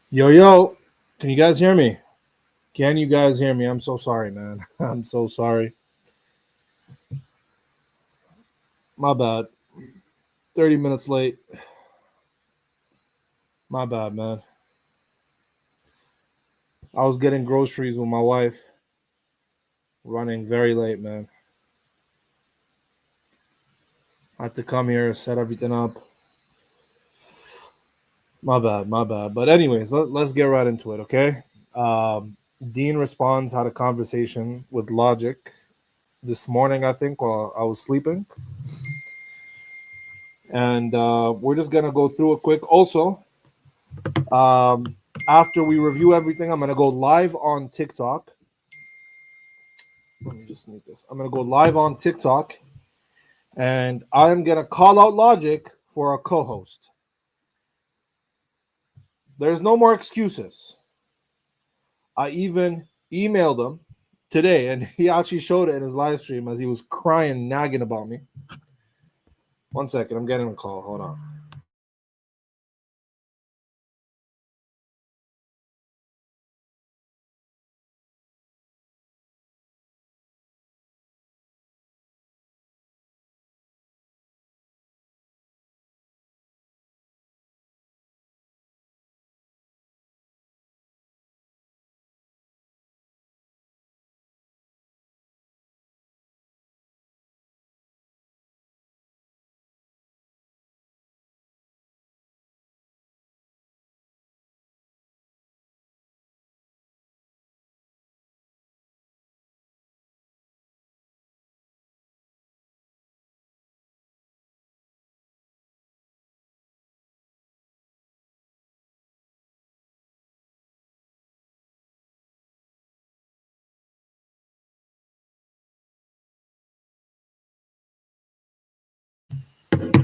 Yo, can you guys hear me? Can you guys hear me? I'm so sorry, man. I'm so sorry. My bad. 30 minutes late. My bad, man. I was getting groceries with my wife. Running very late, man. I had to come here, set everything up. My bad, my bad. But, anyways, let's get right into it, okay? Dean Responds had a conversation with Logic this morning, I think, while I was sleeping. And we're just going to go through it quick. Also, Um, after we review everything, I'm gonna go live on TikTok. Let me just mute this. I'm gonna go live on TikTok, and I'm gonna call out Logic for a co-host. There's no more excuses. I even emailed him today, and he actually showed it in his live stream as he was crying, nagging about me. One second, I'm getting a call. Hold on.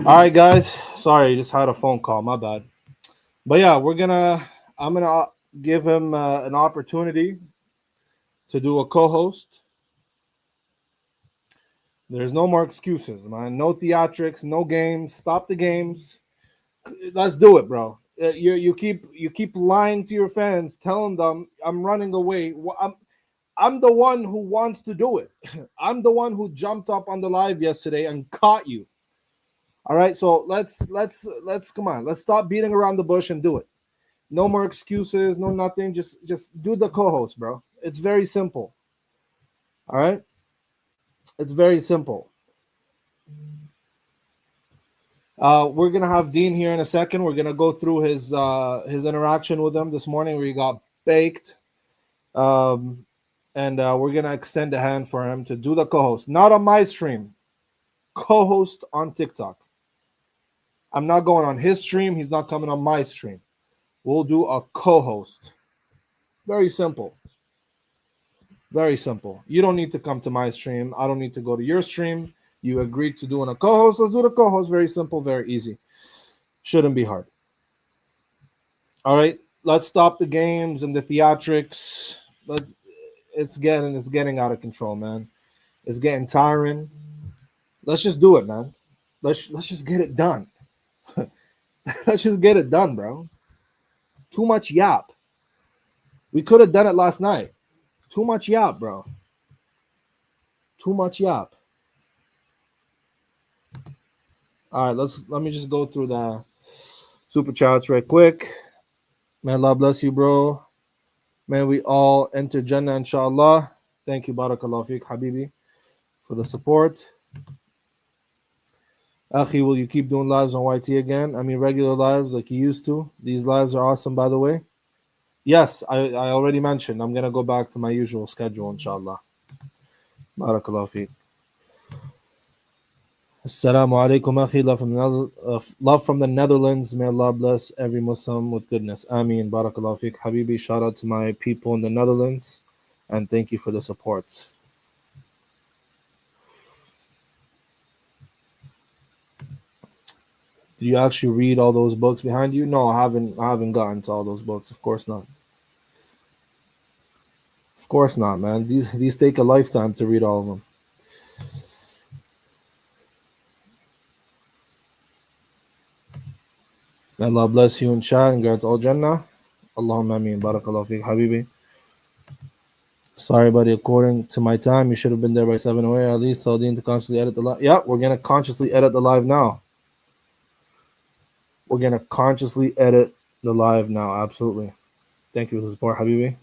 All right, guys. Sorry, just had a phone call. My bad. But yeah, I'm gonna give him an opportunity to do a co-host. There's no more excuses, man. No theatrics, no games. Stop the games. Let's do it, bro. You keep lying to your fans, telling them I'm running away. I'm the one who wants to do it. I'm the one who jumped up on the live yesterday and caught you. All right, so let's come on. Let's stop beating around the bush and do it. No more excuses, no nothing. Just do the co-host, bro. It's very simple. All right, it's very simple. We're gonna have Dean here in a second. We're gonna go through his interaction with him this morning, where he got baked, um, and we're gonna extend a hand for him to do the co-host, not on my stream, co-host on TikTok. I'm not going on his stream. He's not coming on my stream. We'll do a co-host. Very simple. Very simple. You don't need to come to my stream. I don't need to go to your stream. You agreed to doing a co-host. Let's do the co-host. Very simple. Very easy. Shouldn't be hard. All right, let's stop the games and the theatrics. Let's. It's getting out of control, man. It's getting tiring. Let's just do it, man. Let's just get it done. Let's just get it done, bro. Too much yap. We could have done it last night. Too much yap, bro. Too much yap. All right, let me just go through the super chats right quick. Man, Allah bless you, bro. May we all enter Jannah, inshallah. Thank you, Barakallah Fiqh, Habibi, for the support. Akhi, will you keep doing lives on YT again? I mean, regular lives like you used to. These lives are awesome, by the way. Yes, I already mentioned. I'm going to go back to my usual schedule, inshallah. Barakallah Fiqh. Assalamu alaikum, akhi. Love from the Netherlands. May Allah bless every Muslim with goodness. Ameen. Barakallah Fiqh, Habibi. Shout out to my people in the Netherlands. And thank you for the support. Did you actually read all those books behind you? No, I haven't gotten to all those books. Of course not. Of course not, man. These take a lifetime to read all of them. May Allah bless you and chat and grant all Jannah. Allahumma ameen. Barakallahu feek, Habibi. Sorry, buddy. According to my time, you should have been there by 7 at least. Tell Dean to consciously edit the live. Yeah, we're gonna consciously edit the live now. We're gonna consciously edit the live now. Absolutely. Thank you for the support, Habibi.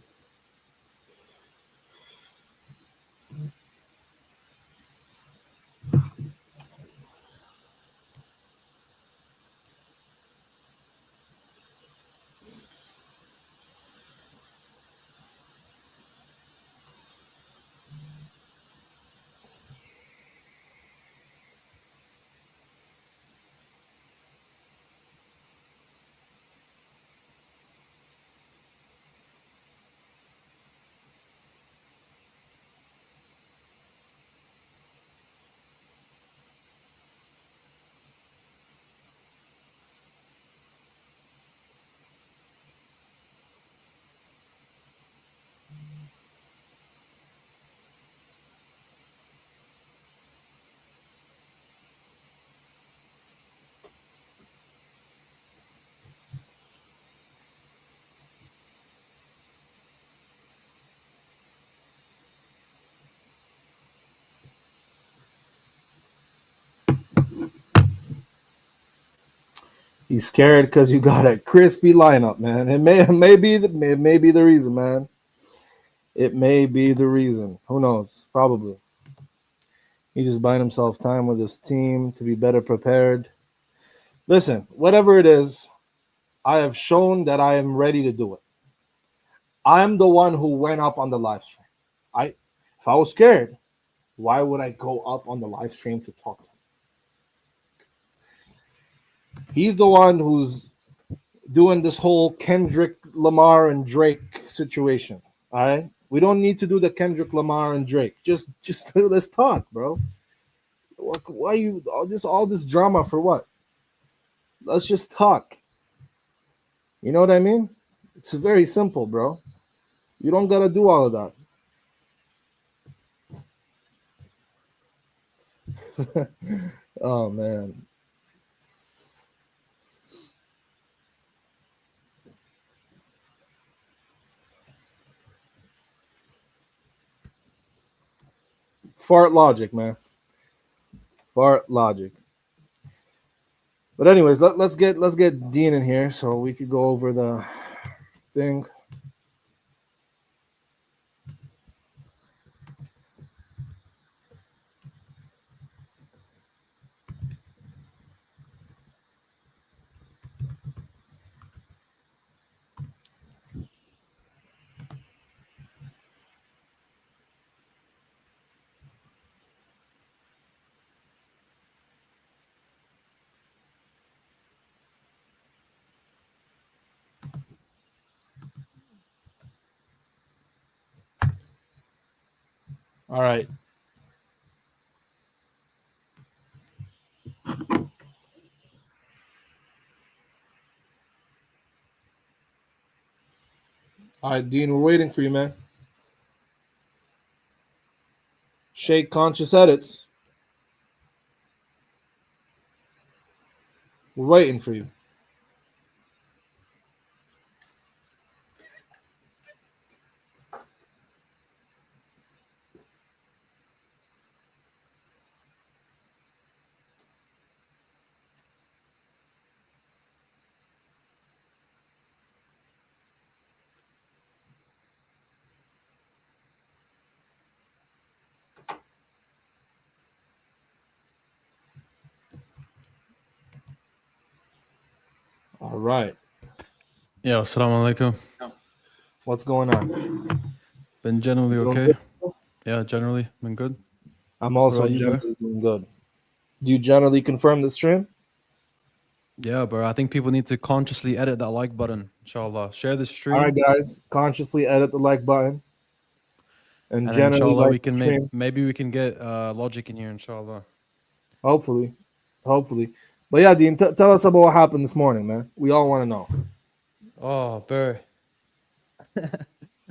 He's scared because you got a crispy lineup, man. It may be the reason, man. It may be the reason. Who knows? Probably. He's just buying himself time with his team to be better prepared. Listen, whatever it is, I have shown that I am ready to do it. I'm the one who went up on the live stream. If I was scared, why would I go up on the live stream to talk to him? He's the one who's doing this whole Kendrick Lamar and Drake situation. All right, we don't need to do the Kendrick Lamar and Drake. Just let's talk, bro. Why you all this drama for what? Let's just talk. You know what I mean? It's very simple, bro. You don't gotta do all of that. Oh man. FartLogic, man. FartLogic. But anyways, let's get Dean in here so we could go over the thing. All right. All right, Dean, we're waiting for you, man. Shake conscious edits. We're waiting for you. All right. Yeah, assalamu alaikum. What's going on? Been generally Doing okay. good? Yeah, generally been good. I'm also about you, bro? generally doing good. Do you generally confirm the stream? Yeah, bro. I think people need to consciously edit that like button. Inshallah, share the stream, All right, guys. Consciously edit the like button. And and then generally inshallah like we the can stream. maybe we can get Logic in here. Inshallah. Hopefully. But yeah, Dean, tell us about what happened this morning, man. We all want to know. Oh, bro.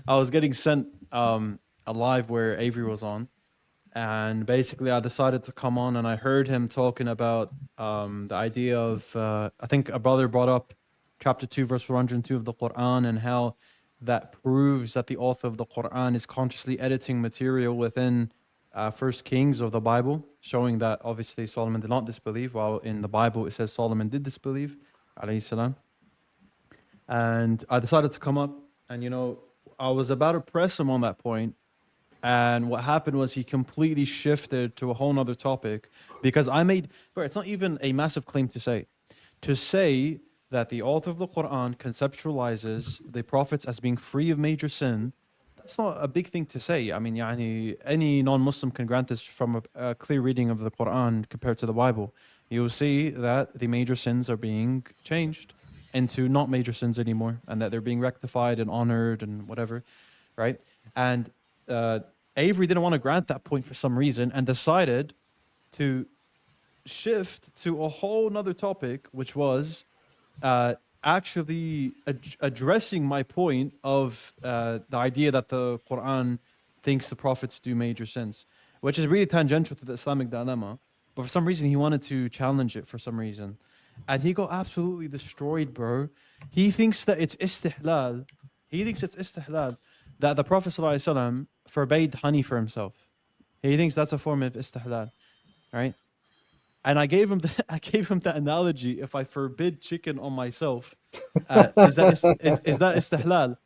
I was getting sent a live where Avery was on, and basically I decided to come on, and I heard him talking about the idea of I think a brother brought up chapter 2, verse 402 of the Quran, and how that proves that the author of the Quran is consciously editing material within First Kings of the Bible, showing that obviously Solomon did not disbelieve, while in the Bible it says Solomon did disbelieve, alayhi salam. And I decided to come up, and I was about to press him on that point, and what happened was he completely shifted to a whole nother topic because bro, it's not even a massive claim to say that the author of the Quran conceptualizes the prophets as being free of major sin. That's not a big thing to say. I mean, any non-Muslim can grant this from a clear reading of the Quran compared to the Bible. You will see that the major sins are being changed into not major sins anymore, and that they're being rectified and honored and whatever, right? And Avery didn't want to grant that point for some reason and decided to shift to a whole nother topic, which was actually addressing my point of the idea that the Quran thinks the prophets do major sins, which is really tangential to the Islamic dilemma. But for some reason, he wanted to challenge it for some reason. And he got absolutely destroyed, bro. He thinks that it's istihlal. He thinks it's istihlal that the Prophet ﷺ forbade honey for himself. He thinks that's a form of istihlal, right? And I gave him that analogy. If I forbid chicken on myself, is that istihlal?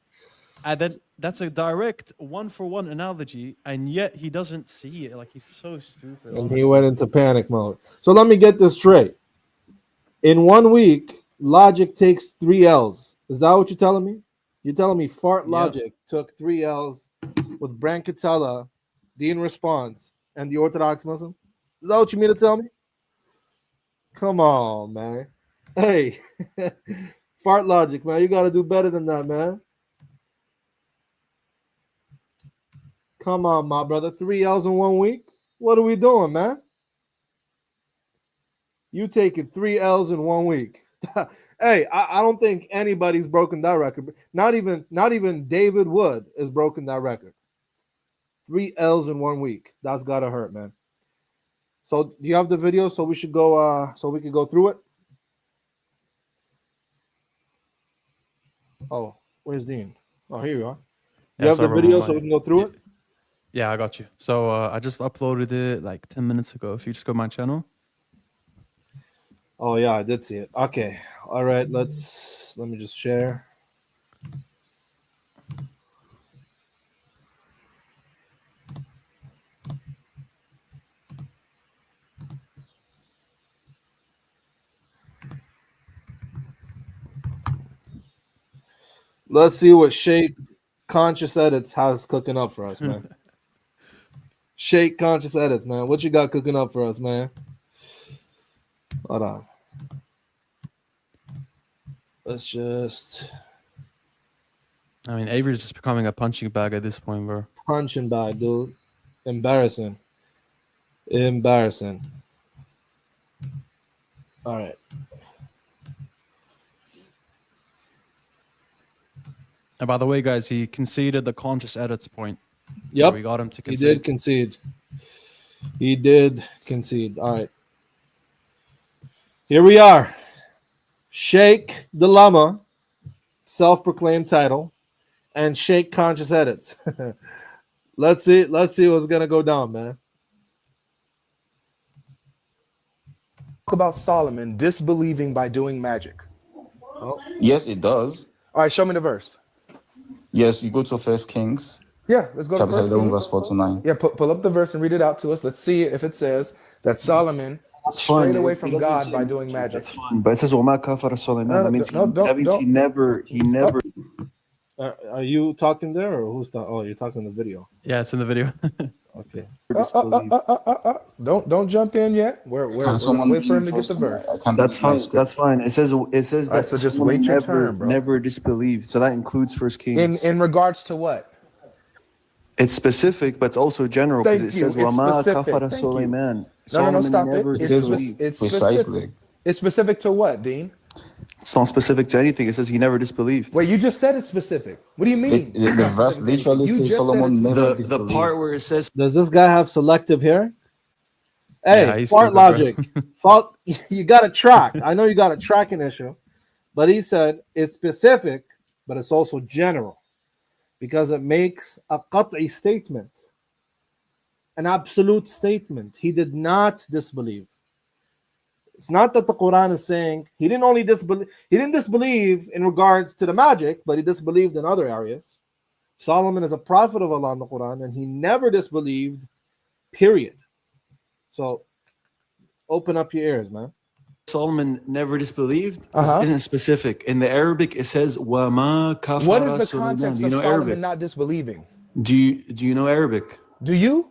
And then that's a direct one-for-one analogy, and yet he doesn't see it. Like, he's so stupid. And honestly. he went into panic mode. So let me get this straight. In 1 week, Logic takes 3 L's. Is that what you're telling me? You're telling me FartLogic took 3 L's with Brankatella, Dean Response, and the Orthodox Muslim? Is that what you mean to tell me? Come on, man. Hey, FartLogic, man. You got to do better than that, man. Come on, my brother. 3 L's in 1 week? What are we doing, man? You taking 3 L's in 1 week. Hey, I don't think anybody's broken that record. Not even David Wood has broken that record. 3 L's in 1 week. That's gotta hurt, man. So do you have the video so we should go so we can go through it? Oh, where's Dean? Oh, here you are. You have the video so we can go through it? Yeah, I got you. So I just uploaded it like 10 minutes ago. If you just go to my channel. Oh yeah, I did see it. Okay. All right, let me just share. Let's see what Sheikh Conscious Edits has cooking up for us, man. Sheikh Conscious Edits, man. What you got cooking up for us, man? Hold on. Let's just... I mean, Avery's just becoming a punching bag at this point, bro. Punching bag, dude. Embarrassing. Embarrassing. All right. And by the way, guys, he conceded the conscious edits point. Yep. So we got him to concede. He did concede. He did concede. All right. Here we are. Sheikh Dilemma, self-proclaimed title, and Sheikh Conscious Edits. Let's see what's gonna go down, man. Talk about Solomon disbelieving by doing magic. Oh. Yes, it does. All right, show me the verse. Yes, you go to First Kings, Yeah, let's go to chapter First 11, Kings. verse 4 to 9. Yeah, pull up the verse and read it out to us. Let's see if it says that Solomon strayed away from God by doing magic. That's fine, but it says وَمَا كَفَرَ سُلَيْمَانَ. No, That means don't- he never. Are you talking there, or who's talking? Oh, you're talking the video. Yeah, it's in the video. Okay. Don't jump in yet. We're wait for him to get the verse. That's fine. That's fine. It says that. So just Solomon wait your turn, bro. Never disbelieved. So that includes First Kings. In regards to what? It's specific, but it's also general because Thank it you. says It's "Wama specific. kafara Thank you. Sulaiman." No, stop never it. disbelieved. It's Precisely. specific. It's specific to what, Dean? It's not specific to anything. It says he never disbelieved. Wait, you just said it's specific. What do you mean? The verse literally You says just said Solomon it's never The disbelieved. part where it says Does this guy have selective hearing? Hey, Yeah, he's stupid, FartLogic. You got a track. I know you got a tracking issue, But he said it's specific, but it's also general, because it makes a qat'i statement, an absolute statement. He did not disbelieve. It's not that the Quran is saying he didn't disbelieve in regards to the magic, but he disbelieved in other areas. Solomon is a prophet of Allah in the Quran, and he never disbelieved, period. So open up your ears, man. Solomon never disbelieved isn't specific. In the Arabic, it says "Wama kafara." What is the Sulaiman. context Do you of know Solomon Arabic? not disbelieving? Do you know Arabic? Do you?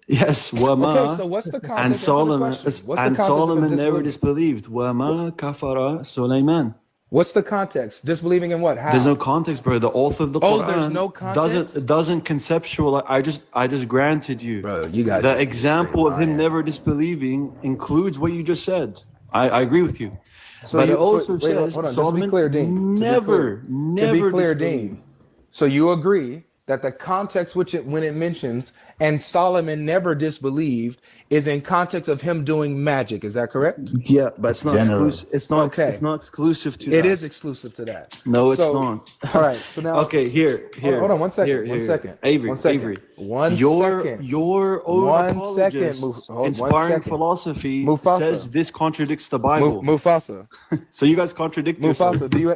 Yes, Wama. Okay, so what's the context? And Answer the Solomon question. What's the and context of Solomon never disbelieving? disbelieved. Wama kafara Sulaiman. What's the context? Disbelieving in what? How? There's no context, bro. The author of the Quran there's no context? doesn't conceptualize. I just granted you. Bro, you got the example of him never disbelieving includes what you just said. I agree with you. So but you, it also wait, says hold on, Solomon just to be clear, Dean. never To be clear, disbelieved. Dean. So you agree that the context when it mentions and Solomon never disbelieved is in context of him doing magic. Is that correct? Yeah, but it's not General. exclusive. It's not. Okay. It's not exclusive to. It that. is exclusive to that. No, it's So, not. All right. So now. Okay, here. Hold on 1 second. Here, 1 second. Avery, 1 second. Avery. 1 your second. Your own 1 second. apologists Hold 1 inspiring second. philosophy Mufasa. says this contradicts the Bible. Mufasa. So you guys contradict yourself. Mufasa, do you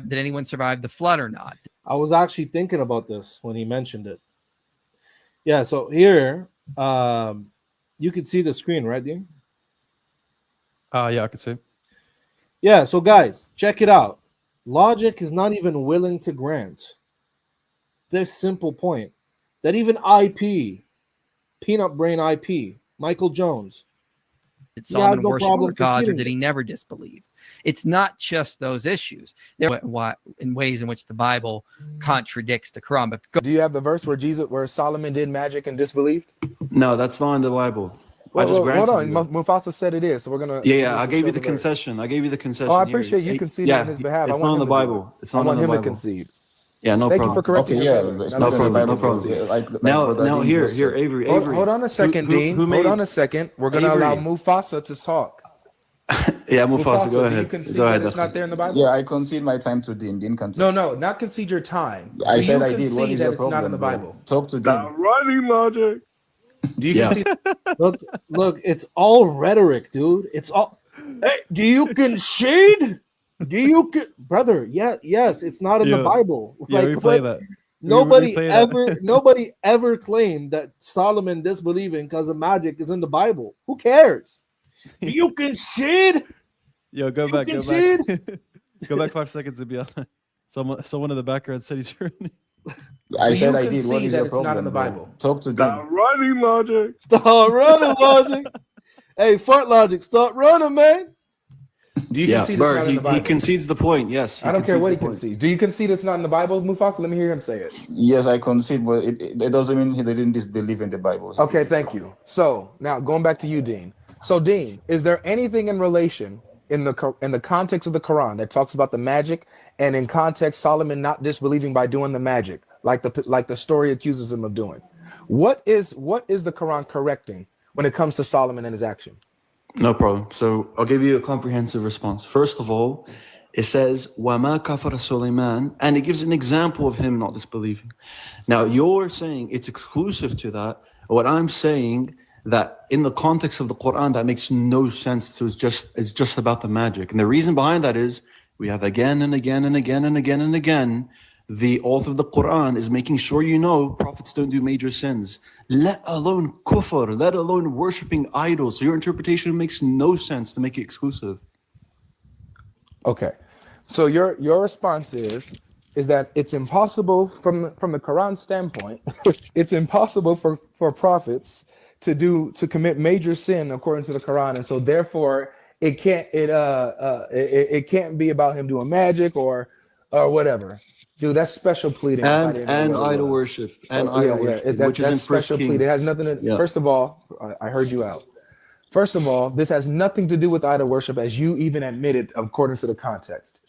Did anyone survive the flood or not? I was actually thinking about this when he mentioned it. Yeah, so here, you can see the screen, right, Dean? Yeah, I could see. Yeah, so guys, check it out. Logic is not even willing to grant this simple point that even IP, Peanut Brain IP, Michael Jones, Did he has Solomon no worship problem other gods, or conceding did he it. never disbelieve? It's not just those issues. There are in ways in which the Bible contradicts the Quran. But do you have the verse where Solomon did magic and disbelieved? No, that's not in the Bible. I just granted hold on. you. Mufasa said it is, so we're gonna. Yeah, I gave you the the verse. concession. I gave you the concession. Oh, I here. appreciate you conceding on his behalf. It's I not in want the him to do Bible. it. It's I not in want the him to Bible. concede. Yeah, no Thank you problem. for correcting Okay, him, yeah, brother. it's Now not let's problem, see if I no can problem. concede. Now, here, Avery. Hold on a second, Dean. Who Hold made- on a second. We're gonna Avery. allow Mufasa to talk. Yeah, Mufasa, go do ahead. you concede Go ahead. that it's not there in the Bible? Yeah, I concede my time to Dean. Dean can talk. No, not concede your time. I Do said you I did. What concede is that your it's problem, not in the bro? Bible? Talk to Dean. Running logic. Do you Yeah. concede? Look, it's all rhetoric, dude. It's all. Hey, do you concede? Brother? Yeah, yes, it's not in the Bible. Yeah, Like, replay what- that. Nobody replay that. nobody ever claimed that Solomon disbelieving because of magic is in the Bible. Who cares? Do you concede? Yo, go You back. concede? Go back 5 seconds to be honest. Someone in the background said he's running. I Do said you I did. What concede is that your it's not problem, in the bro? Bible? Talk to Dean. Running logic. Start running, Logic. Hey, FartLogic, start running, man. Do you Yeah, concede it's bro, not in he the Bible? concedes the point. Yes. I don't care what he concedes concedes. Do you concede it's not in the Bible, Mufasa? Let me hear him say it. Yes, I concede, but it doesn't mean he didn't disbelieve in the Bible. Okay, thank you. So now going back to you, Dean. So Dean, is there anything in relation in the context of the Quran that talks about the magic, and in context Solomon not disbelieving by doing the magic, like the story accuses him of doing? What is the Quran correcting when it comes to Solomon and his action? No problem. So I'll give you a comprehensive response. First of all, it says "Wama kafara Sulaiman," and it gives an example of him not disbelieving. Now you're saying it's exclusive to that. What I'm saying that in the context of the Quran, that makes no sense. So it's just about the magic, and the reason behind that is we have again and again and again and again and again. The author of the Quran is making sure you know prophets don't do major sins, let alone kufr, let alone worshipping idols. So your interpretation makes no sense to make it exclusive. Okay, so your response is that it's impossible from the Quran standpoint. It's impossible for prophets to commit major sin according to the Quran, and so therefore it can't be about him doing magic or whatever. Dude, that's special pleading. And idol worship, which is in First special Kings. pleading. It has nothing to. Yeah. First of all, I heard you out. First of all, this has nothing to do with idol worship, as you even admitted, according to the context.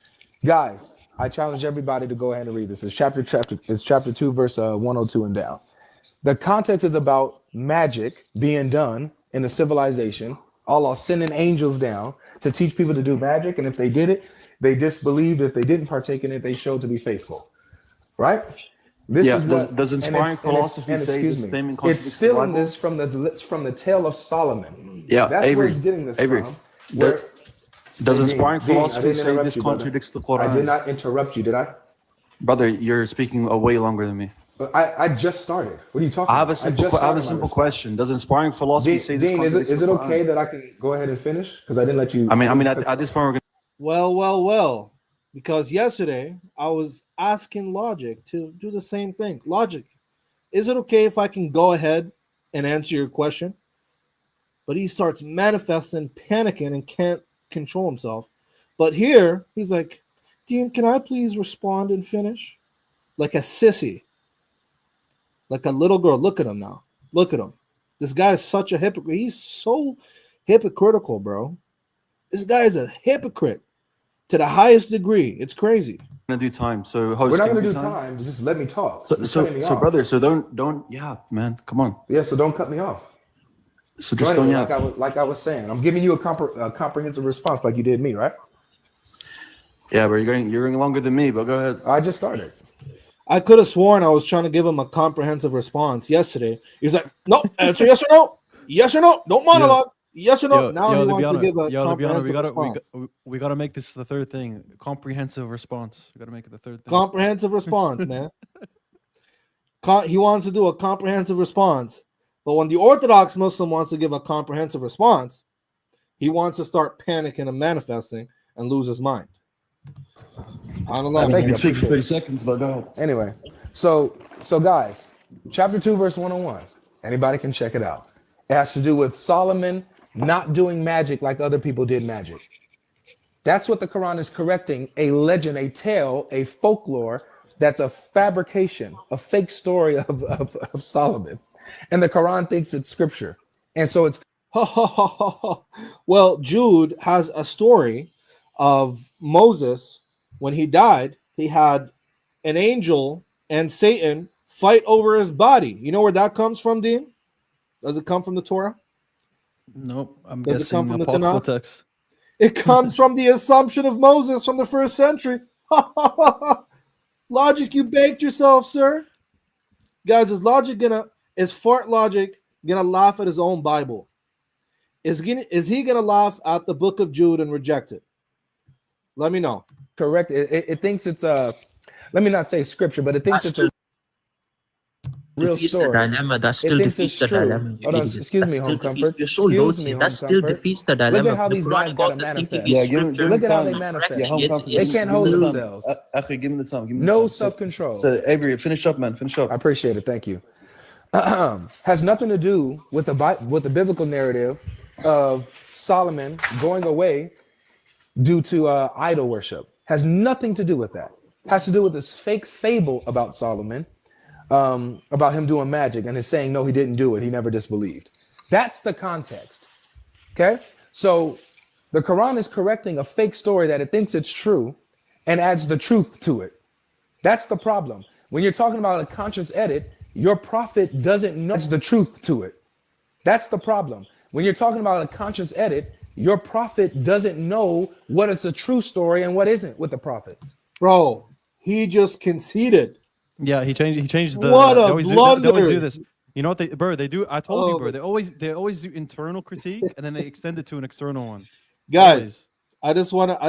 Guys, I challenge everybody to go ahead and read this. It's chapter 2, verse 102 and down. The context is about magic being done in a civilization. Allah sending angels down to teach people to do magic, and if they did it, they disbelieved. If they didn't partake in it, they showed to be faithful. Right? This Yeah, is what does inspiring philosophy and say excuse this me, statement it's contradicts the stealing Bible? this from the tale of Solomon. Yeah, That's where Avery, it's getting this Avery, from. Does, Where does inspiring Dean, I philosophy didn't say interrupt this you, brother. contradicts the I Quran? did not interrupt you, did I? Brother, you're speaking way longer than me. But I just started. What are you talking I have a about? simple, I have a simple question. Does inspiring philosophy say this Dean, contradicts is the it Quran? okay that I can go ahead and finish? Because I didn't let you. I mean, at this point, we're gonna. Well. Because yesterday I was asking Logic to do the same thing. Logic, is it okay if I can go ahead and answer your question? But he starts manifesting, panicking, and can't control himself. But here he's like, Dean, can I please respond and finish? Like a sissy, like a little girl. Look at him now. Look at him. This guy is such a hypocrite. He's so hypocritical, bro. This guy is a hypocrite to the highest degree. It's crazy. Gonna do time. So host, We're not can going we to do time. Just let me talk. You're So cutting me off. brother, so don't. Yeah, man, come on. Yeah, so don't cut me off. So So just anyway, don't. like I was saying, I'm giving you a comprehensive response like you did me, right? Yeah, but you're going longer than me. But go ahead. I just started. I could have sworn I was trying to give him a comprehensive response yesterday. He's like, no, answer yes or no. Yes or no. Don't monologue. Yes or no. Now he wants to give a comprehensive response. we gotta make this the third thing. Comprehensive response. We gotta make it the third thing. Comprehensive response, man. He wants to do a comprehensive response. But when the Orthodox Muslim wants to give a comprehensive response, he wants to start panicking and manifesting and lose his mind. I don't know. I Thank can you. speak for 30 seconds, but go ahead. Anyway, so guys, chapter 2, verse 101. Anybody can check it out. It has to do with Solomon not doing magic like other people did magic. That's what the Quran is correcting: a legend, a tale, a folklore that's a fabrication, a fake story of Solomon. And the Quran thinks it's scripture. And so it's well, Jude has a story of Moses. When he died, he had an angel and Satan fight over his body. You know where that comes from, Dean? Does it come from the Torah? Nope. I'm Does it guessing come from the apocryphal Tanakh? text. It comes from the assumption of Moses from the 1st century. Logic, you baked yourself, sir. Guys, is FartLogic gonna laugh at his own Bible? Is he gonna laugh at the book of Jude and reject it? Let me know. correct. It thinks it's a, let me not say scripture, but it thinks it's a real defeats story. the dilemma. That It still thinks defeats it's the true. dilemma. You Hold on, idiot. excuse That me, still home defeats- comfort. You're so Excuse me, nosy. home That still comfort. defeats the Look dilemma. at how The these Quran guys is gotta also thinking manifest. it's Yeah, give him scripture. Look at how they time. manifest. Yeah, home Yet comfort. They it's can't Give him hold the time. themselves. Akhi, give him the time. Give him the No time. self-control. So Avery, finish up, man. Finish up. I appreciate it. Thank you. Has nothing to do with the biblical narrative of Solomon going away due to idol worship. Has nothing to do with that. Has to do with this fake fable about Solomon, about him doing magic, and his saying no, he didn't do it. He never disbelieved. That's the context. Okay, so the Quran is correcting a fake story that it thinks it's true, and adds the truth to it. That's the problem. When you're talking about a conscious edit, your prophet doesn't know the truth to it. That's the problem. When you're talking about a conscious edit, your prophet doesn't know what is a true story and what isn't with the prophets. Bro, he just conceded. Yeah, he changed the. What a they always do blunder. this. You know what they do? I told you, bro. Oh, They always do internal critique and then they extend it to an external one. guys, Always. I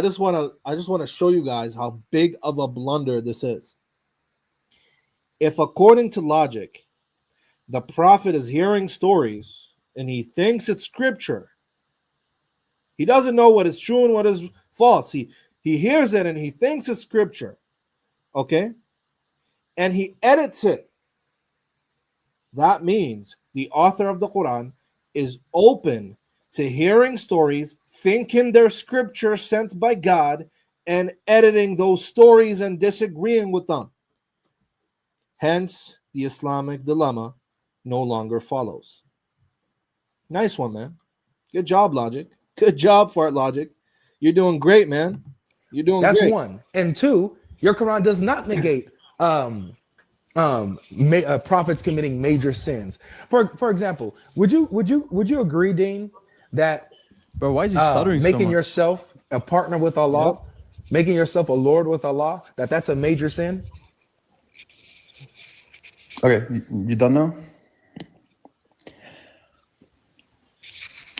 just wanna show you guys how big of a blunder this is. If according to logic, the prophet is hearing stories and he thinks it's scripture, he doesn't know what is true and what is false. He hears it and he thinks it's scripture. Okay? And he edits it. That means the author of the Quran is open to hearing stories, thinking they're scripture sent by God, and editing those stories and disagreeing with them. Hence, the Islamic dilemma no longer follows. Nice one, man. Good job, Logic. Good job, FartLogic. You're doing great, man. You're doing That's great. one. And two, your Quran does not negate prophets committing major sins. For example, would you agree, Dean, that Bro, why is he stuttering so making much? yourself a partner with Allah, making yourself a Lord with Allah, that's a major sin? Okay, you done now?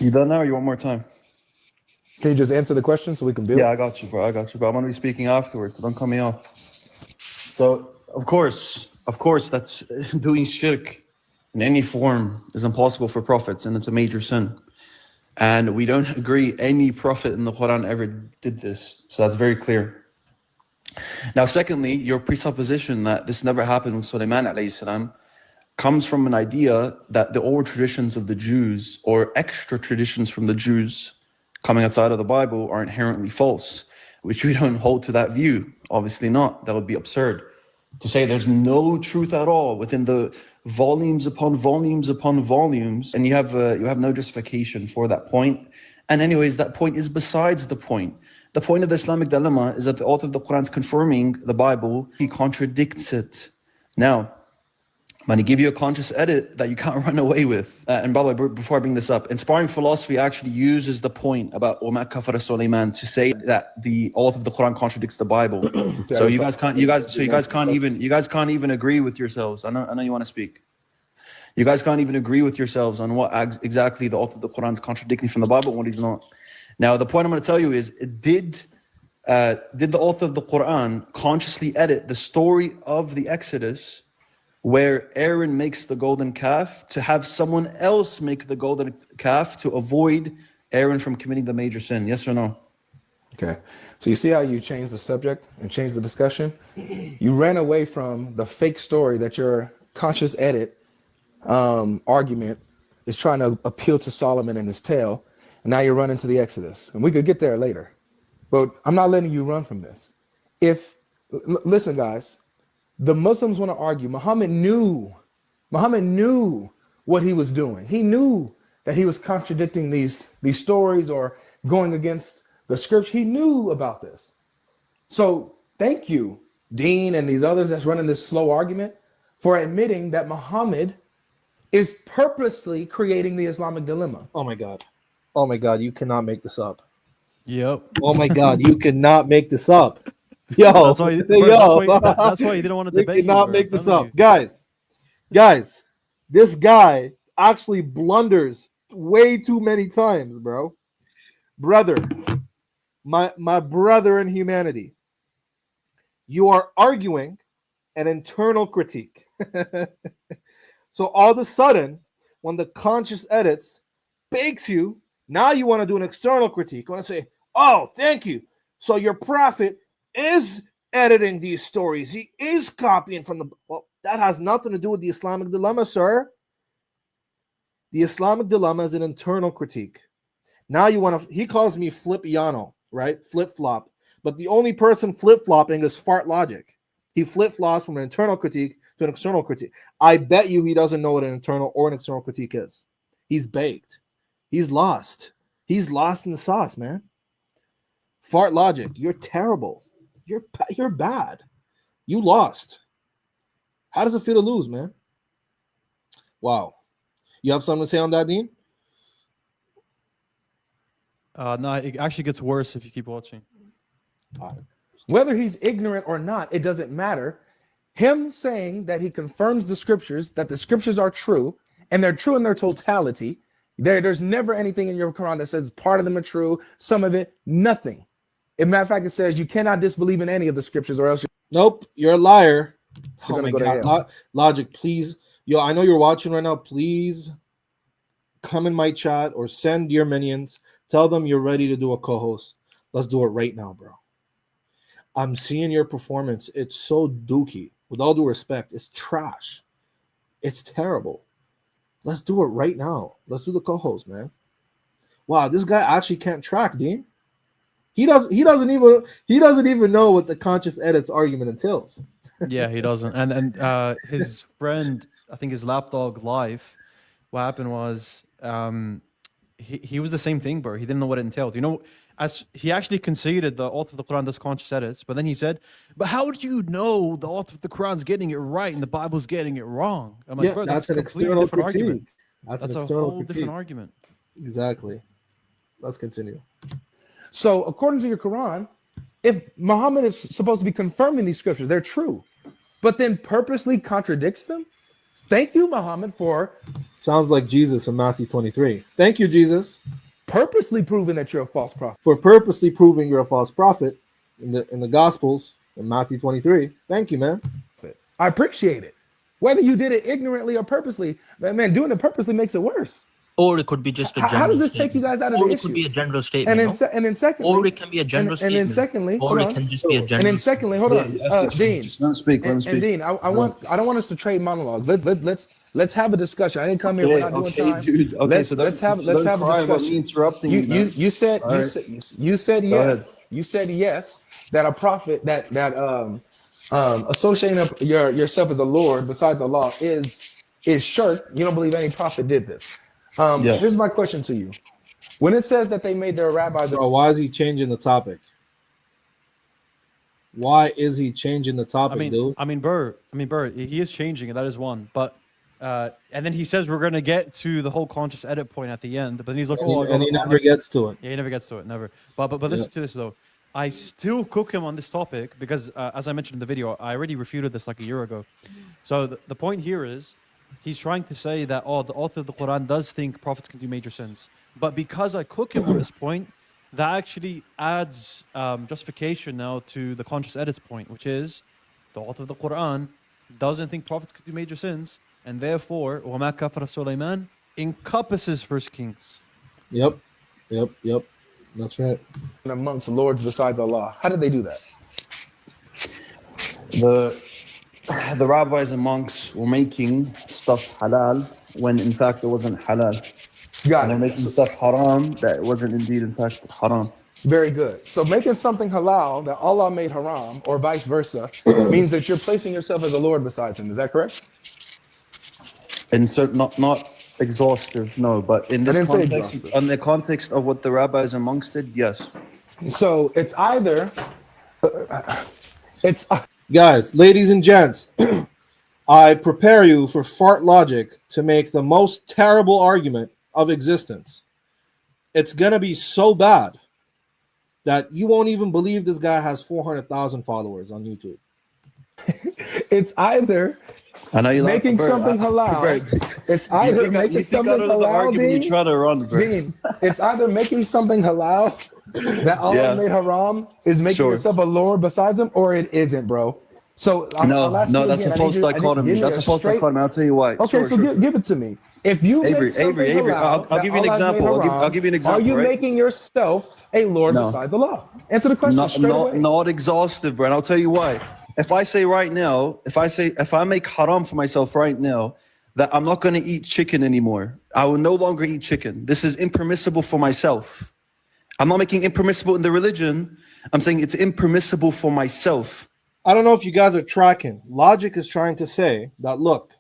You done now, or you want more time? Can you just answer the question so we can build? Yeah, I got you, bro. I got you, bro. I'm gonna be speaking afterwards, so don't cut me off. So, of course, that's doing shirk in any form is impossible for prophets, and it's a major sin. And we don't agree any prophet in the Quran ever did this. So that's very clear. Now, secondly, your presupposition that this never happened with Sulaiman alayhi salam comes from an idea that the oral traditions of the Jews or extra traditions from the Jews coming outside of the Bible are inherently false, which we don't hold to that view. Obviously not. That would be absurd. To say there's no truth at all within the volumes upon volumes upon volumes, and you have no justification for that point. And anyways, that point is besides the point. The point of the Islamic dilemma is that the author of the Quran is confirming the Bible. He contradicts it. Now, I'm going to give you a conscious edit that you can't run away with. And by the way, before I bring this up, inspiring philosophy actually uses the point about وَمَا كَفَرَ سُلَيْمَانَ to say that the author of the Quran contradicts the Bible. So you guys can't even agree with yourselves. I know you want to speak. You guys can't even agree with yourselves on what exactly the author of the Quran is contradicting from the Bible, what he's not. Now, the point I'm going to tell you is, did the author of the Quran consciously edit the story of the Exodus where Aaron makes the golden calf to have someone else make the golden calf to avoid Aaron from committing the major sin? Yes or no? Okay. So you see how you changed the subject and changed the discussion? You ran away from the fake story that your conscious edit argument is trying to appeal to Solomon and his tale. And now you're running to the Exodus. And we could get there later. But I'm not letting you run from this. Listen, guys, the Muslims want to argue. Muhammad knew what he was doing. He knew that he was contradicting these stories or going against the scripture. He knew about this. So thank you, Dean, and these others that's running this slow argument for admitting that Muhammad is purposely creating the Islamic dilemma. Oh my God, you cannot make this up. Yep. Oh my God, you cannot make this up. Yo, That's why, bro, that's why you didn't want to debate. You cannot bro. make this up. Guys, this guy actually blunders way too many times, bro. Brother, my brother in humanity, you are arguing an internal critique. So all of a sudden, when the conscious edits bakes you, now you want to do an external critique. You want to say, oh, thank you. So your prophet is editing these stories. He is copying from the... Well, that has nothing to do with the Islamic dilemma, sir. The Islamic dilemma is an internal critique. Now you want to... He calls me flipiano, right? Flip-flop. But the only person flip-flopping is FartLogic. He flip-flops from an internal critique to an external critique. I bet you he doesn't know what an internal or an external critique is. He's baked. He's lost. He's lost in the sauce, man. FartLogic, you're terrible. You're bad. You lost. How does it feel to lose, man? Wow. You have something to say on that, Dean? No, it actually gets worse if you keep watching. Whether he's ignorant or not, it doesn't matter. Him saying that he confirms the scriptures, that the scriptures are true, and they're true in their totality. There's never anything in your Quran that says part of them are true, some of it, nothing. As a matter of fact, it says you cannot disbelieve in any of the scriptures or else Nope, you're a liar. You're Oh my gonna go to God. Logic, please. Yo, I know you're watching right now. Please come in my chat or send your minions. Tell them you're ready to do a co-host. Let's do it right now, bro. I'm seeing your performance. It's so dookie. With all due respect, it's trash. It's terrible. Let's do it right now. Let's do the co-host, man. Wow, this guy actually can't track, Dean. He doesn't even know what the conscious edits argument entails. Yeah, he doesn't. And his friend, I think his lapdog life, what happened was he was the same thing, bro. He didn't know what it entailed. You know, as he actually conceded the author of the Quran does conscious edits, but then he said, but how do you know the author of the Quran's getting it right and the Bible's getting it wrong? I'm like, Yeah, bro, that's a an completely external different critique. argument. That's a an external whole critique. different argument. Exactly. let's continue. So according to your Quran, if Muhammad is supposed to be confirming these scriptures, they're true, but then purposely contradicts them. Thank you, Muhammad, for Sounds like Jesus in Matthew 23. Thank you, Jesus, purposely proving that you're a false prophet. for purposely proving you're a false prophet in the Gospels in Matthew 23. Thank you, man. I appreciate it. Whether you did it ignorantly or purposely, man, doing it purposely makes it worse. Or it could be just a general How does this statement. take you guys out of or the it could issue? be a general statement. And then secondly, or it can be a general and statement. then secondly, or hold it on. can just be a And general then secondly, hold on, Dean. Just let him speak. Let him And speak. Dean, I don't want us to trade monologues. Let's have a discussion. I didn't come here. We're not doing time. Dude. Okay, let's so let's have a about me discussion. interrupting you. man. You said All right. you said Go ahead. yes. You said yes that a prophet that associating up yourself as a Lord besides Allah is shirk. You don't believe any prophet did this. Yeah. Here's my question to you. When it says that they made their rabbis, Bro, why is he changing the topic? Why is he changing the topic, dude? I mean, Burr, he is changing it. That is one. But and then he says we're gonna get to the whole conscious edit point at the end. But then he's looking, And he never gets to it. Yeah, he never gets to it, never. But listen to this though. I still cook him on this topic because, as I mentioned in the video, I already refuted this like a year ago. So the point here is, he's trying to say that the author of the Quran does think prophets can do major sins. But because I cook him on this point, that actually adds justification now to the conscious edits point, which is the author of the Quran doesn't think prophets can do major sins, and therefore, وَمَا كَفَرَ سُلَيْمَانَ encompasses First Kings. Yep. That's right. amongst lords besides Allah. How did they do that? The rabbis and monks were making stuff halal when in fact it wasn't halal. Got And they're it. making stuff haram that wasn't indeed in fact haram. Very good. So making something halal that Allah made haram, or vice versa, means that you're placing yourself as a Lord besides Him. Is that correct? And so not exhaustive, no, but in this didn't say context, exhaustive. on the context of what the rabbis and monks did, yes. So it's either it's Guys, ladies and gents, I prepare you for FartLogic to make the most terrible argument of existence. It's going to be so bad that you won't even believe this guy has 400,000 followers on YouTube. it's either I know you making bro, something halal. bro, It's either making something out of the halal. argument you Dean, try to run, bro. Dean, it's either making something halal that Allah Yeah. made haram is making Sure. yourself a Lord besides Him, or it isn't, bro. So No, ask you that's again. a I false need you- I need- dichotomy. give me That's a false straight- dichotomy. I'll tell you why. Okay, so give it to me. If you make Avery, something Avery, halal I'll give you an that Allah has made example. haram, I'll give you an example, Are you right? making yourself a Lord No. besides Allah? Answer the question straight away. Not exhaustive, bro. And I'll tell you why. If I say right now, if I make haram for myself right now, that I'm not going to eat chicken anymore. I will no longer eat chicken. This is impermissible for myself. I'm not making impermissible in the religion. I'm saying it's impermissible for myself. I don't know if you guys are tracking. Logic is trying to say that, look,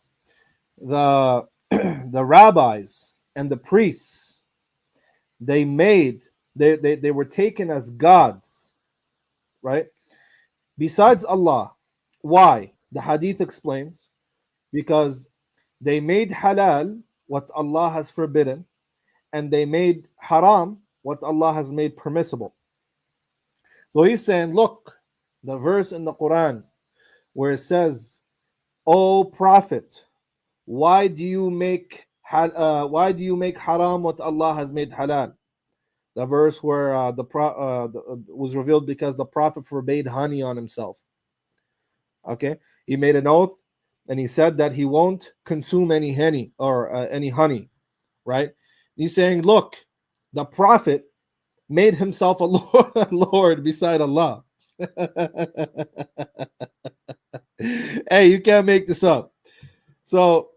the the rabbis and the priests, they were taken as gods, right? Besides Allah. Why? The hadith explains, because they made halal what Allah has forbidden, and they made haram what Allah has made permissible. So he's saying, look, the verse in the Quran where it says, "O Prophet, why do you make haram what Allah has made halal?" The verse where was revealed because the Prophet forbade honey on himself. Okay, he made an oath and he said that he won't consume any honey any honey, right? He's saying, look, the Prophet made himself a Lord beside Allah. Hey, you can't make this up. So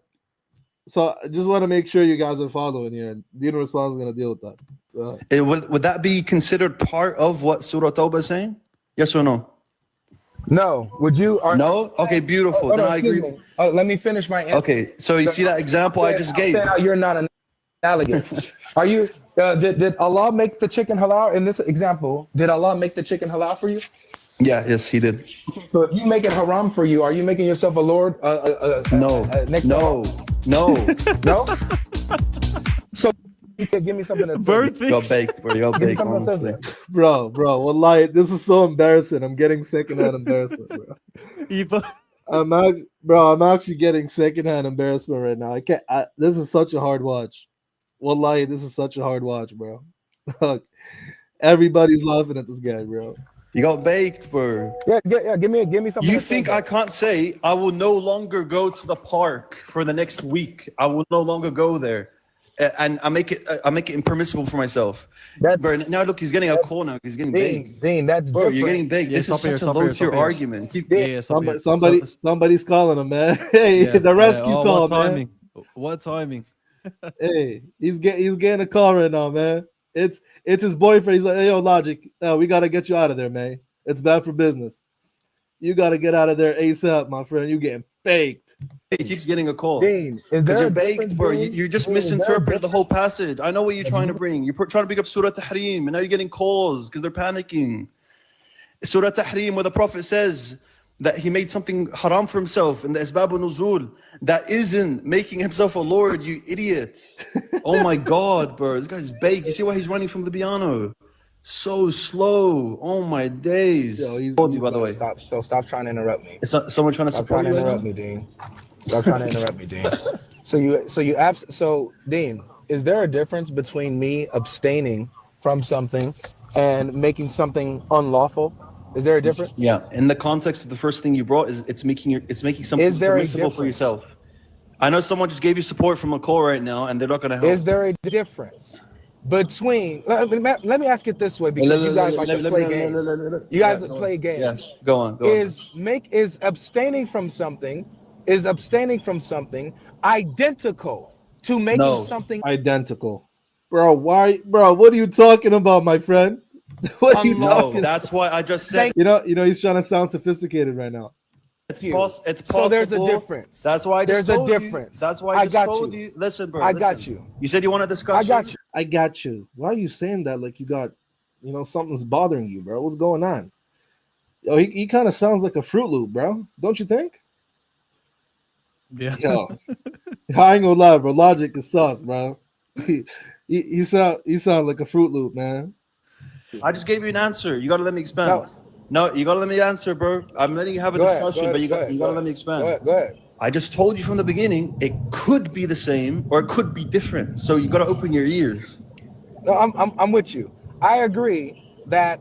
I just want to make sure you guys are following here. Dino Response is going to deal with that. Would that be considered part of what Surah Tawbah is saying? Yes or no? No. Would you? No? Okay, beautiful. Hold Then on, I excuse agree. me. Let me finish my answer. Okay, so you see that example I just gave? I'm saying how you're not analogous. Are you? Did Allah make the chicken halal in this example? Did Allah make the chicken halal for you? Yeah, yes, he did. So if you make it haram for you, are you making yourself a Lord? No, next no, no. No. So Give me something that says Bird that. You're thinks. baked, bro. You're Give me baked, something that says honestly. that. Bro, wallahi, this is so embarrassing. I'm getting secondhand embarrassment, bro. He thought, I'm actually getting secondhand embarrassment right now. I can't. This is such a hard watch. Wallahi, this is such a hard watch, bro. Look, everybody's laughing at this guy, bro. You got baked, bro. Yeah. Give me something. You that says think I that. can't say I will no longer go to the park for the next week? I will no longer go there, and I make it impermissible for myself. That's Bro, now look, he's getting a call now. He's getting baked. Dean. That's Bro, different. you're getting baked. Yeah, This is stop here, such a stop here, low tier stop here. argument. Keep, yeah, stop here. Somebody's calling him, man. Hey, Yeah, the rescue oh, call, what man. timing? What timing? Hey, he's getting a call right now, man. It's his boyfriend. He's like, hey, yo, Logic, we gotta get you out of there, man. It's bad for business. You gotta get out of there ASAP, my friend. You getting baked. he keeps getting a call. Dean, is Because there you're a baked, difference, bro. Dean? You just Dean, is there a misinterpreted the whole difference? passage. I know what you're trying to bring. You're trying to bring up Surah Tahrim, and now you're getting calls because they're panicking. Surah Tahrim, where the Prophet says that he made something haram for himself in the Asbab al-Nuzul, that isn't making himself a lord, you idiot. Oh my God, bro. This guy's baked. You see why he's running from the piano? So slow. Oh my days. Yo, he's- Told you, by the way. Stop trying to interrupt me. It's not someone trying to Stop support trying to you right interrupt now? me, Dean. Stop trying to interrupt me, Dean. So Dean, is there a difference between me abstaining from something and making something unlawful? Is there a difference? Yeah. In the context of the first thing you brought, is it's making something Is there a permissible for difference? yourself. I know someone just gave you support from a call right now, and they're not gonna help. Is there a difference between? Let me ask it this way, because you guys like to play games. You guys play games. Yeah, go on. Is abstaining from something identical to making No. something Identical, bro. Why, bro? What are you talking about, my friend? What are you Unlawful. No, talking? that's why I just said You know, he's trying to sound sophisticated right now. it's possible. So there's a difference. That's why I just There's a told you. difference. That's why I I just got told you. you. Listen, bro. I got listen. you. You said you want a I discussion. got you. I got you. Why are you saying that like you got, something's bothering you, bro? What's going on? Yo, he kind of sounds like a Fruit Loop, bro. Don't you think? Yeah. Yo, I ain't gonna lie, bro. Logic is sus, bro. He sound like a Fruit Loop, man. I just gave you an answer. You gotta let me expand. No, you gotta let me answer, bro. I'm letting you have a Go ahead, discussion, go but ahead, you gotta let me expand. Go ahead. I just told you from the beginning, it could be the same or it could be different. So you gotta open your ears. No, I'm with you. I agree that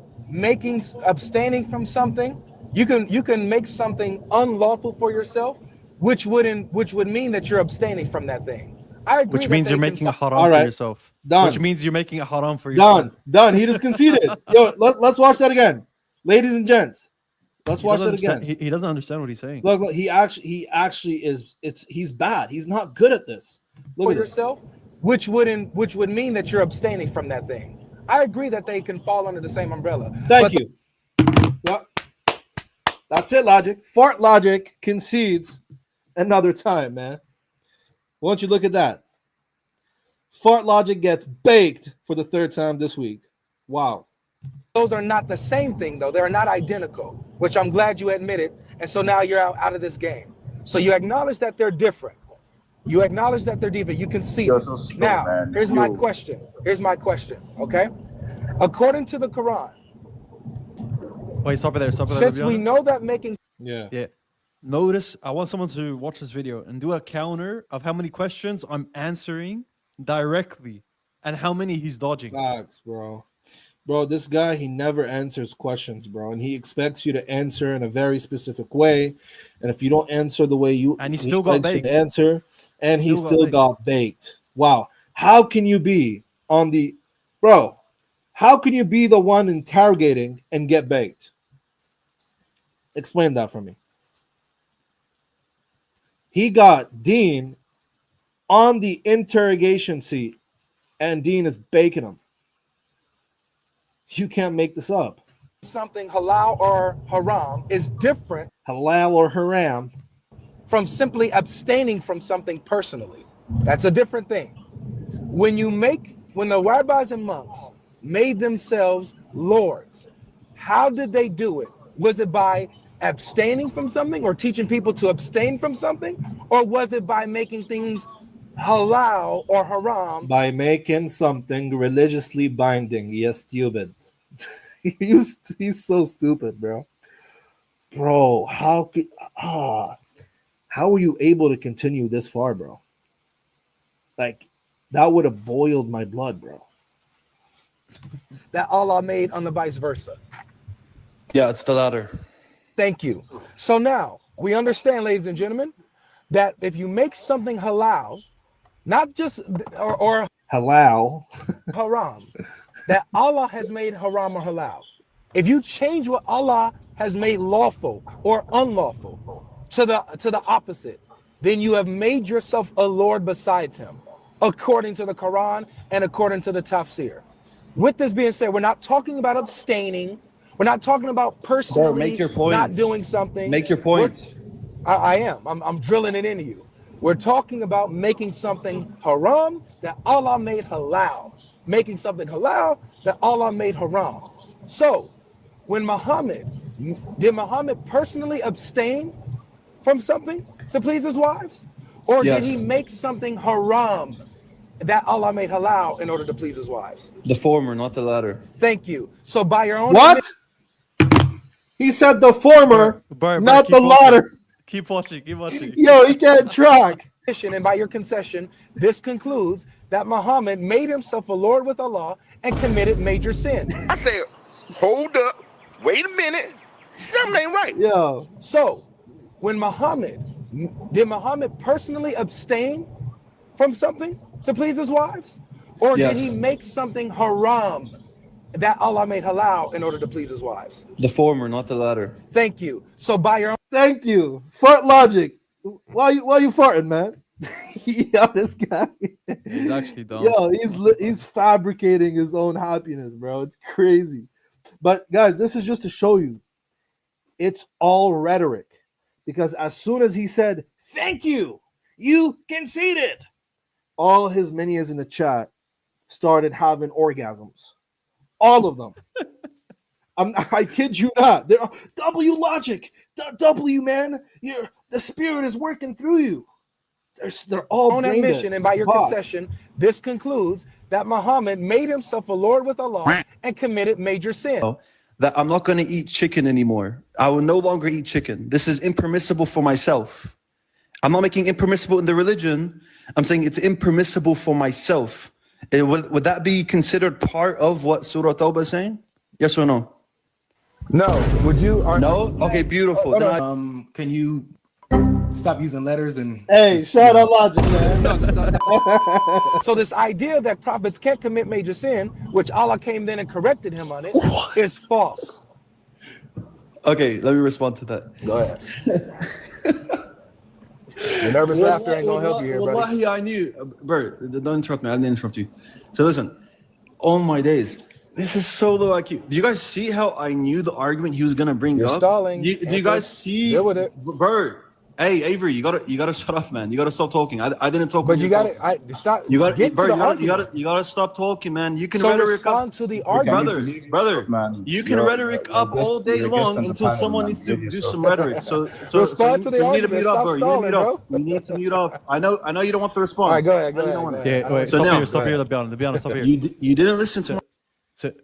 abstaining from something, you can make something unlawful for yourself, which would mean that you're abstaining from that thing. I agree. Which means you're making a haram All right. for yourself. Done. Which means you're making a haram for yourself. Done. He just conceded. Yo, let's watch that again, ladies and gents. Let's watch that again. He doesn't understand what he's saying. Look, he actually is. He's bad. He's not good at this. Look for at this. yourself, which would mean that you're abstaining from that thing. I agree that they can fall under the same umbrella. Thank you. Yep. That's it, Logic. FartLogic concedes another time, man. Why don't you look at that? FartLogic gets baked for the third time this week. Wow. Those are not the same thing, though. They're not identical, which I'm glad you admitted. And so now you're out of this game. So you acknowledge that they're different. You acknowledge that they're different. You can see You're it. so slow, Now, man. here's my You. question. Okay? According to the Quran, Wait, stop it there. Stop it there. since we Luciano. know that making Yeah. Yeah. Notice, I want someone to watch this video and do a counter of how many questions I'm answering directly and how many he's dodging. Facts, bro. Bro, this guy, he never answers questions, bro. And he expects you to answer in a very specific way. And if you don't answer the way And he still got expects you to baked. answer, and he Still got still baked. got baked. Wow. How can you be how can you be the one interrogating and get baked? Explain that for me. He got Dean on the interrogation seat, and Dean is baking him. You can't make this up. something halal or haram is different Halal or haram. from simply abstaining from something personally. That's a different thing. When the rabbis and monks made themselves lords, how did they do it? Was it by abstaining from something or teaching people to abstain from something? Or was it by making things halal or haram by making something religiously binding. Yes, stupid. He's so stupid, bro. Bro, how were you able to continue this far, bro? Like, that would have boiled my blood, bro. that Allah made on the vice versa. Yeah, it's the latter. Thank you. So now we understand, ladies and gentlemen, that if you make something halal, not just or Halal. haram, that Allah has made haram or halal. If you change what Allah has made lawful or unlawful to the opposite, then you have made yourself a Lord besides him, according to the Quran and according to the tafsir. With this being said, we're not talking about abstaining. We're not talking about personally make your point. not doing something. Make your point. I am. I'm drilling it into you. We're talking about making something haram that Allah made halal. Making something halal that Allah made haram. So, did Muhammad personally abstain from something to please his wives? Or Yes. did he make something haram that Allah made halal in order to please his wives? The former, not the latter. Thank you. So by your own What? He said the former, not the latter. Keep watching. Keep watching. Yo, he can't track. admission and by your concession, this concludes that Muhammad made himself a Lord with Allah and committed major sin. I said, hold up, wait a minute, something ain't right. Yo, So, did Muhammad personally abstain from something to please his wives? Or Yes. did he make something haram that Allah made halal in order to please his wives? The former, not the latter. Thank you. So by your own thank you. FartLogic. Why you farting, man? Yo, this guy. He's actually dumb. Yo, he's fabricating his own happiness, bro. It's crazy. But guys, this is just to show you, it's all rhetoric. Because as soon as he said, "Thank you, you conceded," all his minions in the chat started having orgasms. All of them. I kid you not. They're W logic, W man. The spirit is working through you. They're all own brain admission dead. and by your Bots. concession, this concludes that Muhammad made himself a Lord with Allah and committed major sin. That I'm not going to eat chicken anymore. I will no longer eat chicken. This is impermissible for myself. I'm not making impermissible in the religion. I'm saying it's impermissible for myself. Would that be considered part of what Surah Tawbah is saying? Yes or no? No, would you? No? Okay, beautiful. Then I- Can you stop using letters and Hey, shout out logic, man. So this idea that prophets can't commit major sin, which Allah came then and corrected him on it, is false. okay, let me respond to that. Go ahead. Your nervous laughter ain't gonna help you here, brother. Wallahi, I knew. Bro, don't interrupt me. I didn't interrupt you. So listen, on my days, this is so low IQ. Do you guys see how I knew the argument he was gonna bring You're up? stalling. Do you guys see? Deal with it. Bro, hey Avery, you gotta shut up, man. You gotta stop talking. I didn't talk. But when you talk. gotta stop. You gotta, get bro. to You the gotta, argument. you gotta stop talking, man. You can So rhetoric respond up, to the argument. brother. man. You can rhetoric up all day long until someone needs to do some rhetoric. So Respond to the you need to argument. mute up, Stop bro. You stalling, need to mute bro. up. You need to mute up. I know you don't want the response. All right, go ahead. I know you don't want it. Yeah, wait, So stop now- here, stop here, Lebiana, stop here. You didn't listen to.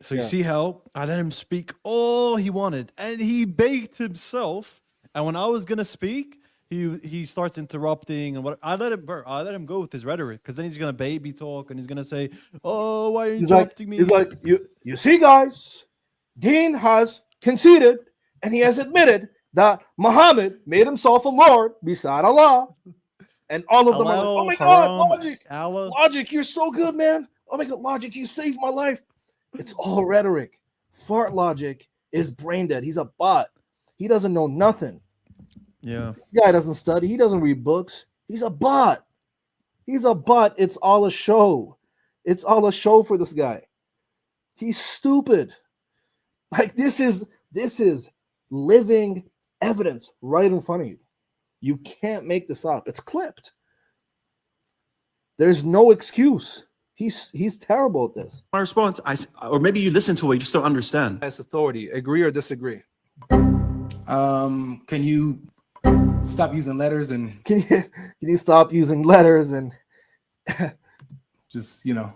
So you see how I let him speak all he wanted, and he baked himself. And when I was gonna speak, he starts interrupting and what I let him go with his rhetoric, because then he's gonna baby talk and he's gonna say, "Oh, why are you interrupting me?" He's like, you see, guys, Dean has conceded and he has admitted that Muhammad made himself a Lord beside Allah. And all of them are like, Halal, oh my God, haram, Logic, Allah. Logic, you're so good, man. Oh my God, Logic, you saved my life. It's all rhetoric. FartLogic is brain dead. He's a bot. He doesn't know nothing. Yeah. This guy doesn't study. He doesn't read books. He's a bot. He's a bot. It's all a show. It's all a show for this guy. He's stupid. Like this is living evidence right in front of you. You can't make this up. It's clipped. There's no excuse. He's terrible at this. My response, or maybe you listen to it, you just don't understand. As authority, agree or disagree? can you stop using letters and Can you stop using letters and Just, you know.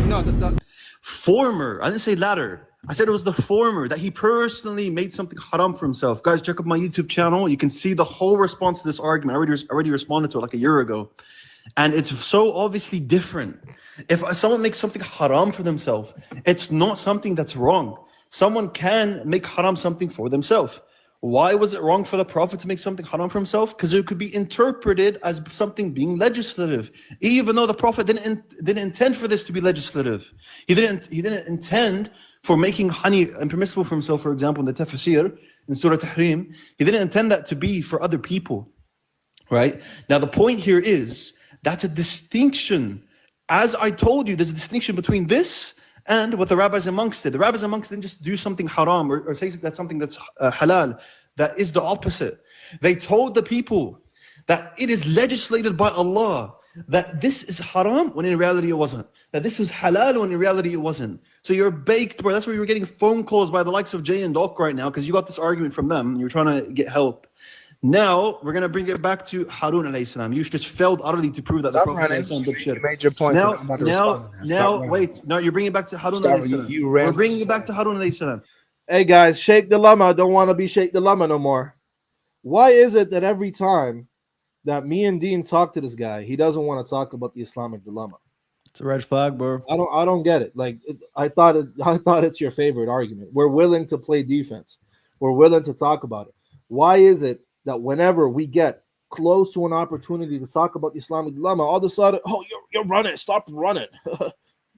No, Former. I didn't say latter. I said it was the former, that he personally made something haram for himself. Guys, check out my YouTube channel. You can see the whole response to this argument. I already responded to it like a year ago. And it's so obviously different. If someone makes something haram for themselves, it's not something that's wrong. Someone can make haram something for themselves. Why was it wrong for the Prophet to make something haram for himself? Because it could be interpreted as something being legislative, even though the Prophet didn't intend for this to be legislative. He didn't intend for making honey impermissible for himself, for example, in the Tafsir, in Surah Tahrim. He didn't intend that to be for other people, right? Now, the point here is, that's a distinction. As I told you, there's a distinction between this and what the rabbis amongst it. The rabbis amongst didn't just do something haram or say that's something that's halal. That is the opposite. They told the people that it is legislated by Allah that this is haram when in reality it wasn't. That this is halal when in reality it wasn't. So you're baked, bro. That's why you're getting phone calls by the likes of Jay and Doc right now, because you got this argument from them. You're trying to get help. Now we're gonna bring it back to Harun alayhi salam. You just failed utterly to prove that the Prophet did shirk. You made your point. Now, wait. No, you're bringing it back to Harun alayhi salam. We're bringing it back to Harun alayhi salam. Hey guys, Sheikh Dilemma don't want to be Sheikh Dilemma no more. Why is it that every time that me and Dean talk to this guy, he doesn't want to talk about the Islamic dilemma? It's a red flag, bro. I don't get it. Like I thought it's your favorite argument. We're willing to play defense. We're willing to talk about it. Why is it that whenever we get close to an opportunity to talk about the Islamic dilemma, all of a sudden, oh, you're running, stop running,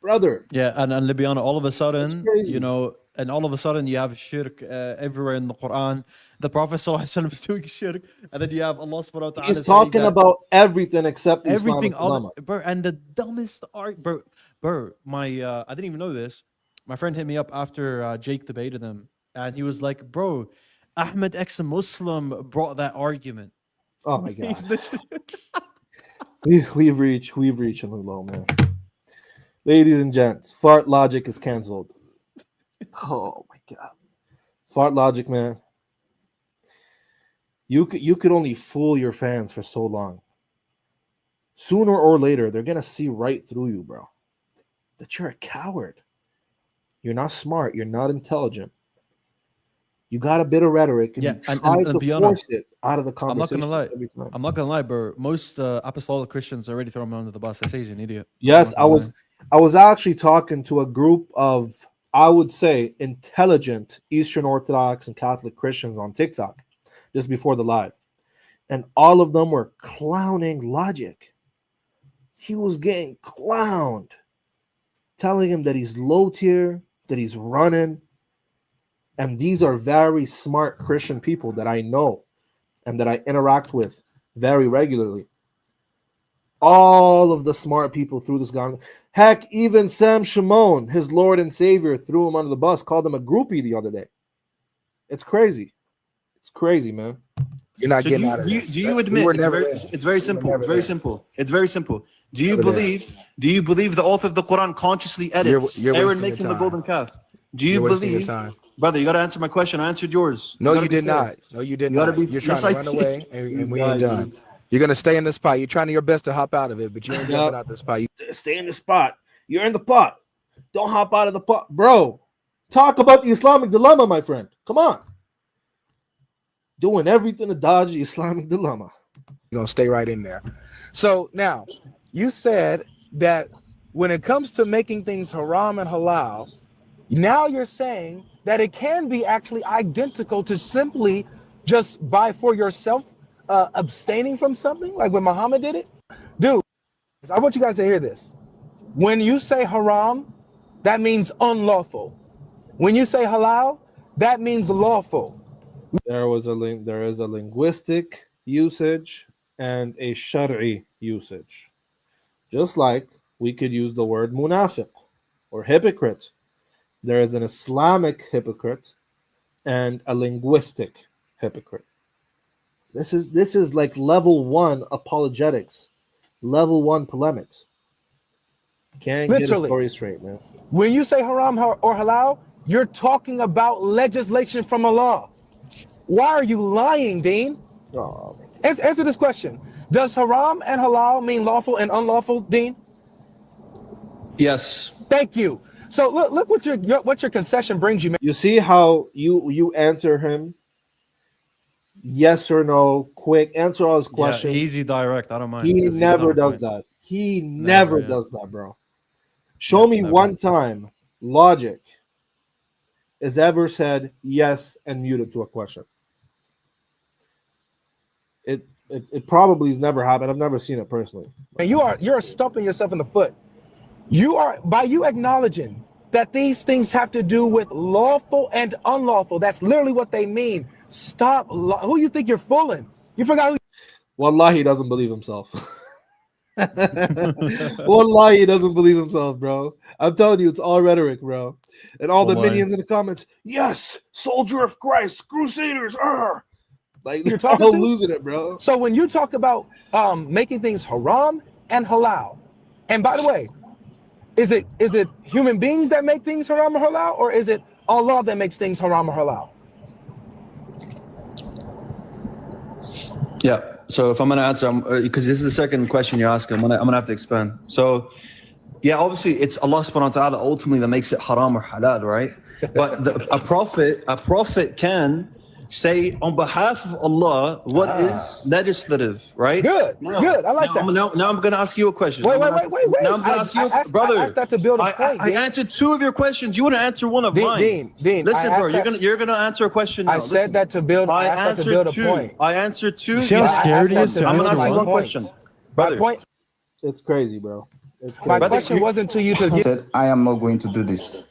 brother? Yeah, and Libyana, all of a sudden, you know, and all of a sudden you have shirk everywhere in the Quran. The Prophet ﷺ is doing shirk, and then you have Allah subhanahu wa ta'ala. He's talking about everything except the everything, Islamic dilemma. Bro, and the dumbest bro, my I didn't even know this. My friend hit me up after Jake debated him, and he was like, bro, Ahmed ex-Muslim brought that argument. Oh my God. we've reached a new low, man. Ladies and gents, FartLogic is canceled. Oh my God. FartLogic, man. You could only fool your fans for so long. Sooner or later, they're gonna see right through you, bro. That you're a coward. You're not smart. You're not intelligent. You got a bit of rhetoric, and you try to force it out of the conversation. I'm not gonna lie, bro. Most apostolic Christians already throw him under the bus. They say he's an idiot. Yes, I was actually talking to a group of, I would say, intelligent Eastern Orthodox and Catholic Christians on TikTok just before the live, and all of them were clowning Logic. He was getting clowned, telling him that he's low tier, that he's running. And these are very smart Christian people that I know and that I interact with very regularly. All of the smart people threw this guy. Heck, even Sam Shimon, his Lord and Savior, threw him under the bus, called him a groupie the other day. It's crazy. It's crazy, man. You're not getting out of it. Do you admit it's very simple? It's very simple. It's very simple. Do you believe the author of the Quran consciously edits Aaron making the golden calf? Do you believe? Brother, you got to answer my question. I answered yours. No, you did not. No, you did not. You're trying to run away, and we ain't done. You're going to stay in the spot. You're trying your best to hop out of it, but you ain't jumping out the spot. Stay in the spot. You're in the pot. Don't hop out of the pot. Bro, talk about the Islamic dilemma, my friend. Come on. Doing everything to dodge the Islamic dilemma. You're going to stay right in there. So now, you said that when it comes to making things haram and halal, now you're saying that it can be actually identical to simply just buy for yourself, abstaining from something, like when Muhammad did it. Dude, I want you guys to hear this. When you say haram, that means unlawful. When you say halal, that means lawful. There is a linguistic usage and a shari'i usage. Just like we could use the word munafiq or hypocrite. There is an Islamic hypocrite and a linguistic hypocrite. This is like level 1 apologetics, level 1 polemics. Can't get a story straight, man. When you say haram or halal, you're talking about legislation from Allah. Why are you lying, Dean? Oh, Answer this question. Does haram and halal mean lawful and unlawful, Dean? Yes. Thank you. So look what your concession brings you, man. You see how you answer him yes or no, quick, answer all his questions. Yeah, easy, direct. I don't mind. He 'cause he's never on does point. that. He Never, never yeah. does that, bro. Show me never. one time Logic has ever said yes and muted to a question. It probably has never happened. I've never seen it personally. And you're stumping yourself in the foot. You are, by you acknowledging that these things have to do with lawful and unlawful. That's literally what they mean. Stop. Who you think you're fooling? You forgot who. Wallahi, he doesn't believe himself. Wallahi, he doesn't believe himself, bro. I'm telling you, it's all rhetoric, bro. And all the Wallahi. minions in the comments, yes, soldier of Christ, crusaders, like You're they're talking all to? losing it, bro. So when you talk about making things haram and halal, and by the way, is it human beings that make things haram or halal, or is it Allah that makes things haram or halal? Yeah. So if I'm going to answer, because this is the second question you're asking, I'm gonna have to expand. So, yeah, obviously it's Allah subhanahu wa ta'ala ultimately that makes it haram or halal, right? But a prophet can say on behalf of Allah what is legislative, right? Good, good. I like that. Now I'm going to ask you a question. Wait. Now I'm going to ask you, brother. I asked that to build a point. I answered two of your questions. You want to answer one of mine. Dean, listen, bro. You're gonna answer a question now. I said that to build. I asked that to build a point. I answered two. You see how scared he is to I'm gonna answer ask you one one? question. My Brother. point. It's crazy, bro. It's crazy. My Brother, question wasn't to you to He get. said, I am not going to do this.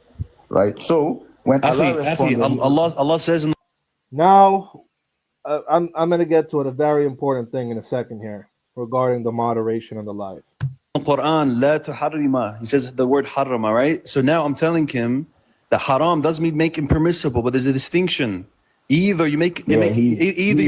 Right? So when Allah responded, Allah says in Now, I'm gonna get to a very important thing in a second here regarding the moderation of the live. the Quran, La tuharrima. He says the word harrama, right? So now I'm telling him that haram doesn't mean make it permissible, but there's a distinction. Either you make you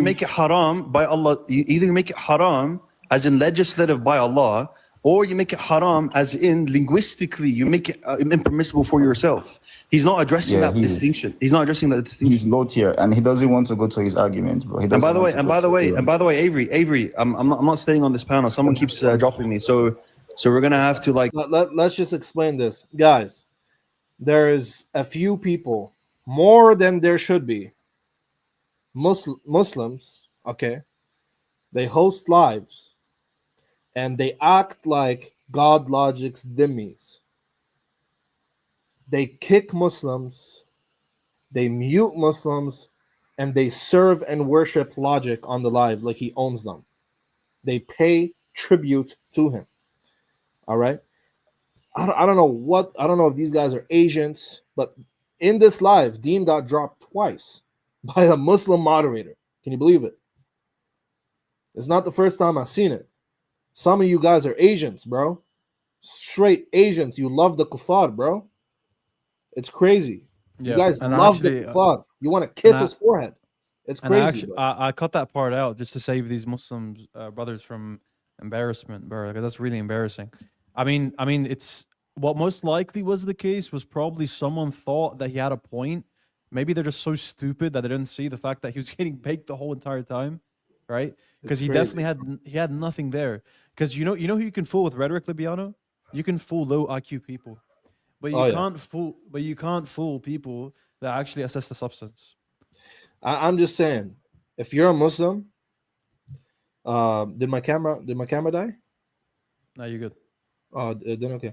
make it haram by Allah, either you make it haram as in legislative by Allah, or you make it haram as in linguistically you make it impermissible for yourself. He's not addressing that distinction. He's not addressing that distinction. he's low tier and he doesn't want to go to his arguments, bro. And by the way, Avery, I'm not staying on this panel. Someone keeps dropping me, so we're gonna have to like. Let's just explain this, guys. There is a few people, more than there should be, Muslims, okay? They host lives and they act like FartLogic's dhimmis. They kick Muslims, they mute Muslims, and they serve and worship Logic on the live like he owns them. They pay tribute to him. All right? I don't know if these guys are agents, but in this live, Dean got dropped twice by a Muslim moderator. Can you believe it? It's not the first time I've seen it. Some of you guys are agents, bro. Straight agents. You love the kuffar, bro. It's crazy. Yeah, you guys and love the kuffar. You want to kiss his forehead. It's crazy. I cut that part out just to save these Muslim brothers from embarrassment, bro. Because that's really embarrassing. I mean, it's what most likely was the case was probably someone thought that he had a point. Maybe they're just so stupid that they didn't see the fact that he was getting baked the whole entire time, right? Because he definitely had nothing there. Because you know who you can fool with rhetoric, Libiano? You can fool low IQ people, but you can't fool people that actually assess the substance. I'm just saying, if you're a Muslim, did my camera die? No, you're good. Oh, then okay.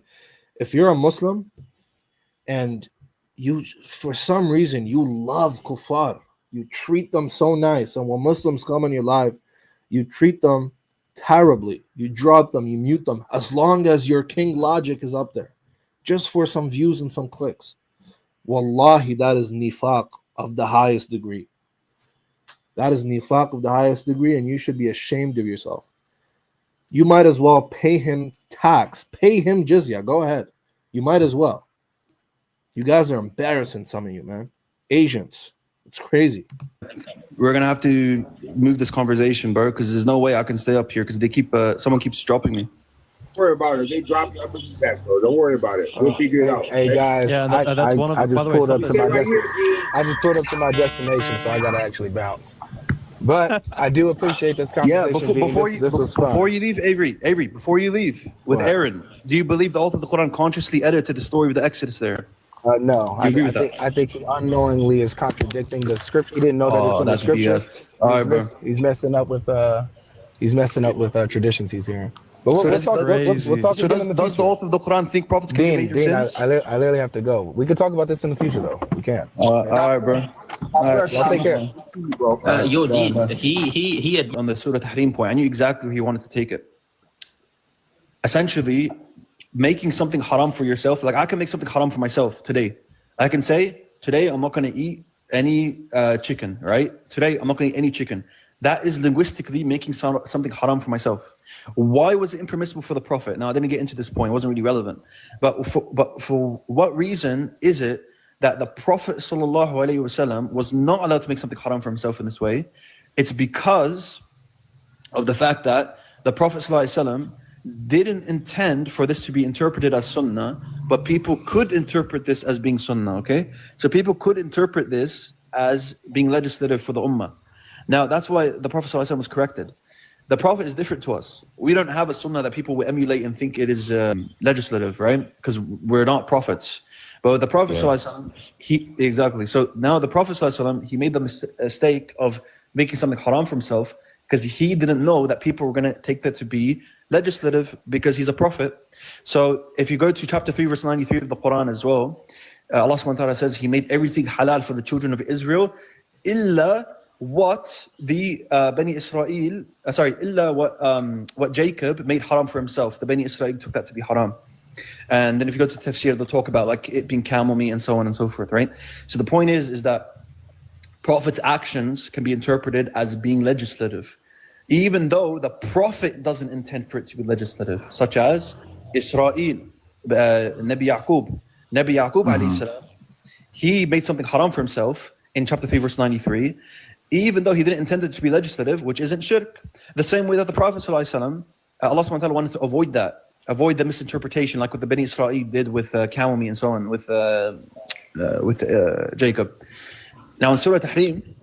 If you're a Muslim and you, for some reason, you love kuffar, you treat them so nice, and when Muslims come in your life, you treat them terribly. You drop them, you mute them, as long as your King Logic is up there, just for some views and some clicks. Wallahi, that is nifaq of the highest degree. That is nifaq of the highest degree, and you should be ashamed of yourself. You might as well pay him tax, pay him jizya. Go ahead. You might as well. You guys are embarrassing, some of you, man. Asians. It's crazy. We're gonna have to move this conversation, bro, because there's no way I can stay up here because they keep someone keeps dropping me. Don't worry about it. They drop you. I'm gonna be back, bro. Don't worry about it. We'll figure it out. Hey guys, Yeah, that's one of I the. just By the way, pulled up to my Stay right here, Dean. I just pulled up to my destination, so I gotta actually bounce. But I do appreciate this Yeah, conversation, Dean. This was fun. before you leave, Avery, before you leave with What? Aaron, do you believe the author of the Quran consciously edited the story of the Exodus there? No, Do you agree with that? I think he unknowingly is contradicting the script. He didn't know that it's Oh, in the that's scripture. BS. All right, bro. He's messing up with traditions he's hearing. But So we'll talk again in the does the future. author of the Quran think prophets can be Dean, major sins? I literally have to go. We could talk about this in the future, though. We can. All right, bro. All right, Y'all take care. Yo, Dean, he had on the Surah Tahrim point, I knew exactly where he wanted to take it. Essentially, making something haram for yourself, like I can make something haram for myself today. I can say, today I'm not going to eat any chicken, right? Today I'm not going to eat any chicken. That is linguistically making something haram for myself. Why was it impermissible for the Prophet? Now, I didn't get into this point. It wasn't really relevant. But for what reason is it that the Prophet ﷺ was not allowed to make something haram for himself in this way? It's because of the fact that the Prophet ﷺ didn't intend for this to be interpreted as sunnah, but people could interpret this as being sunnah, okay? So people could interpret this as being legislative for the ummah. Now, that's why the Prophet ﷺ was corrected. The Prophet is different to us. We don't have a sunnah that people will emulate and think it is legislative, right? Because we're not prophets. But the Prophet ﷺ, exactly. So now the Prophet ﷺ, he made the mistake of making something haram for himself because he didn't know that people were going to take that to be legislative because he's a prophet. So if you go to chapter 3, verse 93 of the Quran as well, Allah subhanahu wa ta'ala says he made everything halal for the children of Israel, illa what the Bani Israel, illa what Jacob made haram for himself. The Bani Israel took that to be haram. And then if you go to tafsir, they'll talk about like it being camel meat and so on and so forth, right? So the point is that Prophet's actions can be interpreted as being legislative, even though the Prophet doesn't intend for it to be legislative, such as Israel, Nabi Yaqub. Nabi Yaqub alayhi salam, he made something haram for himself in chapter 3, verse 93, even though he didn't intend it to be legislative, which isn't shirk. The same way that the Prophet ﷺ, Allah subhanahu wa ta'ala wanted to avoid that, avoid the misinterpretation, like what the Bani Israel did with camel meat and so on, with Jacob. Now in Surah Tahrim,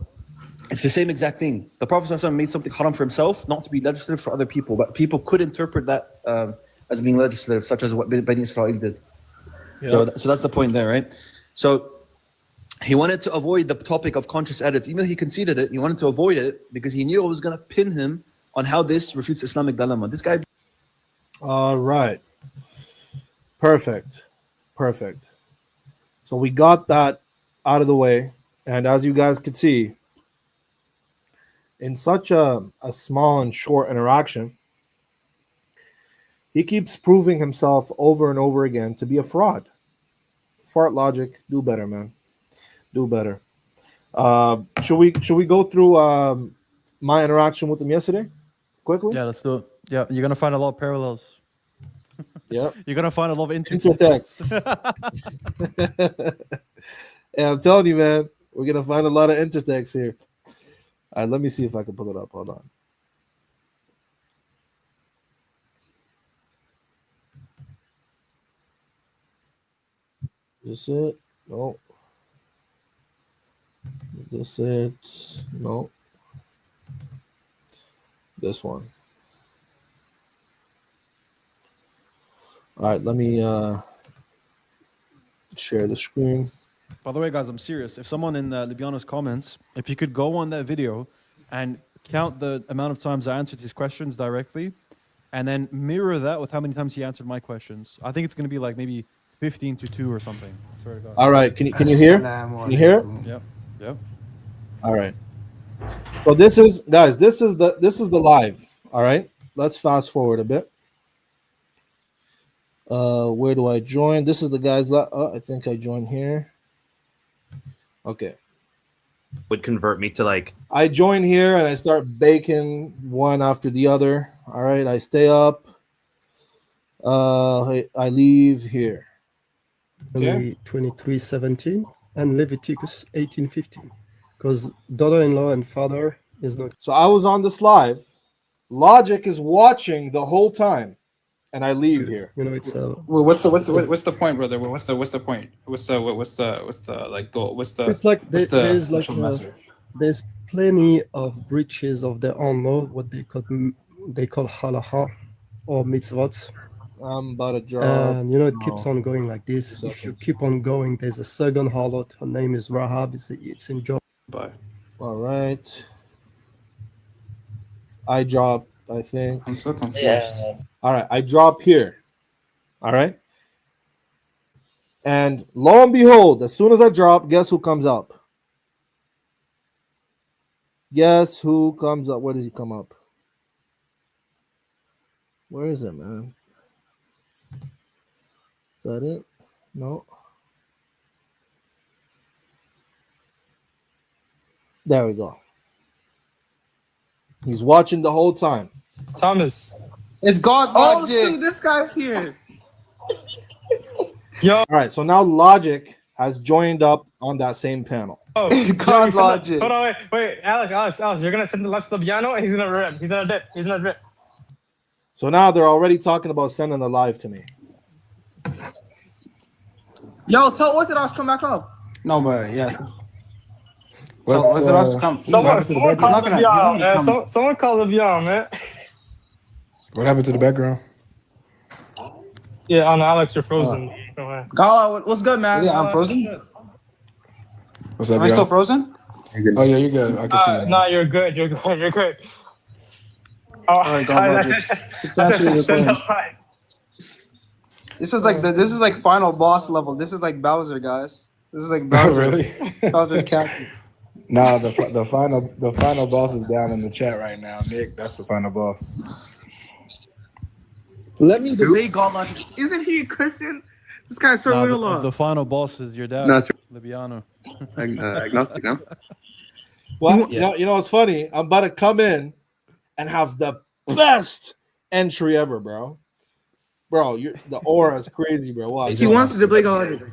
it's the same exact thing. The Prophet ﷺ made something haram for himself, not to be legislative for other people, but people could interpret that as being legislative, such as what Bani Israel did. Yeah. So that's the point there, right? So he wanted to avoid the topic of conscious edits. Even though he conceded it, he wanted to avoid it because he knew it was going to pin him on how this refutes Islamic dilemma. This guy. All right. Perfect. So we got that out of the way. And as you guys could see, in such a small and short interaction, he keeps proving himself over and over again to be a fraud. FartLogic, do better, man. Do better. Should we go through my interaction with him yesterday quickly? Yeah, let's do it. Yeah, you're gonna find a lot of parallels. Yeah, you're gonna find a lot of intertext. Yeah, I'm telling you, man, we're gonna find a lot of intertext here. All right, let me see if I can pull it up. Hold on. This it? No. This it? No. This one. All right, let me share the screen. By the way, guys, I'm serious. If someone in the Libyano's comments, if you could go on that video and count the amount of times I answered his questions directly, and then mirror that with how many times he answered my questions, I think it's going to be like maybe 15-2 or something. I swear to God. All right, can you hear? Can you hear it? Yep. All right. So this is, guys, this is the live. All right. Let's fast forward a bit. Where do I join? This is the guys. I think I joined here. Okay. Would convert me to like. I join here and I start baking one after the other. All right. I stay up. I leave here. Okay. 23:17 and Leviticus 18:15, because daughter-in-law and father is not. So I was on this live. Logic is watching the whole time, and I leave here. You know, it's well, what's the point, brother? What's the point? What's the like goal? It's like there's like plenty of breaches of their own law, what they call halacha or mitzvot. I'm about to drop. And it keeps on going like this. If you keep on going, there's a second harlot. Her name is Rahab. It's in John. Bye. All right. I drop, I think. I'm so confused. Yeah. All right, I drop here. All right. And lo and behold, as soon as I drop, guess who comes up? Guess who comes up? Where does he come up? Where is it, man? Is that it? No. There we go. He's watching the whole time. Thomas. It's God. Oh, shoot, this guy's here. Yo. All right, so now Logic has joined up on that same panel. Oh, It's God Logic. Hold on, wait, Alex, you're gonna send the left to the piano and he's gonna rip. He's gonna dip. So now they're already talking about sending the live to me. Yo, tell Orthodox come back up. No, but yes. Someone Someone call the piano, man. What happened to the background? Yeah, on Alex, you're frozen. Go ahead. Gala, what's good, man? Yeah, I'm frozen. What's up, Am I still frozen? Oh yeah, you're good. I can see you. No, you're good. You're good. Oh, All right, God Logic. This is like final boss level. This is like Bowser, guys. This is like Bowser. Really? Bowser's captain. Nah, the final boss is down in the chat right now. Nick, that's the final boss. Let me debate God Logic. Isn't he a Christian? This guy's so little. The final boss is your dad, No, it's Libiano. agnostic, no? Well, you know what's funny? I'm about to come in and have the best entry ever, bro. Bro, the aura is crazy, bro. Wow. He wants to debate God Logic.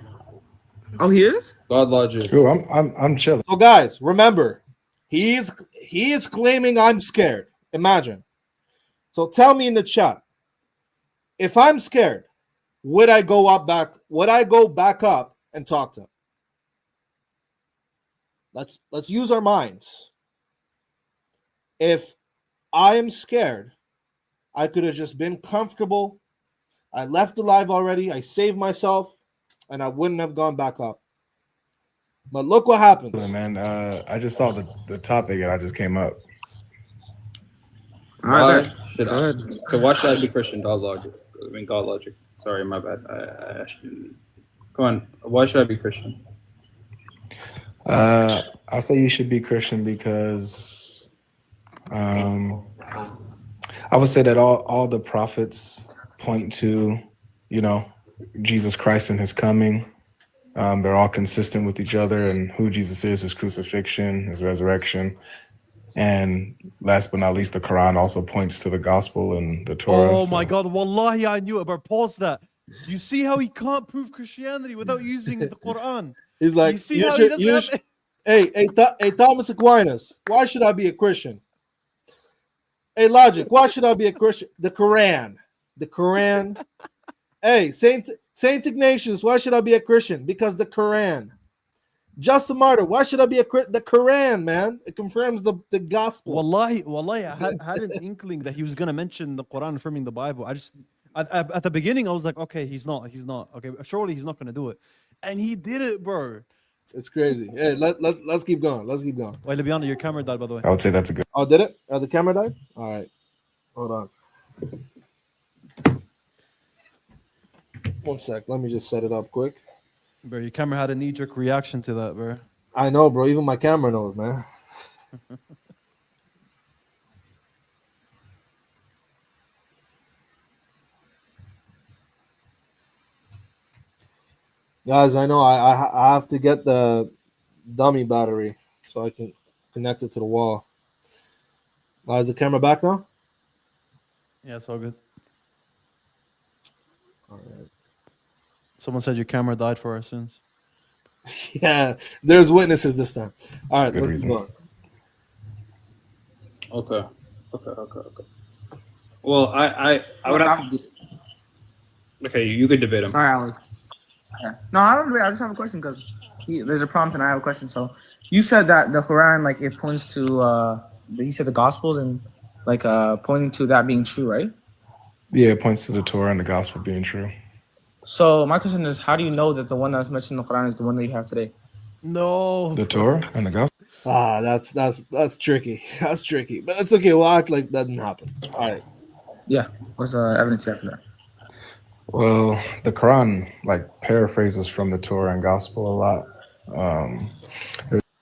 Oh, he is? God Logic. Cool, I'm chilling. So guys, remember, he is claiming I'm scared. Imagine. So tell me in the chat, if I'm scared, would I go back up and talk to him? Let's use our minds. If I am scared, I could have just been comfortable. I left the live already. I saved myself, and I wouldn't have gone back up. But look what happens. Man, I just saw the topic and I just came up. All right. So why should I be Christian? God Logic. Sorry, my bad. I shouldn't. Come on. Why should I be Christian? I say you should be Christian because I would say that all the prophets point to, Jesus Christ and his coming. They're all consistent with each other and who Jesus is, his crucifixion, his resurrection. And last but not least, the Quran also points to the gospel and the Torah. Oh my God, wallahi, I knew it, but pause that. You see how he can't prove Christianity without using the Quran? He's like, you see how he doesn't have... Hey, Thomas Aquinas, why should I be a Christian? Hey, Logic, why should I be a Christian? The Quran. Hey, Saint Ignatius, why should I be a Christian? Because the Quran. Justin Martyr, why should I be the Quran, man? It confirms the gospel. Wallahi, I had an inkling that he was going to mention the Quran affirming the Bible. At the beginning, I was like, okay, he's not. Okay, surely he's not going to do it. And he did it, bro. It's crazy. Hey, let's keep going. Wait, Libiano, your camera died, by the way. I would say that's a good. Oh, did it? The camera died? All right. Hold on. 1 sec. Let me just set it up quick. Bro, your camera had a knee-jerk reaction to that, bro. I know, bro. Even my camera knows, man. Guys, I know I have to get the dummy battery so I can connect it to the wall. Is the camera back now? Yeah, it's all good. All right. Someone said your camera died for our sins. Yeah, there's witnesses this time. All right, let's keep going. Okay. Well, I would have. Okay, you could debate him. Sorry, Alex. Okay. No, I don't debate. I just have a question because there's a prompt, and I have a question. So, you said that the Quran, like, it points to you said the Gospels and like pointing to that being true, right? Yeah, it points to the Torah and the gospel being true. So my question is, how do you know that the one that's mentioned in the Quran is the one that you have today? No. The Torah and the gospel. Ah, that's tricky. That's tricky, but it's okay. We'll act like that didn't happen. All right. Yeah. What's evidence you have for that? Well, the Quran like paraphrases from the Torah and gospel a lot.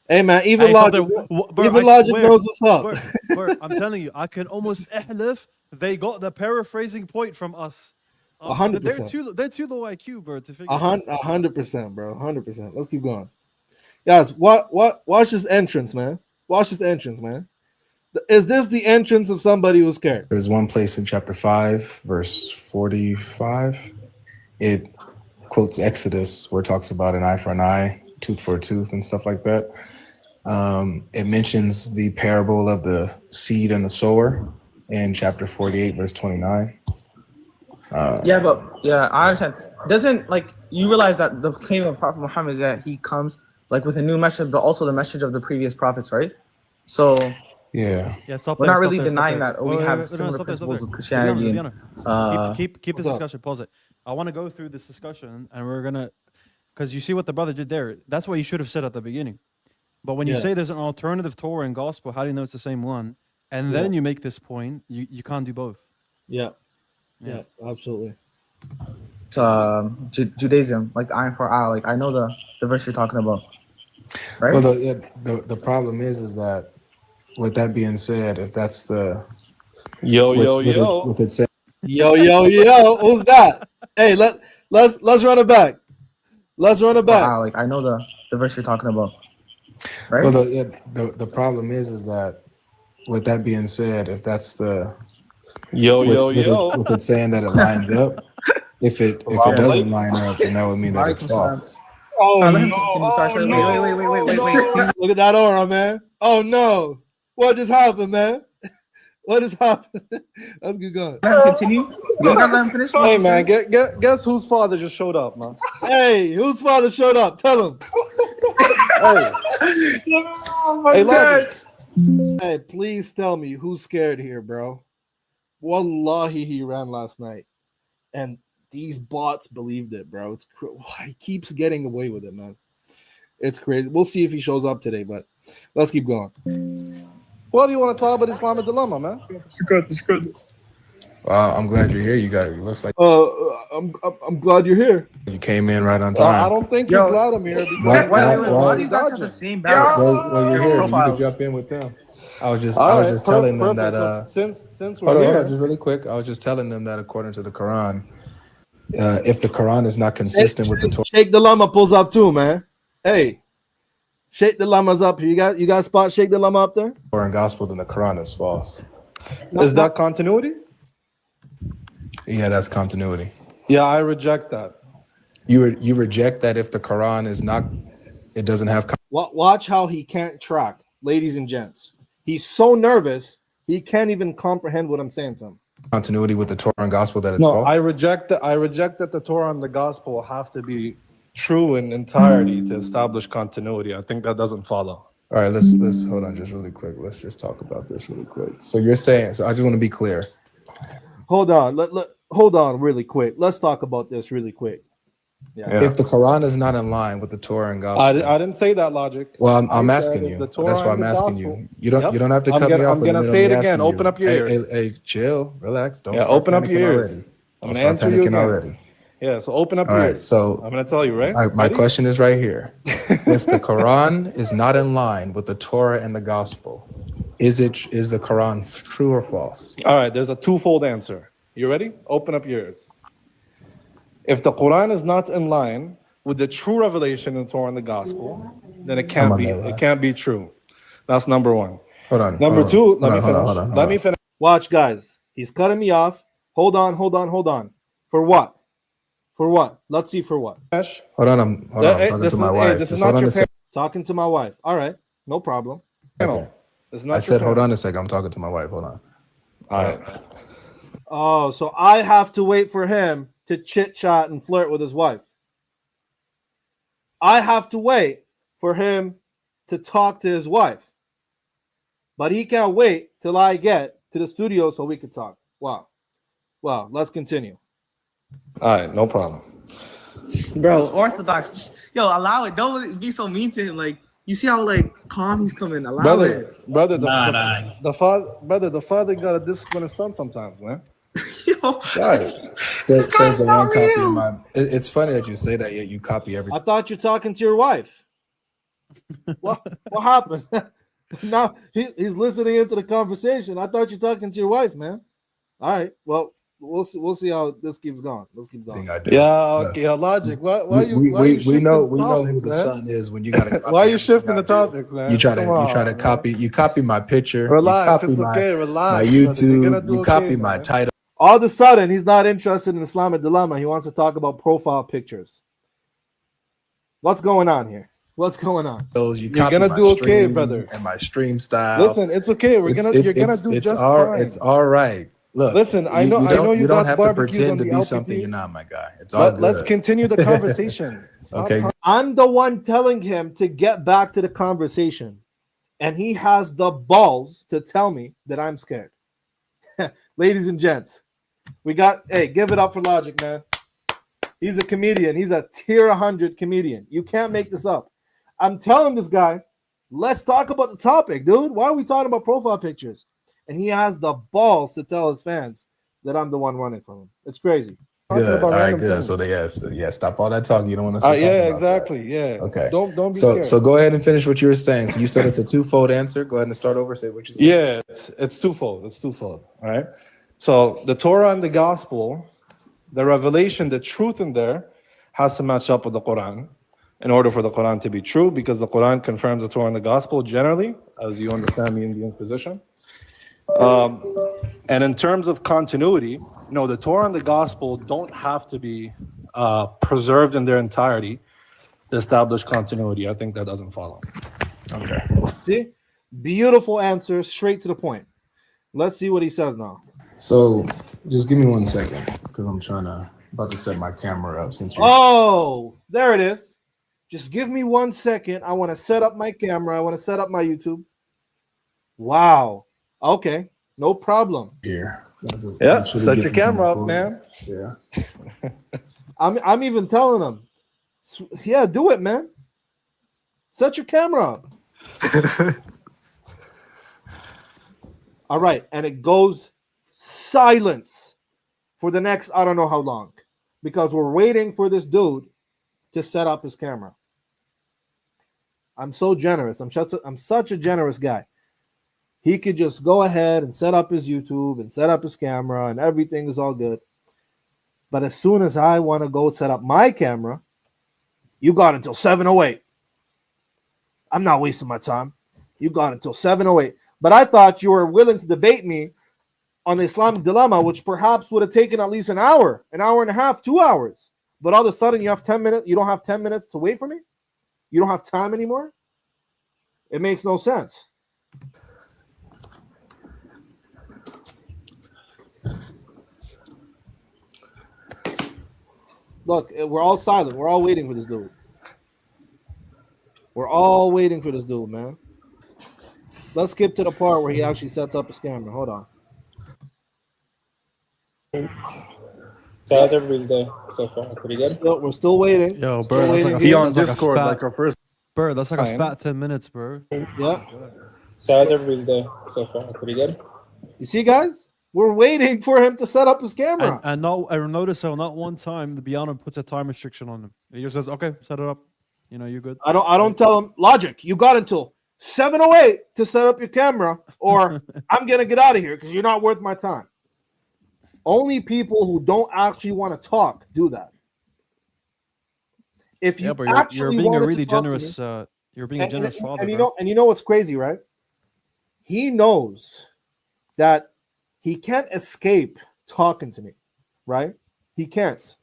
Hey man, even Hey, logic, bro, even I logic swear, knows what's up. bro, I'm telling you, I can almost ehlif they got the paraphrasing point from us. 100%. They're too low IQ, bro, to figure. 100%, bro. 100%. Let's keep going, guys. Watch this entrance, man. Watch this entrance, man. Is this the entrance of somebody who's scared? There's one place in chapter 5, verse 45. It quotes Exodus, where it talks about an eye for an eye, tooth for a tooth, and stuff like that. It mentions the parable of the seed and the sower in chapter 48, verse 29. Yeah, I understand. Doesn't, like, you realize that the claim of Prophet Muhammad is that he comes like with a new message, but also the message of the previous prophets, right? So yeah, we're not really denying that we have similar principles with Christianity. Keep this discussion. Pause it. I want to go through this discussion, and we're gonna, because you see what the brother did there. That's what you should have said at the beginning. But when you say there's an alternative Torah and gospel, how do you know it's the same one? And then you make this point. You can't do both. Yeah, absolutely. It's Judaism, like eye for eye. Like, I know the verse you're talking about, right? Well, the problem is that, with that being said, if that's the yo, with it said, yo, who's that? Hey, let's run it back. Let's run it back. Like, I know the verse you're talking about, right? well, the problem is that, with that being said, if that's the with it saying that it lines up, if it doesn't line up, then that would mean that it's false. Wait. Look at that aura, man. Oh no, what just happened, man? What just happened? Let's get going. Let him continue. You gotta let him finish. Hey man, guess whose father just showed up, man? Hey, whose father showed up? Tell him. Hey, hey, Logic. Hey, please tell me who's scared here, bro. Wallahi, he ran last night, and these bots believed it, bro. He keeps getting away with it, man. It's crazy. We'll see if he shows up today, but let's keep going. What do you want to talk about Islamic dilemma, man? Well, I'm glad you're here. You looks like I'm glad you're here. you came in right on time. I don't think you're glad I'm here. Why do you guys have the same background? Well, you're here. You can jump in with them. I was just telling them that since we're here, just really quick. I was just telling them that according to the Quran, if the Quran is not consistent with the Torah, Sheikh the Lama pulls up too, man. Hey, Sheikh the Lama's up here. You got spot Sheikh the Lama up there? Torah and gospel, then the Quran is false. Is that continuity? Yeah, that's continuity. Yeah, I reject that. You reject that if the Quran is not, it doesn't have. Watch how he can't track, ladies and gents. He's so nervous he can't even comprehend what I'm saying to him. Continuity with the Torah and gospel that it's No, false. I reject that the Torah and the gospel have to be true in entirety to establish continuity. I think that doesn't follow. All right, let's hold on just really quick. Let's just talk about this really quick. So you're saying, so I just want to be clear. Hold on, hold on really quick. Let's talk about this really quick. Yeah. If the Quran is not in line with the Torah and gospel, I didn't say that, Logic. Well, I'm asking you. That's why I'm asking you. You don't have to cut me off. I'm gonna say it again. Open up your ears. Hey, chill, relax. Don't open up your ears. Already. I'm gonna answer you again. Already. Yeah, so open up your your ears. ears. So I'm gonna tell you, right? My question is right here. If the Quran is not in line with the Torah and the gospel, is the Quran true or false? All right, there's a twofold answer. You ready? Open up your ears. If the Quran is not in line with the true revelation in the Torah and the gospel, then it can't be true. That's number one. Hold on. Number two, let me finish. Watch, guys. He's cutting me off. Hold on. For what? Let's see for what. Hold on. I'm talking to my wife. This is not your Talking to my wife. All right. No problem. Okay. I said, hold on a second. I'm talking to my wife. Hold on. All right. Oh, so I have to wait for him to chit chat and flirt with his wife. I have to wait for him to talk to his wife, but he can't wait till I get to the studio so we can talk. Wow. Well, let's continue. All right, no problem. Bro, Orthodox, yo, allow it. Don't be so mean to him. Like, you see how like calm he's coming. Allow it. Brother, the father gotta discipline his son sometimes, man. Yo, Right. That says the one copy of my. It's funny that you say that, yet you copy everything. I thought you're talking to your wife. What happened? Now he's listening into the conversation. I thought you're talking to your wife, man. All right. Well, we'll see how this keeps going. Let's keep going. Yeah, logic. Why you we know topics, who the man? son is when you got to. Why are you shifting the topics, man? You try to copy my picture. Relax, you copy it's okay. Relax, my YouTube. You copy my title. All of a sudden, he's not interested in Islamic dilemma. He wants to talk about profile pictures. What's going on here? What's going on? You're gonna do okay, brother. And my stream style. Listen, it's okay. You're gonna do just fine. It's all right. Look, listen, I know you don't got have to barbecues pretend on to the be LPT. something you're not, my guy. It's all good. Let's continue the conversation. Okay. I'm the one telling him to get back to the conversation, and he has the balls to tell me that I'm scared. Ladies and gents, give it up for Logic, man. He's a comedian. He's a tier 100 comedian. You can't make this up. I'm telling this guy, let's talk about the topic, dude. Why are we talking about profile pictures? And he has the balls to tell his fans that I'm the one running from him. It's crazy. Good. All right, good. So stop all that talking. You don't want to say yeah, exactly. That. Yeah. Okay. Don't be scared. So go ahead and finish what you were saying. So you said it's a twofold answer. Go ahead and start over. Say what you said. Yeah, it's twofold. It's twofold. All right. So the Torah and the Gospel, the revelation, the truth in there has to match up with the Quran in order for the Quran to be true, because the Quran confirms the Torah and the Gospel generally, as you understand the Indian position. And in terms of continuity, no, the Torah and the Gospel don't have to be preserved in their entirety to establish continuity. I think that doesn't follow. Okay. See? Beautiful answer, straight to the point. Let's see what he says now. So just give me 1 second, because I'm about to set my camera up since you. Oh, there it is. Just give me 1 second. I want to set up my camera. I want to set up my YouTube. Wow. Okay. No problem. Here. Yeah. Set your camera up, man. Yeah. I'm even telling him. Yeah, do it, man. Set your camera up. All right. And it goes silence for the next, I don't know how long, because we're waiting for this dude to set up his camera. I'm so generous. I'm such a generous guy. He could just go ahead and set up his YouTube and set up his camera and everything is all good. But as soon as I want to go set up my camera, you got until 7:08. I'm not wasting my time. You got until 7:08. But I thought you were willing to debate me on the Islamic dilemma, which perhaps would have taken at least an hour and a half, 2 hours. But all of a sudden you have 10 minutes. You don't have 10 minutes to wait for me? You don't have time anymore? It makes no sense. Look, we're all silent. We're all waiting for this dude. We're all waiting for this dude, man. Let's skip to the part where he actually sets up his camera. Hold on. So how's everybody's day so far? Pretty good? We're still waiting. Yo, bro, that's like be on Discord like our first. Bro, that's like a fat 10 minutes, bro. Yeah. So how's everybody's day so far? Pretty good? You see, guys? We're waiting for him to set up his camera. And I notice how not one time the Biano puts a time restriction on him. He just says, okay, set it up. You know, you're good. I don't tell him, Logic, you got until 7:08 to set up your camera, or I'm gonna get out of here because you're not worth my time. Only people who don't actually want to talk do that. If you you're being a really generous you're being a generous father. And you know what's crazy, right? He knows that he can't escape talking to me, right? He can't.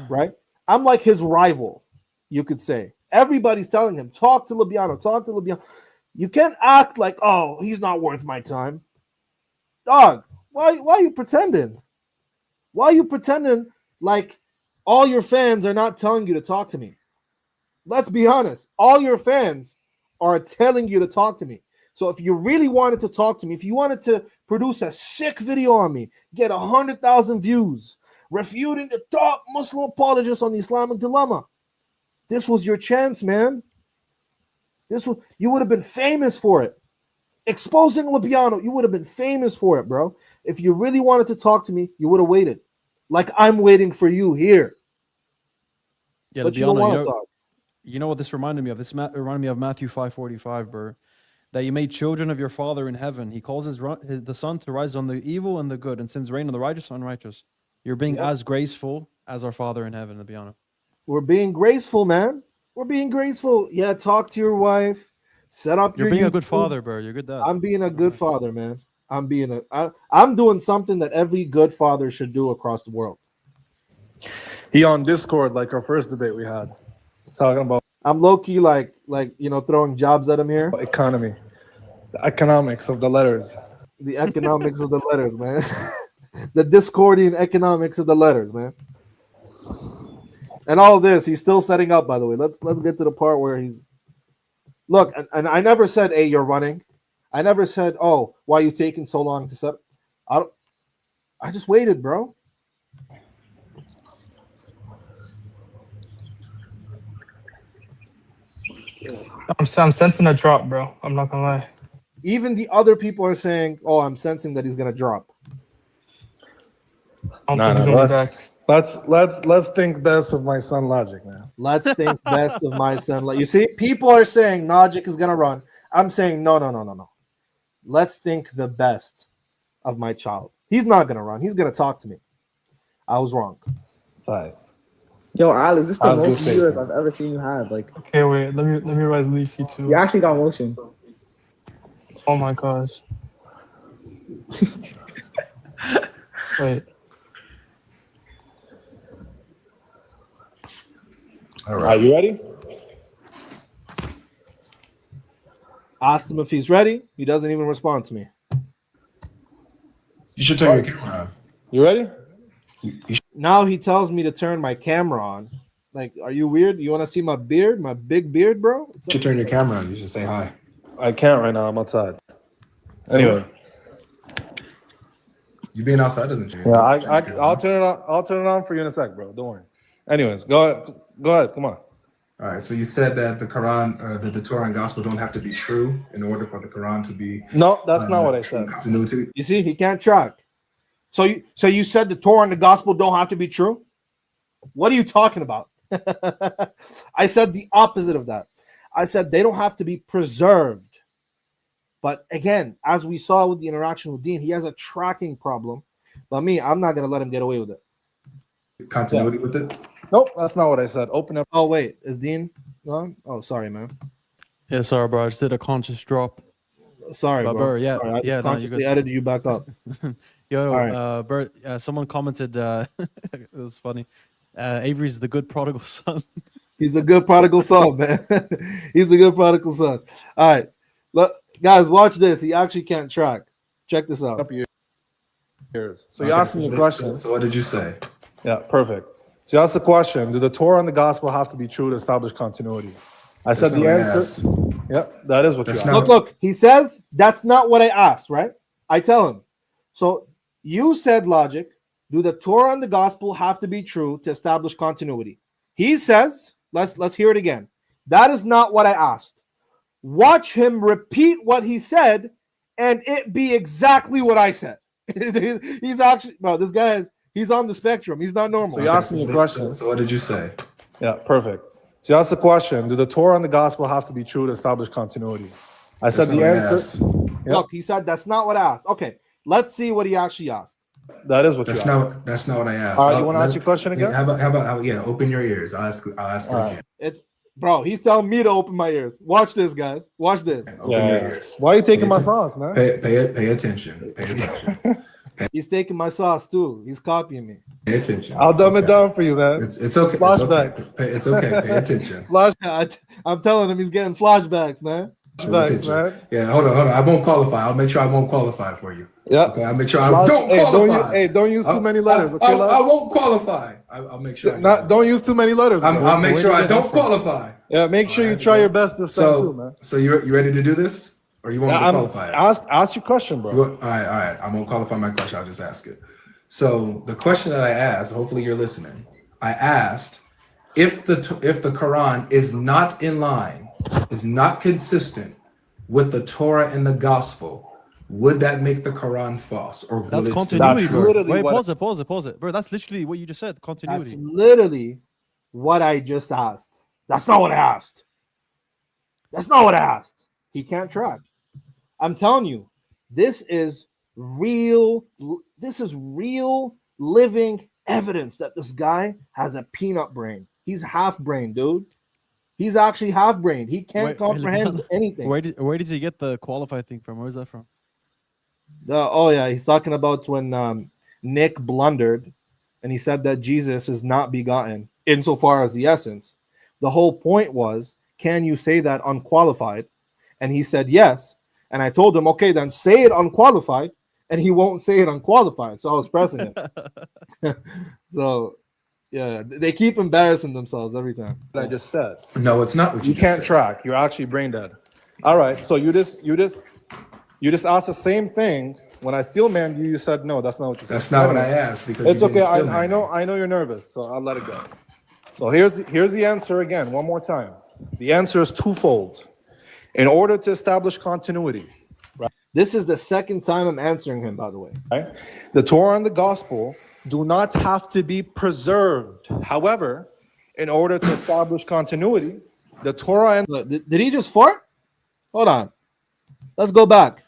Right? I'm like his rival, you could say. Everybody's telling him, talk to Lubiano, talk to Lubiano. You can't act like, oh, he's not worth my time. Dog, why are you pretending? Why are you pretending like all your fans are not telling you to talk to me? Let's be honest. All your fans are telling you to talk to me. So if you really wanted to talk to me, if you wanted to produce a sick video on me, get 100,000 views, refuting the top Muslim apologists on the Islamic dilemma, this was your chance, man. You would have been famous for it. Exposing Lubiano, you would have been famous for it, bro. If you really wanted to talk to me, you would have waited. Like I'm waiting for you here. Yeah, but you don't want to Lubiano, talk. you know what this reminded me of? This reminded me of Matthew 5:45, bro. That you made children of your Father in heaven. He calls the sun to rise on the evil and the good, and sends rain on the righteous and unrighteous. You're being as graceful as our Father in heaven, Lubiano. We're being graceful, man. We're being graceful. Yeah, talk to your wife. Set up. You're being a good father, bro. You're a good dad. I'm being a good father, man. I'm doing something that every good father should do across the world. He on Discord like our first debate we had, talking about I'm low key like throwing jobs at him here. economy, the economics of the letters. The economics of the letters, man. The Discordian economics of the letters, man. And all this, he's still setting up. By the way, let's get to the part where he's. Look, and I never said, "Hey, you're running." I never said, "Oh, why are you taking so long to set?" I just waited, bro. I'm sensing a drop, bro. I'm not gonna lie. Even the other people are saying, "Oh, I'm sensing that he's gonna drop." Let's think best of my son Logic, man. Let's think best of my son. You see, people are saying Logic is gonna run. I'm saying no. Let's think the best of my child. He's not gonna run. He's gonna talk to me. I was wrong. Right. Yo, Alex, this is the most viewers I've ever seen you have. Like, okay, wait, let me write Leafy too. You actually got motion. Oh my gosh. Wait. All right, you ready? Asked him if he's ready. He doesn't even respond to me. You should turn your camera on. You ready? Now he tells me to turn my camera on. Like, are you weird? You want to see my beard, my big beard, bro? You should turn your camera on. You should say hi. I can't right now. I'm outside. Anyway, you being outside doesn't change. Yeah, I'll turn it on. I'll turn it on for you in a sec, bro. Don't worry. Anyways, go ahead. Come on. All right. So you said that the Quran, that the Torah and Gospel don't have to be true in order for the Quran to be. No, that's not what I said. Continuity. You see, he can't track. So you said the Torah and the Gospel don't have to be true? What are you talking about? I said the opposite of that. I said they don't have to be preserved. But again, as we saw with the interaction with Dean, he has a tracking problem. But me, I'm not going to let him get away with it. Continuity with it? Nope, that's not what I said. Open up. Oh, wait. Is Dean on? Oh, sorry, man. Yeah, sorry, bro. I just did a conscious drop. Sorry, bro. Yeah, sorry, I just no, consciously edited you back up. Yo, right. Bert, someone commented, it was funny. Avery's the good prodigal son. He's a good prodigal son, man. He's the good prodigal son. All right. Look, guys, watch this. He actually can't track. Check this out. So you asked me a question. So what did you say? Yeah, perfect. So you asked the question, do the Torah and the Gospel have to be true to establish continuity? I said the answer. Yep, that is what you asked. Look, he says that's not what I asked, right? I tell him. So you said, Logic, do the Torah and the Gospel have to be true to establish continuity? He says, let's hear it again. That is not what I asked. Watch him repeat what he said, and it be exactly what I said. He's actually, bro, this guy is, he's on the spectrum. He's not normal. So you asked me a question. So what did you say? Yeah, perfect. So you asked the question, do the Torah and the Gospel have to be true to establish continuity? I said the answer. Look, he said that's not what I asked. Okay, let's see what he actually asked. That is what you asked. That's not what I asked. All right, you want to ask your question again? How about open your ears. I'll ask it again. It's bro, he's telling me to open my ears. Watch this, guys. Watch this. Open your ears. Why are you taking my sauce, man? Pay attention. Pay attention. He's taking my sauce too. He's copying me. Pay attention. I'll dumb it down for you, man. It's okay. Flashbacks. It's okay. Pay attention. I'm telling him he's getting flashbacks, man. Flashbacks, man. Yeah, hold on. I won't qualify. I'll make sure I won't qualify for you. Yeah. Okay, I'll make sure I don't qualify. Don't use too many letters. I won't qualify. I'll make sure. Don't use too many letters. I'll make sure I don't qualify. Yeah, make sure you try your best this time too, man. So you ready to do this, or you want me to qualify it? Ask your question, bro. All right. I won't qualify my question. I'll just ask it. So the question that I asked, hopefully you're listening. I asked if the Quran is not in line, is not consistent with the Torah and the Gospel, would that make the Quran false, or will That's it continuity, still bro. be Wait, pause it, bro. That's literally what you just said. Continuity. That's literally what I just asked. That's not what I asked. That's not what I asked. He can't track. I'm telling you, this is real. This is real living evidence that this guy has a peanut brain. He's half brain, dude. He's actually half brain. He can't comprehend anything. Where did he get the qualified thing from? Where's that from? Oh yeah, he's talking about when Nick blundered and he said that Jesus is not begotten insofar as the essence. The whole point was, can you say that unqualified? And he said yes. And I told him, okay, then say it unqualified. And he won't say it unqualified. So I was pressing it. So yeah, they keep embarrassing themselves every time. What I just said. No, it's not what you can't track. You're actually brain dead. All right. So you just asked the same thing. When I steel manned you, you said no. That's not what you said. That's not what I asked, because it's you okay. didn't steel man I know you're nervous, so I'll let it go. So here's the answer again, one more time. The answer is twofold. In order to establish continuity, right? This is the second time I'm answering him, by the way. Right? The Torah and the Gospel do not have to be preserved. However, in order to establish continuity, the Torah and did he just fart? Hold on. Let's go back.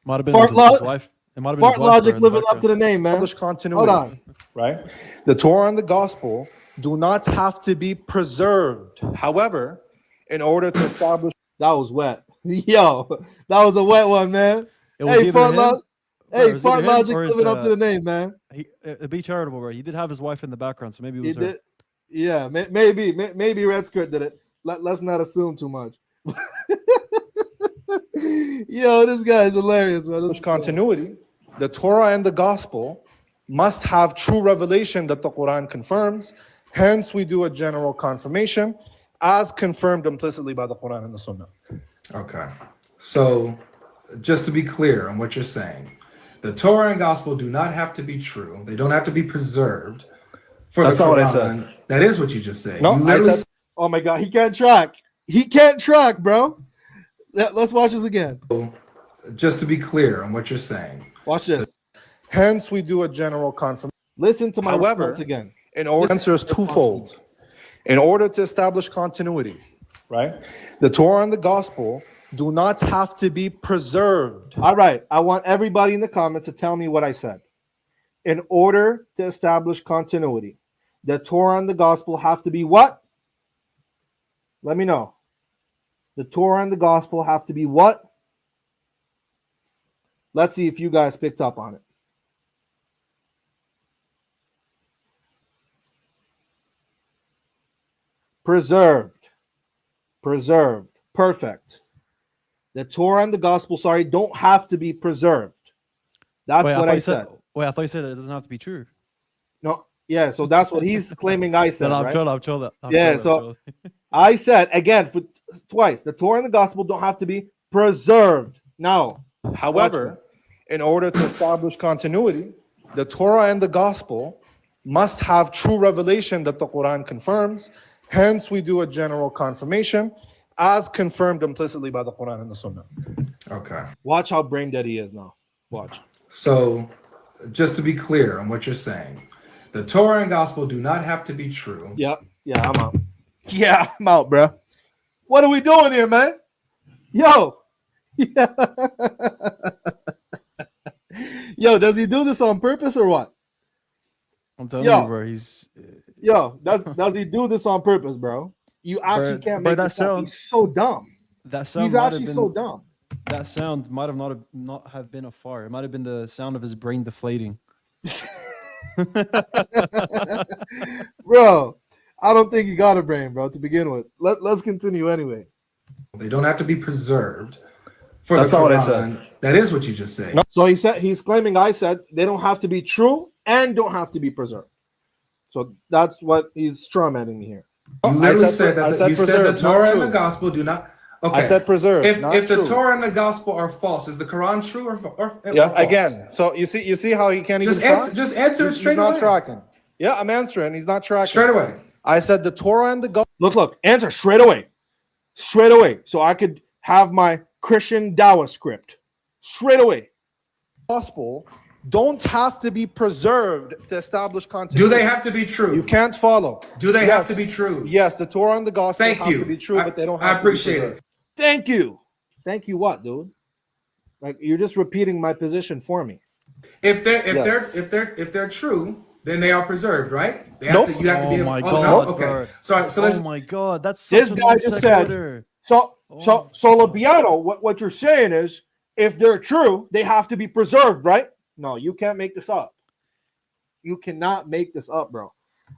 Might have been his wife. It might have been his wife FartLogic living up to the name, man. Continuity, hold on. Right? The Torah and the Gospel do not have to be preserved. However, in order to establish... That was wet. Yo, that was a wet one, man. Hey, FartLogic living up to the name, man. It'd be charitable, bro. He did have his wife in the background, so maybe it was her. Did. Yeah, maybe Red Skirt did it. Let's not assume too much. Yo, this guy is hilarious, man. Continuity, the Torah and the Gospel must have true revelation that the Quran confirms. Hence, we do a general confirmation as confirmed implicitly by the Quran and the Sunnah. Okay. So, just to be clear on what you're saying, the Torah and Gospel do not have to be true. They don't have to be preserved. That's not what I said. That is what you just said. No, I said... Oh my God, he can't track. He can't track, bro. Let's watch this again. Just to be clear on what you're saying. Watch this. Hence, we do a general confirmation. Listen to my response again. Answer is twofold. In order to establish continuity, right? The Torah and the Gospel do not have to be preserved. All right. I want everybody in the comments to tell me what I said. In order to establish continuity, the Torah and the Gospel have to be what? Let me know. The Torah and the Gospel have to be what? Let's see if you guys picked up on it. Preserved. Perfect. The Torah and the Gospel, don't have to be preserved. That's what I said. Wait, I thought you said it doesn't have to be true. No, yeah, so that's what he's claiming I said. I'm right? sure that. I said again for twice, the Torah and the Gospel don't have to be preserved. Now, however, in order to establish continuity, the Torah and the Gospel must have true revelation that the Quran confirms. Hence, we do a general confirmation as confirmed implicitly by the Quran and the Sunnah. Okay. Watch how brain dead he is now. Watch. So, just to be clear on what you're saying, the Torah and Gospel do not have to be true. Yeah, I'm out. Yeah, I'm out, bro. What are we doing here, man? Yo. Yeah. Yo, does he do this on purpose or what? I'm telling you, bro. Does he do this on purpose, bro? You actually can't make this up. He's so dumb. He's actually so dumb. That sound might have not have been a fart. It might have been the sound of his brain deflating. Bro, I don't think he got a brain, bro, to begin with. Let's continue anyway. They don't have to be preserved. That's not what I said. That is what you just said. No. So he's claiming I said they don't have to be true and don't have to be preserved. So that's what he's strawmanning me here. You literally said said you said the Torah and the gospel do not. Okay. I said preserved. If the Torah and the gospel are false, is the Quran true or false? Again. So you see how he can't just even answer. Just answer it straight he's not away. tracking. Yeah, I'm answering. He's not tracking. Straight away. I said the Torah and the gospel. Look, answer straight away. Straight away. So I could have my Christian Dawa script. Straight away. Gospel don't have to be preserved to establish continuity. Do they have to be true? You can't follow. Do they have to be true? Yes, the Torah and the gospel Thank have you. to be true, but they don't have I appreciate to be it. Thank you. Thank you what, dude? Like you're just repeating my position for me. If they're true, then they are preserved, right? They have to, you have to be. My oh God, no, okay. bro. Sorry. So let's. Oh my God, that's This such a guy just said. So Lobiano, what you're saying is, if they're true, they have to be preserved, right? No, you can't make this up. You cannot make this up, bro.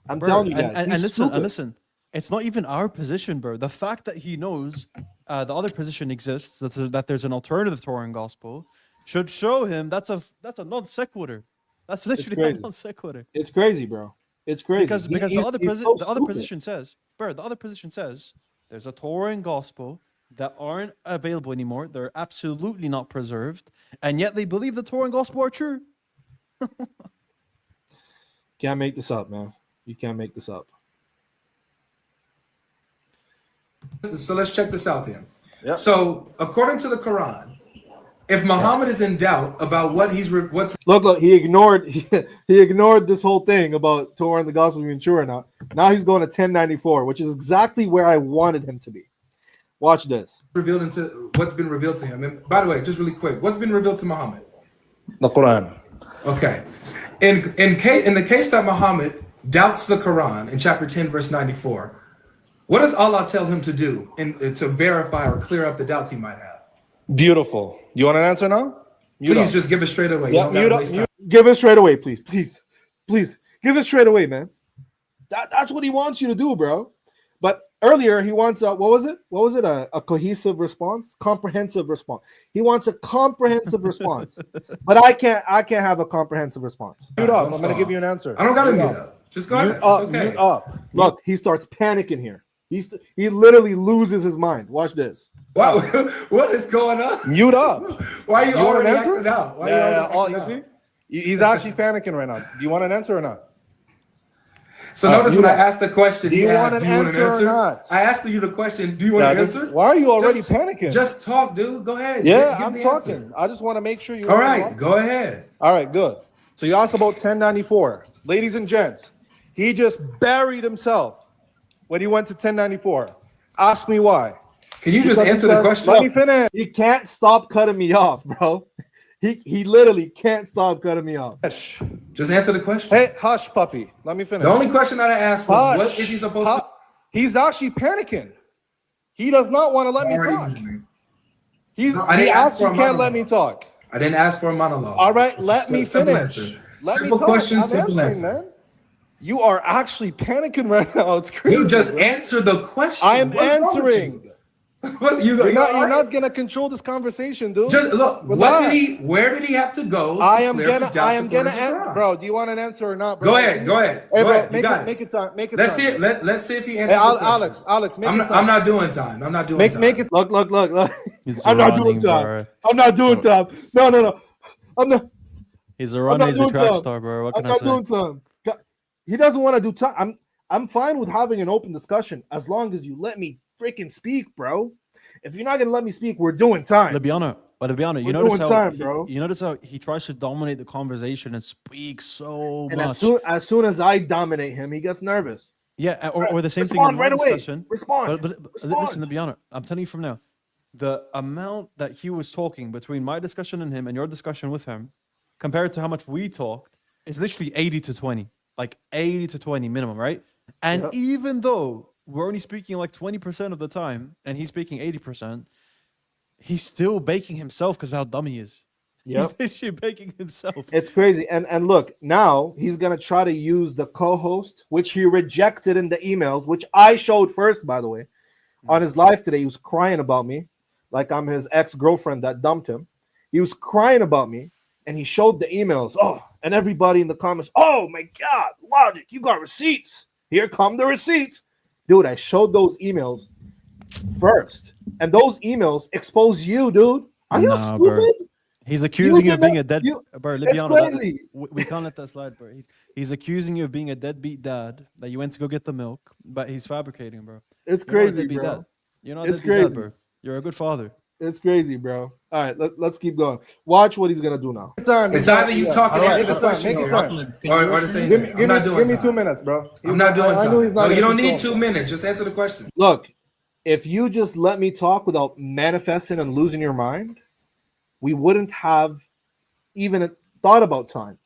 I'm telling you guys. And listen. It's not even our position, bro. The fact that he knows the other position exists, that there's an alternative Torah and gospel, should show him that's a non sequitur. That's literally a non sequitur. It's crazy, bro. It's crazy because the other position says, bro. The other position says there's a Torah and gospel that aren't available anymore. They're absolutely not preserved, and yet they believe the Torah and gospel are true. Can't make this up, man. You can't make this up. So let's check this out then. Yep. So according to the Quran, if Muhammad is in doubt about what's look, he ignored this whole thing about Torah and the gospel being true or not. Now he's going to 1094, which is exactly where I wanted him to be. Watch this. Revealed into what's been revealed to him. And by the way, just really quick, what's been revealed to Muhammad? The Quran. Okay. In the case that Muhammad doubts the Quran in chapter 10, verse 94, what does Allah tell him to do to verify or clear up the doubts he might have? Beautiful. You want an answer now? Please just give it straight away. Yeah, give it straight away, please. Please. Give it straight away, man. That's what he wants you to do, bro. But earlier he wants what was it? A cohesive response? Comprehensive response. He wants a comprehensive response. But I can't have a comprehensive response. Mute up. I'm gonna give you an answer. I don't gotta mute up. Just go ahead. It's okay. Mute up. Look, he starts panicking here. He literally loses his mind. Watch this. Wow, what is going on? Mute up. Why are you already acting out? You see, he's actually panicking right now. Do you want an answer or not? So notice when I asked the question, do you want an answer or not? I asked you the question. Do you want an answer? Why are you already panicking? Just talk, dude. Go ahead. Yeah, I'm talking. Answer. I just want to make sure you. All right, go ahead. All right, good. So you asked about 1094, ladies and gents. He just buried himself when he went to 1094. Ask me why. Can you just answer the question? Let me finish. He can't stop cutting me off, bro. He literally can't stop cutting me off. Hush. Just answer the question. Hey, hush, puppy. Let me finish. The only question that I asked was, what is he supposed to? He's actually panicking. He does not want to let me talk. He actually can't let me talk. I didn't ask for a monologue. All right, let me finish. Simple question, simple answer. Man. You are actually panicking right now. It's crazy. You just answer the question. I am answering. You're not gonna control this conversation, dude. Just look. Where did he have to go? I am gonna answer, bro. Do you want an answer or not, bro? Go ahead. Hey, bro, make it time. Let's see it. Let's see if he answers. Hey, Alex, make it time. I'm not doing time. I'm not doing time. Make it. Look. I'm not doing time. I'm not doing time. No. I'm not. He's a runner. He's a track star, bro. What can I say? I'm not doing time. He doesn't want to do time. I'm fine with having an open discussion as long as you let me freaking speak, bro. If you're not gonna let me speak, we're doing time. Lebiano, you notice how he tries to dominate the conversation and speak so much. As soon as I dominate him, he gets nervous. Yeah, or the same thing in my discussion. Respond. But listen, Lebiano, I'm telling you from now, the amount that he was talking between my discussion and him and your discussion with him, compared to how much we talked, is literally 80 to 20. Like 80 to 20 minimum, right? And even though we're only speaking like 20% of the time and he's speaking 80%, he's still baking himself because of how dumb he is. Yeah, he's literally baking himself. It's crazy. And look, now he's gonna try to use the co-host, which he rejected in the emails, which I showed first, by the way. On his live today, he was crying about me, like I'm his ex-girlfriend that dumped him. He was crying about me, and he showed the emails. Oh, and everybody in the comments, oh my God, Logic, you got receipts. Here come the receipts. Dude, I showed those emails first, and those emails expose you, dude. Are you Nah, bro. stupid? He's accusing you of being a didn't- dead. Bro, It's Libiano, crazy. we can't let that slide, bro. He's accusing you of being a deadbeat dad that you went to go get the milk, but he's fabricating, bro. It's You're not a crazy, deadbeat bro. dad. You're not a It's deadbeat dad, crazy. bro. You're a good father. It's crazy, bro. All right, let's keep going. Watch what he's gonna do now. It's either you talking Make answer it the time, question make it or time. the same Give thing. me, I'm not doing give me time. 2 minutes, bro. I'm not doing I knew he's time. not No, gonna you don't control need 2 him. minutes. Just answer the question. Look, if you just let me talk without manifesting and losing your mind, we wouldn't have even thought about time.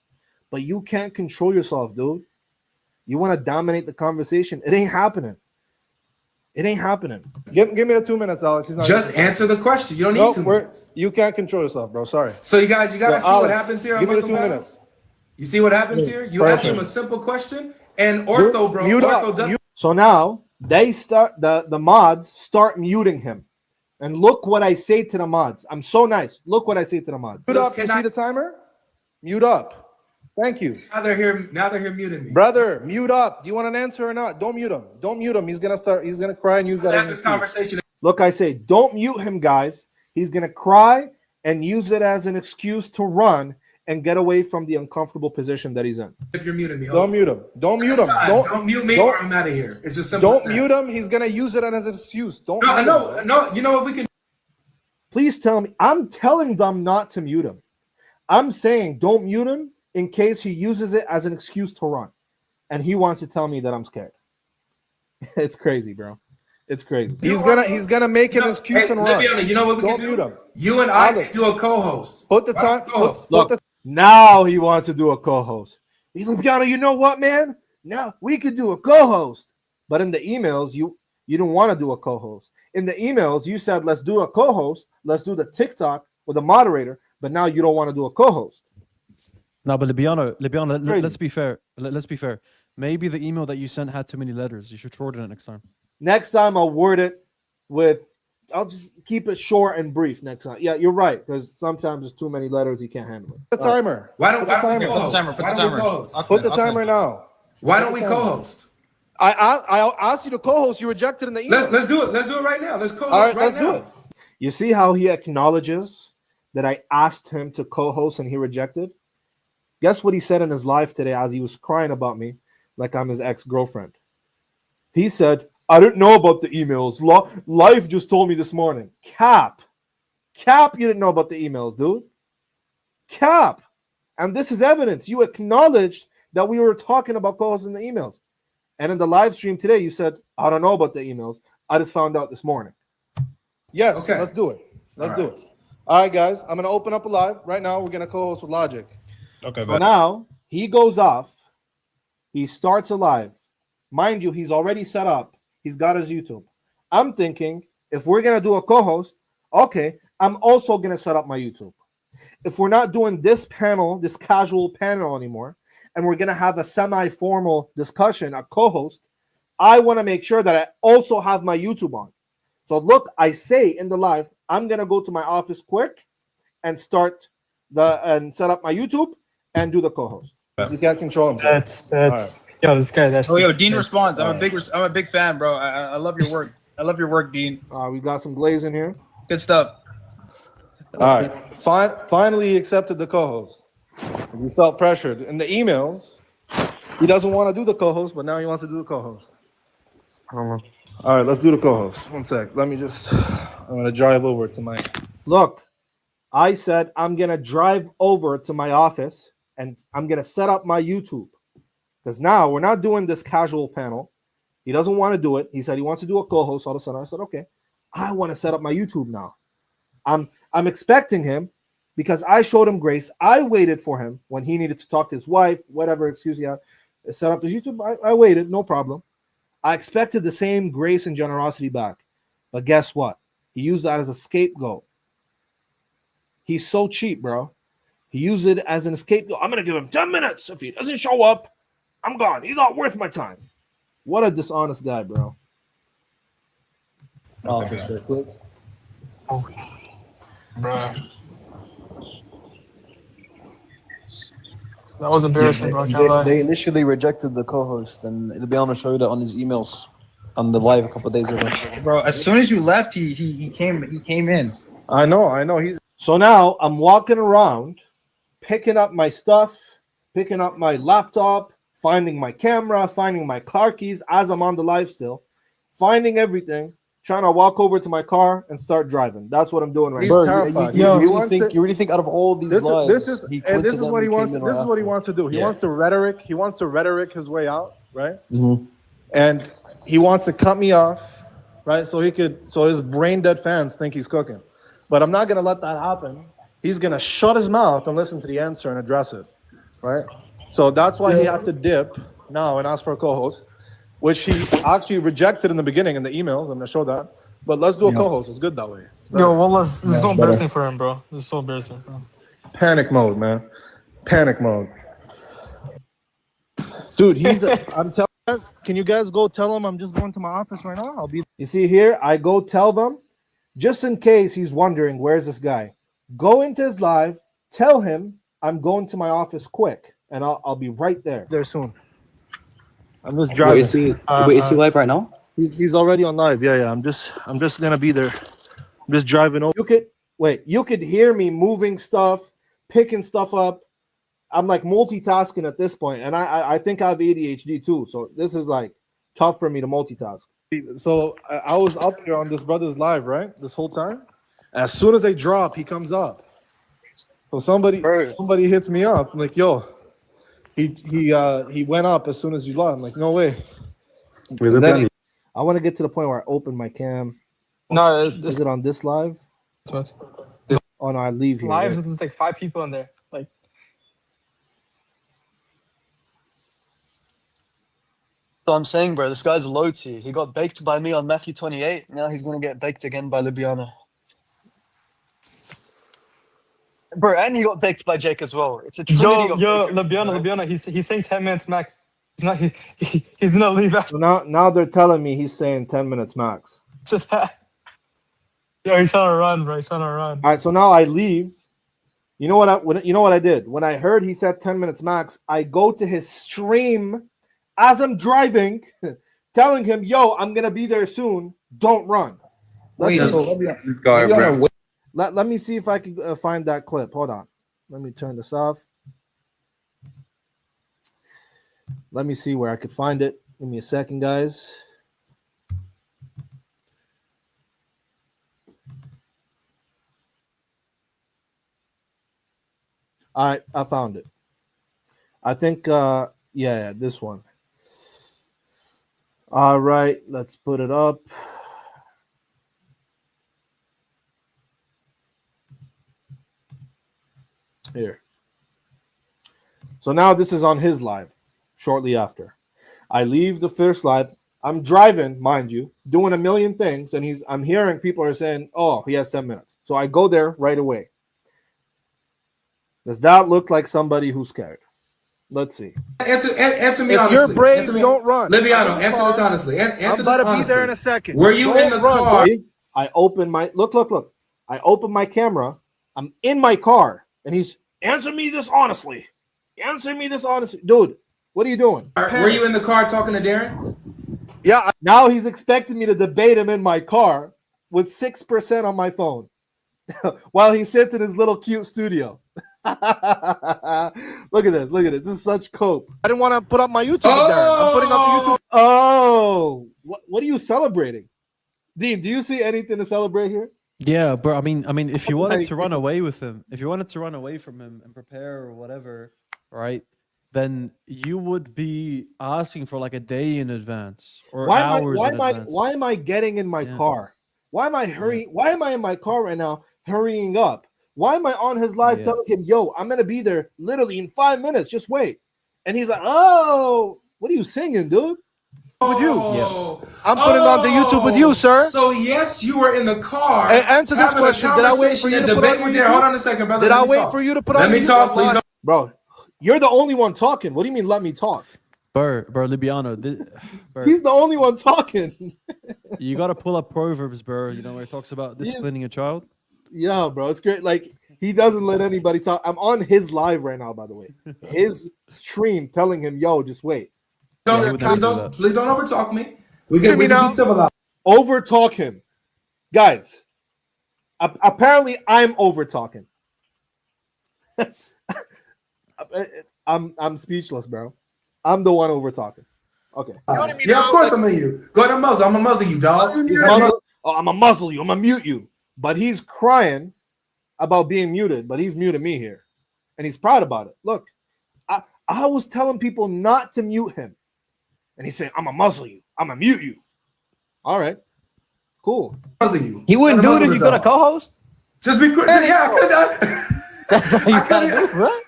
But you can't control yourself, dude. You want to dominate the conversation. It ain't happening. It ain't happening. Give me the 2 minutes, Alex. He's not Just gonna answer the question. You don't need Nope, 2 minutes. you can't control yourself, bro. Sorry. So you guys, gotta see Alex, what happens here. on Give me the Muslim 2 Battles? minutes. You see what happens here? You ask him a simple question, and Ortho, bro. Ortho does. So now they start the mods start muting him. And look what I say to the mods. I'm so nice. Look what I say to the mods. Mute up. You see the timer? Mute up. Thank you. Now they're here. Now they're here muting me. Brother, mute up. Do you want an answer or not? Don't mute him. Don't mute him. He's gonna cry and use that. Have this conversation. Look, I say, don't mute him, guys. He's gonna cry and use it as an excuse to run and get away from the uncomfortable position that he's in. If you're muting me, Don't mute him. Don't mute Next him. time, don't mute me or I'm out of here. It's just simple. Don't mute him. He's gonna use it as an excuse. Don't. No, mute no, him. no. You know what we can. Please tell me. I'm telling them not to mute him. I'm saying don't mute him in case he uses it as an excuse to run. And he wants to tell me that I'm scared. It's crazy, bro. It's crazy. He's gonna make an excuse and run. Libiana, you know what we Don't can mute do? him. You and I Alex, can do a co-host. Put the Why time. don't we co-host? Look, now he wants to do a co-host. Libiana, you know what, man? No, we could do a co-host. But in the emails, you didn't want to do a co-host. In the emails, you said, let's do a co-host. Let's do the TikTok with a moderator. But now you don't want to do a co-host. No, but Libiano, Crazy. let's be fair. Let's be fair. Maybe the email that you sent had too many letters. You should shorten it next time. Next time I'll word it I'll just keep it short and brief next time. Yeah, you're right, because sometimes there's too many letters, you can't handle it. Put the timer. Why don't we timer. co-host? Why don't we co-host? Put the timer now. Why don't we co-host? I asked you to co-host. You rejected in the email. Let's do it. Let's do it right now. Let's co-host All right, right let's now. do it. You see how he acknowledges that I asked him to co-host and he rejected? Guess what he said in his live today as he was crying about me like I'm his ex-girlfriend? He said, I didn't know about the emails. Life just told me this morning. Cap, you didn't know about the emails, dude. Cap. And this is evidence. You acknowledged that we were talking about co-hosting the emails. And in the live stream today, you said, I don't know about the emails. I just found out this morning. Yes, Okay. let's do it. Let's All do right. it. All right, guys. I'm gonna open up a live right now. We're gonna co-host with Logic. Okay, So now he goes off. He starts a live. Mind you, he's already set up. He's got his YouTube. I'm thinking if we're going to do a co-host, okay, I'm also going to set up my YouTube. If we're not doing this panel, this casual panel anymore, and we're going to have a semi-formal discussion, a co-host, I want to make sure that I also have my YouTube on. So look, I say in the live, I'm going to go to my office quick and set up my YouTube and do the co-host. You can't control him. That's All right. yo, this guy. That's Oh, yo, Dean that's- responds. I'm a big fan, bro. I love your work. I love your work, Dean. We got some glaze in here. Good stuff. All right. Finally, he accepted the co-host. He felt pressured in the emails. He doesn't want to do the co-host, but now he wants to do the co-host. All right, let's do the co-host. 1 sec. Let me just. I'm gonna drive over to my. Look, I said I'm going to drive over to my office and I'm going to set up my YouTube. Because now we're not doing this casual panel. He doesn't want to do it. He said he wants to do a co-host all of a sudden. I said, okay, I want to set up my YouTube now. I'm expecting him because I showed him grace. I waited for him when he needed to talk to his wife, whatever excuse he had, set up his YouTube. I waited, no problem. I expected the same grace and generosity back. But guess what? He used that as a scapegoat. He's so cheap, bro. He used it as an scapegoat. I'm going to give him 10 minutes. If he doesn't show up, I'm gone. He's not worth my time. What a dishonest guy, bro. bro. That was embarrassing, bro. I can't lie. They initially rejected the co-host, and Libiano showed it on his emails. on the live a couple of days ago. Bro, as soon as you left, he came in. I know. He's So now I'm walking around, picking up my stuff, picking up my laptop, finding my camera, finding my car keys as I'm on the live still, finding everything, trying to walk over to my car and start driving. That's what I'm doing right He's now. terrified. You really think out of all these lives, this is what he wants. This is what he wants to do. He wants to rhetoric. He wants to rhetoric his way out, right? Mm-hmm. And he wants to cut me off, right? So his brain dead fans think he's cooking. But I'm not gonna let that happen. He's gonna shut his mouth and listen to the answer and address it, right? So that's why he has to dip now and ask for a co-host, which he actually rejected in the beginning in the emails. I'm gonna show that. But let's do a co-host. It's good that way. Yo, well, this is so embarrassing for him, bro. This is so embarrassing, bro. Panic mode, man. Panic mode. Dude, I'm telling you, can you guys go tell him I'm just going to my office right now? I'll be. You see here, I go tell them, just in case he's wondering, where's this guy? Go into his live, tell him I'm going to my office quick, and I'll be right there soon. I'm just driving. Is he live right now? He's already on live. Yeah. I'm just gonna be there. I'm just driving over. You could hear me moving stuff, picking stuff up. I'm like multitasking at this point, and I think I have ADHD too. So this is like tough for me to multitask. So I was up here on this brother's live, right? This whole time. As soon as they drop, he comes up. So somebody hits me up. I'm like, yo, he went up as soon as you left. I'm like, no way. I want to get to the point where I open my cam. No, is it on this live? Oh no, I leave here. Live, right? there's like 5 people in there. Like, So I'm saying, bro, this guy's low T. He got baked by me on Matthew 28. Now he's gonna get baked again by Libiano. Bro, and he got baked by Jake as well. It's a trinity of Libiano, he's saying 10 minutes max. He's not leave after. So now they're telling me he's saying 10 minutes max. that. Yo, he's trying to run, bro. He's trying to run. All right, so now I leave. You know what I did? When I heard he said 10 minutes max, I go to his stream as I'm driving, telling him, yo, I'm gonna be there soon. Don't run. Let me see if I can find that clip. Hold on. Let me turn this off. Let me see where I could find it. Give me a second, guys. All right, I found it. I think, yeah, this one. All right, let's put it up. Here. So now this is on his live shortly after. I leave the first live. I'm driving, mind you, doing a million things, and I'm hearing people are saying, oh, he has 10 minutes. So I go there right away. Does that look like somebody who's scared? Let's see. Answer me If honestly. you're brave, Answer me. don't run. Libiano, answer this honestly. Answer I'm this about to honestly. be there in a second. Were you in the car? I open my look. I open my camera. I'm in my car, and he's answer me this honestly. Answer me this honestly, dude. What are you doing? Were you in the car talking to Darren? Yeah. Now he's expecting me to debate him in my car with 6% on my phone while he sits in his little cute studio. Look at this. This is such cope. I didn't want to put up my YouTube, Darren. I'm putting up the YouTube. Oh, what are you celebrating? Dean, do you see anything to celebrate here? Yeah, bro. I mean, if you wanted to run away with him, if you wanted to run away from him and prepare or whatever, right? Then you would be asking for like a day in advance or hours in advance. Why am I getting in my car? Why am I hurrying? Why am I in my car right now, hurrying up? Why am I on his live telling him, yo, I'm gonna be there literally in 5 minutes. Just wait. And he's like, oh, what are you singing, dude? With you. I'm putting on the YouTube with you, sir. So yes, you were in the car. Hey, answer this having question. A Did I wait for you to put on there? Hold on a second, brother. Did I wait for you to put on? Let me talk, please. Bro, you're the only one talking. What do you mean let me talk? Bro, Libiano. He's the only one talking. You gotta pull up Proverbs, bro. You know where it talks about disciplining a child. Yeah, bro, it's great. Like he doesn't let anybody talk. I'm on his live right now, by the way. His stream telling him, yo, just wait. Please don't overtalk me. We can be civilized. Over talk him, guys. Apparently, I'm over talking. I'm speechless, bro. I'm the one over talking. Okay. Yeah, of course I'm in you. Go ahead and muzzle. I'm gonna muzzle you, dog. I'm gonna muzzle you. I'm gonna mute you. But he's crying about being muted, but he's muted me here, and he's proud about it. Look, I was telling people not to mute him, and he's saying, "I'm gonna muzzle you. I'm gonna mute you." All right, cool. Muzzle you. He wouldn't do it if you got a co-host. Just be quick. Yeah, I could. That's all you gotta do, bro.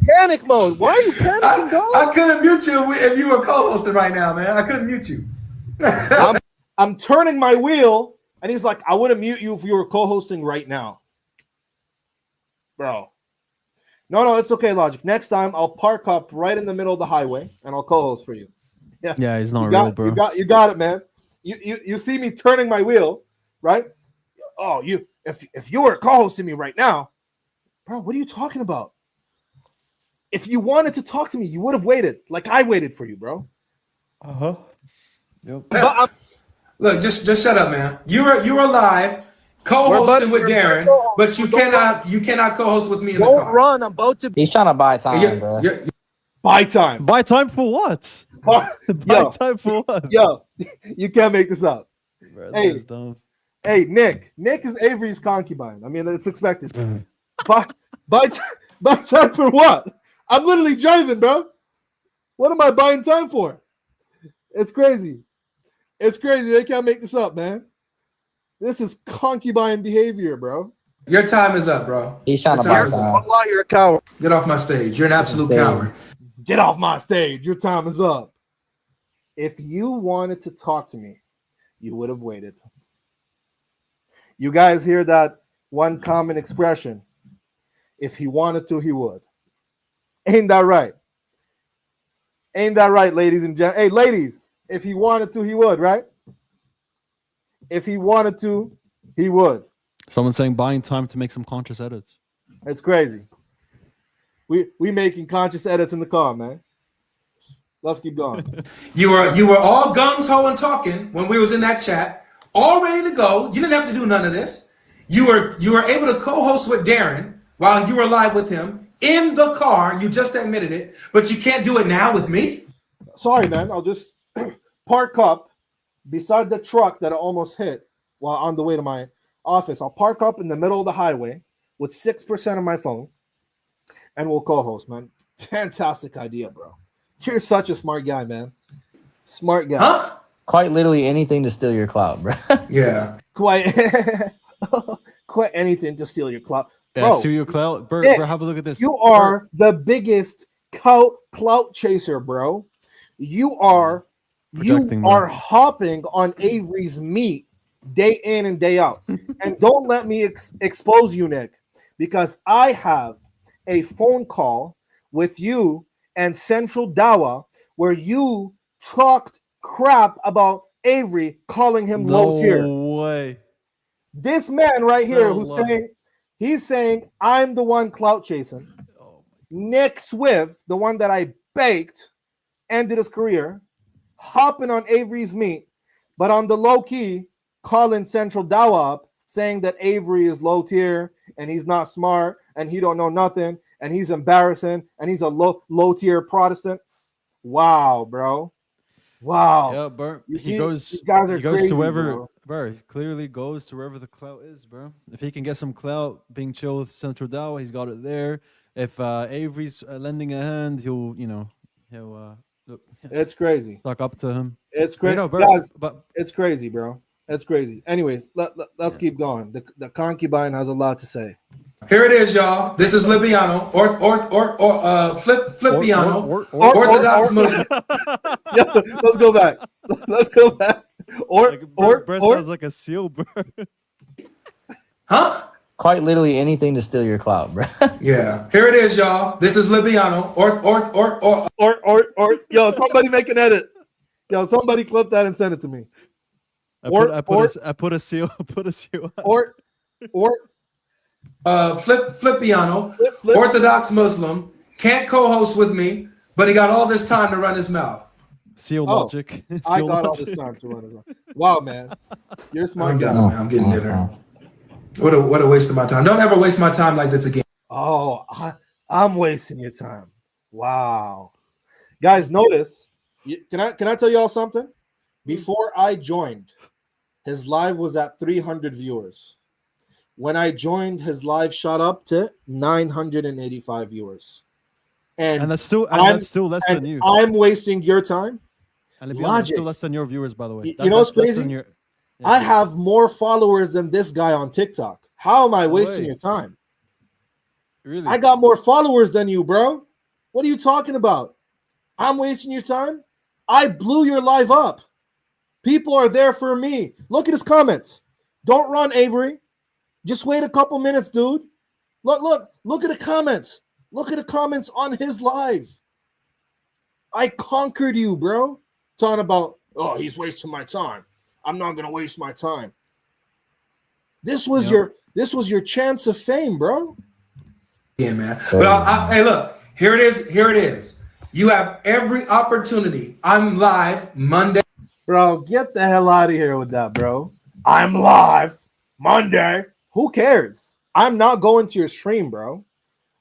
Panic mode. Why are you panicking, dog? I couldn't mute you if you were co-hosting right now, man. I couldn't mute you. I'm turning my wheel, and he's like, "I wouldn't mute you if you were co-hosting right now." Bro. No, it's okay, Logic. Next time I'll park up right in the middle of the highway and I'll co-host for you. Yeah, he's not real, bro. You got it, man. You see me turning my wheel, right? Oh, if you were co-hosting me right now, bro, what are you talking about? If you wanted to talk to me, you would have waited, like I waited for you, bro. Yep. Look, just shut up, man. You were live. Co-hosting with Darren, but you cannot co-host with me in the car. Don't run. I'm about to. He's trying to buy time, bro. Buy time. Buy time for what? Buy time for what? Yo, you can't make this up. Bro, Hey, Nick. Nick is Avery's concubine. I mean, it's expected. buy time for what? I'm literally driving, bro. What am I buying time for? It's crazy. It's crazy. I can't make this up, man. This is concubine behavior, bro. Your time is up, bro. He's trying to buy time. You're a coward. Get off my stage. You're an absolute coward. Get off my stage. Your time is up. If you wanted to talk to me, you would have waited. You guys hear that one common expression? If he wanted to, he would. Ain't that right? Ain't that right, ladies and gentlemen? Hey, ladies, if he wanted to, he would, right? If he wanted to, he would. Someone's saying buying time to make some conscious edits. It's crazy. We making conscious edits in the car, man. Let's keep going. You were all gung ho and talking when we was in that chat, all ready to go. You didn't have to do none of this. You were able to co-host with Darren while you were live with him in the car. You just admitted it, but you can't do it now with me. Sorry, man. I'll just park up beside the truck that I almost hit while on the way to my office. I'll park up in the middle of the highway with 6% of my phone, and we'll co-host, man. Fantastic idea, bro. You're such a smart guy, man. Smart guy. Huh? Quite literally anything to steal your clout, bro. Yeah. Quite anything to steal your clout. Yeah, Bro, steal your clout. Bro, have a look at this. You are the biggest clout chaser, bro. You are hopping on Avery's meat day in and day out. And don't let me expose you, Nick, because I have a phone call with you and Central Dawa where you talked crap about Avery, calling him low tier. No way. This man right here he's saying I'm the one clout chasing. Nick Swift, the one that I baked, ended his career, hopping on Avery's meat, but on the low key, calling Central Dawa up, saying that Avery is low tier and he's not smart and he don't know nothing and he's embarrassing and he's a low tier Protestant. Wow, bro. Wow. Yeah, bro. He goes crazy, to wherever, bro. He clearly goes to wherever the clout is, bro. If he can get some clout being chill with Central Dawa, he's got it there. If Avery's lending a hand, he'll look. It's crazy. Talk up to him. It's crazy, bro. Guys, But it's crazy, bro. It's crazy. Anyways, let's keep going. The concubine has a lot to say. Here it is, y'all. This is Libiano or Flipiano, Orthodox Muslim. Yeah, let's go back. Let's go back. Bro sounds like a seal, bro. Huh? Quite literally anything to steal your clout, bro. Yeah. Here it is, y'all. This is Libiano or yo, somebody make an edit. Yo, somebody clip that and send it to me. I put a seal. Put a seal. Flipiano, Orthodox Muslim, can't co-host with me, but he got all this time to run his mouth. Seal Oh, logic. I Seal got all logic. this time to run as well. Wow, man, you're a smart I'm guy. done, man. I'm getting dinner. What a waste of my time. Don't ever waste my time like this again. Oh, I'm wasting your time. Wow, guys, notice. Can I tell y'all something? Before I joined, his live was at 300 viewers. When I joined, his live shot up to 985 viewers. And that's still less than you. I'm wasting your time. And let's be honest, Logic. still less than your viewers, by the way. You know what's That's less crazy? than your- I have more followers than this guy on TikTok. How am I wasting way. your time? Really? I got more followers than you, bro. What are you talking about? I'm wasting your time? I blew your live up. People are there for me. Look at his comments. Don't run, Avery. Just wait a couple minutes, dude. Look at the comments. Look at the comments on his live. I conquered you, bro. Talking about, oh, he's wasting my time. I'm not gonna waste my time. This was your chance of fame, bro. Yeah, man. But hey, look, here it is. Here it is. You have every opportunity. I'm live Monday. Bro, get the hell out of here with that, bro. I'm live Monday. Who cares? I'm not going to your stream, bro.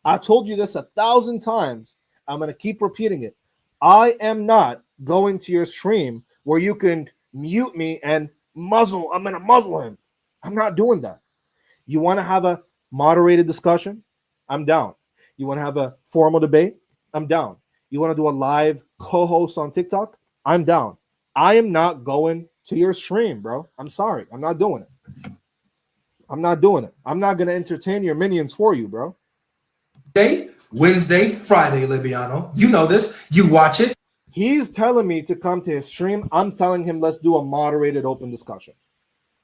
I told you this 1,000 times. I'm going to keep repeating it. I am not going to your stream where you can mute me and muzzle. I'm going to muzzle him. I'm not doing that. You want to have a moderated discussion? I'm down. You want to have a formal debate? I'm down. You want to do a live co-host on TikTok? I'm down. I am not going to your stream, bro. I'm sorry. I'm not doing it. I'm not doing it. I'm not going to entertain your minions for you, bro. Wednesday, Friday, Libiano. You know this. You watch it. He's telling me to come to his stream. I'm telling him let's do a moderated open discussion.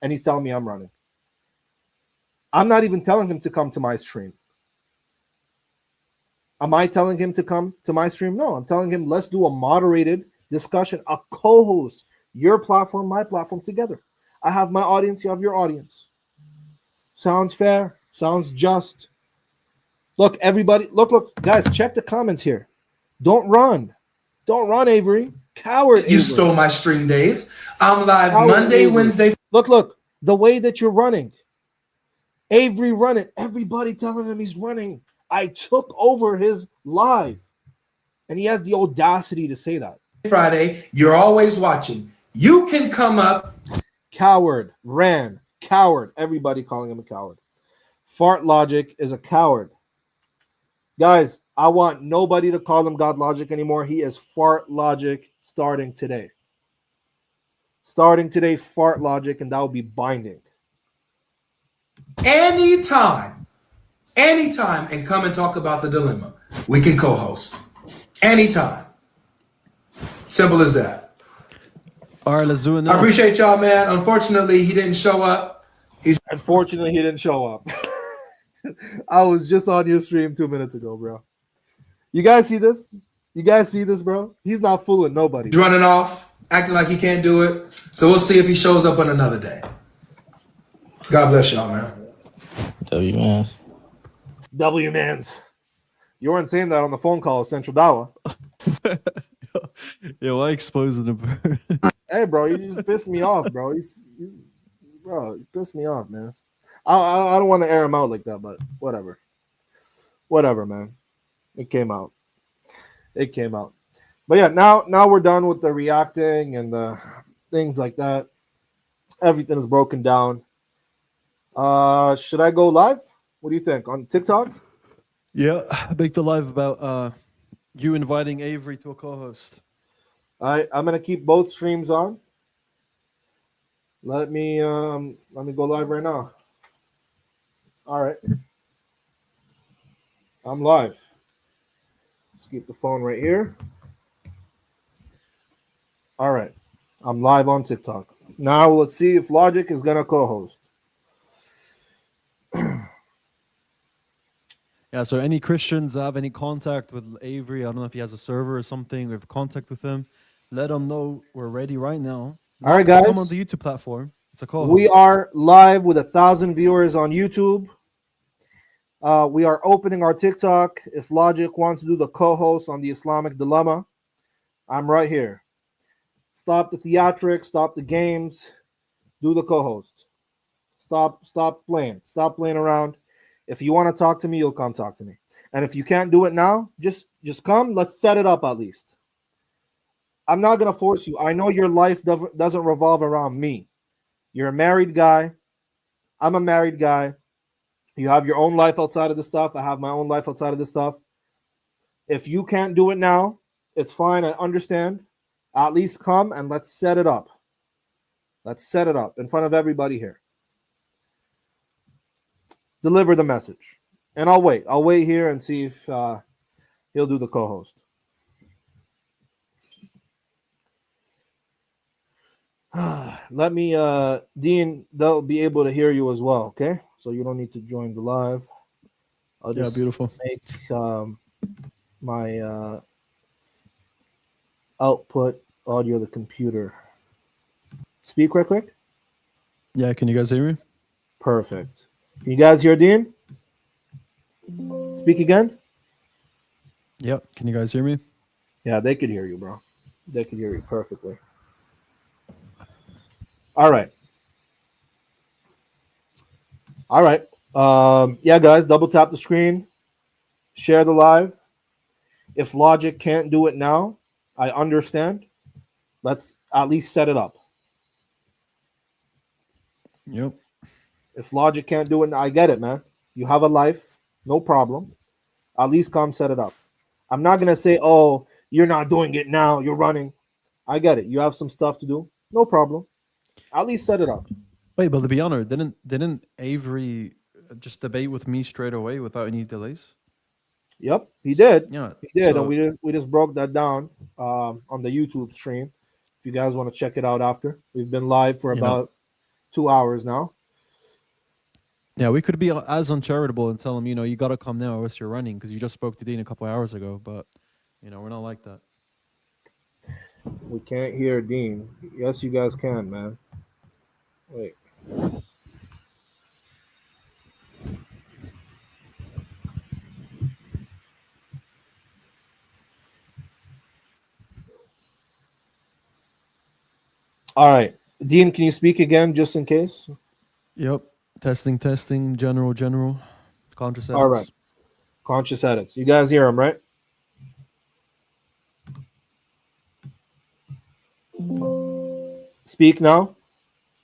And he's telling me I'm running. I'm not even telling him to come to my stream. Am I telling him to come to my stream? No, I'm telling him let's do a moderated discussion, a co-host, your platform, my platform together. I have my audience, you have your audience. Sounds fair, sounds just. Look, everybody, look, guys, check the comments here. Don't run, Avery. Coward, Avery. You stole my stream days. I'm live Coward, Monday, Avery. Wednesday. Look, the way that you're running. Avery running, everybody telling him he's running. I took over his live, and he has the audacity to say that. Friday, you're always watching. You can come up. Coward, ran, coward. Everybody calling him a coward. FartLogic is a coward. Guys, I want nobody to call him God Logic anymore. He is FartLogic starting today. Starting today, FartLogic, and that will be binding. Anytime, and come and talk about the dilemma. We can co-host. Anytime. Simple as that. All right, let's do it now. I appreciate y'all, man. Unfortunately, he didn't show up. Unfortunately, he didn't show up. I was just on your stream 2 minutes ago, bro. You guys see this? You guys see this, bro? He's not fooling nobody. He's running off, acting like he can't do it. So we'll see if he shows up on another day. God bless y'all, man. W-Mans. W-Mans. You weren't saying that on the phone call with Central Dawa. Yeah, why exposing him, bro? Hey, bro, you just pissed me off, bro. Bro, you pissed me off, man. I don't want to air him out like that, but whatever. Whatever, man. It came out. But yeah, now we're done with the reacting and the things like that. Everything is broken down. Should I go live? What do you think? On TikTok? Yeah, make the live about you inviting Avery to a co-host. All right, I'm gonna keep both streams on. Let me go live right now. All right. I'm live. Let's keep the phone right here. All right. I'm live on TikTok. Now let's see if Logic is gonna co-host. Yeah, so any Christians have any contact with Avery, I don't know if he has a server or something, we have contact with him, let them know we're ready right now. All right, guys. Come on the YouTube platform. It's a co-host. We are live with 1,000 viewers on YouTube. We are opening our TikTok. If Logic wants to do the co-host on the Islamic dilemma, I'm right here. Stop the theatrics, stop the games, do the co-host. Stop playing. Stop playing around. If you want to talk to me, you'll come talk to me. And if you can't do it now, just come. Let's set it up at least. I'm not gonna force you. I know your life doesn't revolve around me. You're a married guy. I'm a married guy. You have your own life outside of this stuff. I have my own life outside of this stuff. If you can't do it now, it's fine. I understand. At least come and let's set it up. Let's set it up in front of everybody here. Deliver the message. And I'll wait. I'll wait here and see if he'll do the co-host. Let me, Dean, they'll be able to hear you as well, okay? So you don't need to join the live. I'll just beautiful. make my output audio of the computer. Speak right quick. Yeah, can you guys hear me? Perfect. Can you guys hear Dean? Speak again. Yep. Can you guys hear me? Yeah, they could hear you, bro. They could hear you perfectly. All right. All right. Yeah, guys, double tap the screen. Share the live. If Logic can't do it now, I understand. Let's at least set it up. Yep. If Logic can't do it, I get it, man. You have a life, no problem. At least come set it up. I'm not gonna say, oh, you're not doing it now, you're running. I get it. You have some stuff to do, no problem. At least set it up. Wait, but to be honest, didn't Avery just debate with me straight away without any delays? Yep, he did. Yeah, He did, so- and we just broke that down on the YouTube stream. If you guys want to check it out after, we've been live for about 2 hours now. Yeah, we could be as uncharitable and tell him, you got to come now or else you're running because you just spoke to Dean a couple hours ago. But, we're not like that. We can't hear Dean. Yes, you guys can, man. Wait. All right. Dean, can you speak again just in case? Yep. Testing, general. Conscious edits. All right. Conscious edits. You guys hear him, right? Speak now.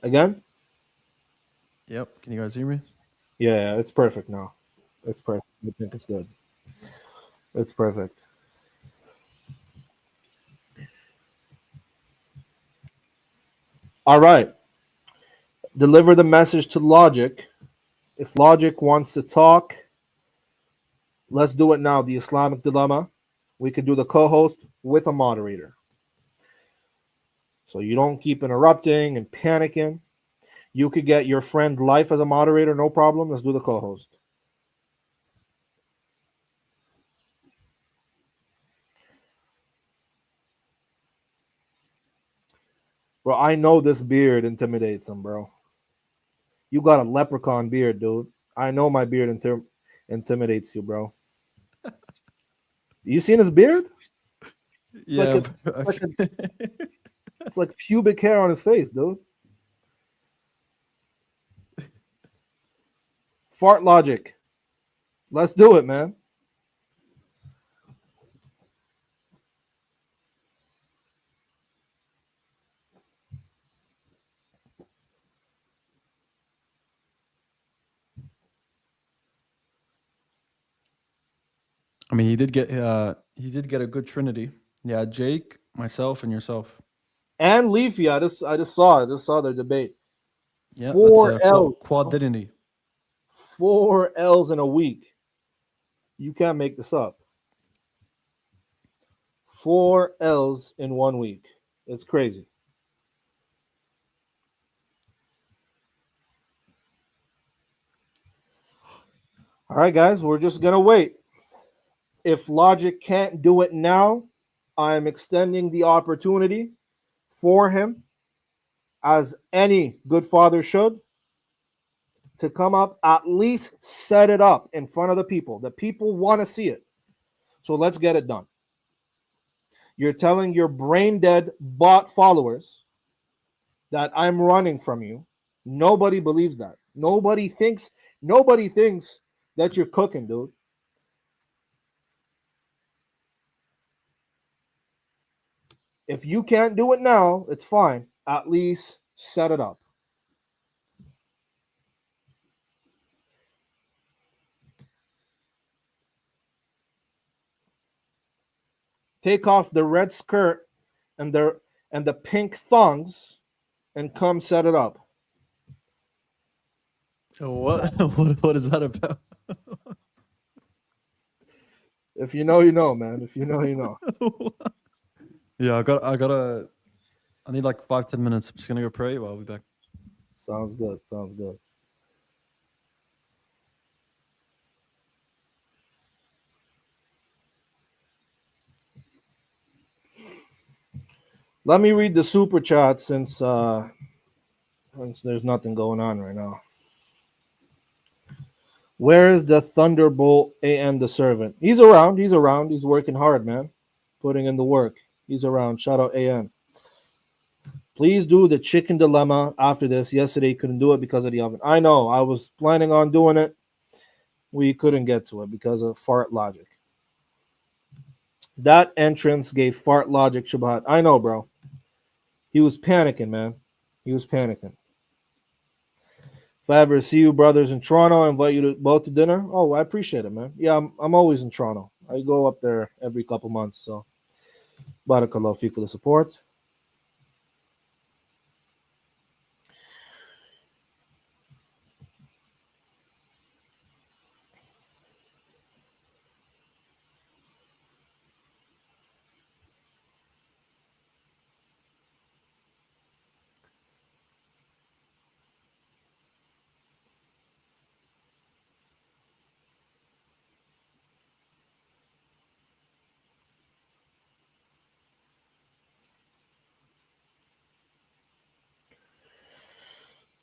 Again? Yep. Can you guys hear me? Yeah, it's perfect now. It's perfect. I think it's good. It's perfect. All right. Deliver the message to Logic. If Logic wants to talk, let's do it now. The Islamic dilemma. We could do the co-host with a moderator. So you don't keep interrupting and panicking. You could get your friend Life as a moderator, no problem. Let's do the co-host. Bro, I know this beard intimidates him, bro. You got a leprechaun beard, dude. I know my beard intimidates you, bro. You seen his beard? It's it's like pubic hair on his face, dude. FartLogic. Let's do it, man. I mean, he did get a good trinity. Yeah, Jake, myself, and yourself. And Leafy, I just saw their debate. Yeah, Four that's L's. quadrinity. 4 L's in a week. You can't make this up. 4 L's in 1 week. It's crazy. All right, guys, we're just going to wait. If Logic can't do it now, I'm extending the opportunity for him, as any good father should, to come up, at least set it up in front of the people. The people want to see it. So let's get it done. You're telling your brain dead bot followers that I'm running from you. Nobody believes that. Nobody thinks that you're cooking, dude. If you can't do it now, it's fine. At least set it up. Take off the red skirt and the pink thongs and come set it up. What? What is that about? If you know, you know, man. If you know, you know. Yeah, I need like 5-10 minutes. I'm just gonna go pray. I'll be back. Sounds good. Sounds good. Let me read the super chat since there's nothing going on right now. Where is the Thunderbolt AN the servant? He's around. He's around. He's working hard, man. Putting in the work. He's around. Shout out AN. Please do the chicken dilemma after this. Yesterday couldn't do it because of the oven. I know. I was planning on doing it. We couldn't get to it because of FartLogic. That entrance gave FartLogic Shabbat. I know, bro. He was panicking, man. He was panicking. If I ever see you brothers in Toronto, I invite you to both to dinner. Oh, I appreciate it, man. Yeah, I'm always in Toronto. I go up there every couple months. So, barakallah fi for the support.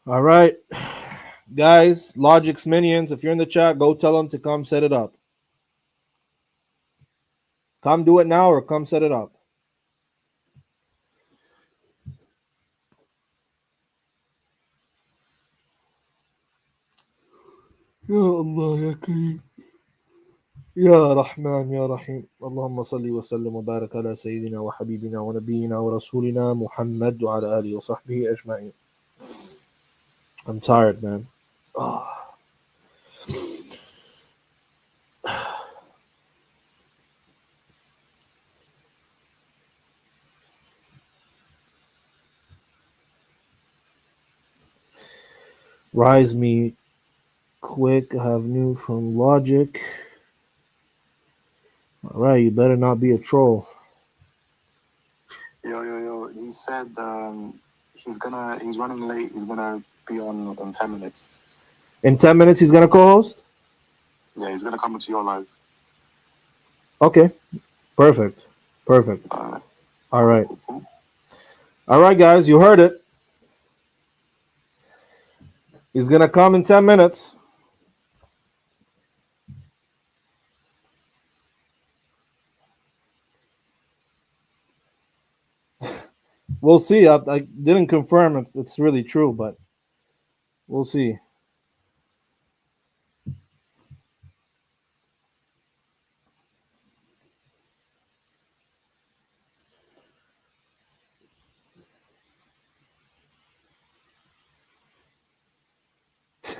All right, guys, Logic's minions. If you're in the chat, go tell them to come set it up. Come do it now or come set it up. Ya Allah, ya Kareem. يا رحمن يا رحيم اللهم صل وسلم وبارك على سيدنا وحبيبنا ونبينا ورسولنا محمد وعلى آله وصحبه أجمعين. I'm tired, man. Oh. Rise me quick. I have news from Logic. All right, you better not be a troll. Yo. He said he's running late. He's gonna be on 10 minutes. In 10 minutes, he's gonna co-host. Yeah, he's gonna come into your live. Okay, perfect. All right, guys, you heard it. He's gonna come in 10 minutes. We'll see. I didn't confirm if it's really true, but we'll see.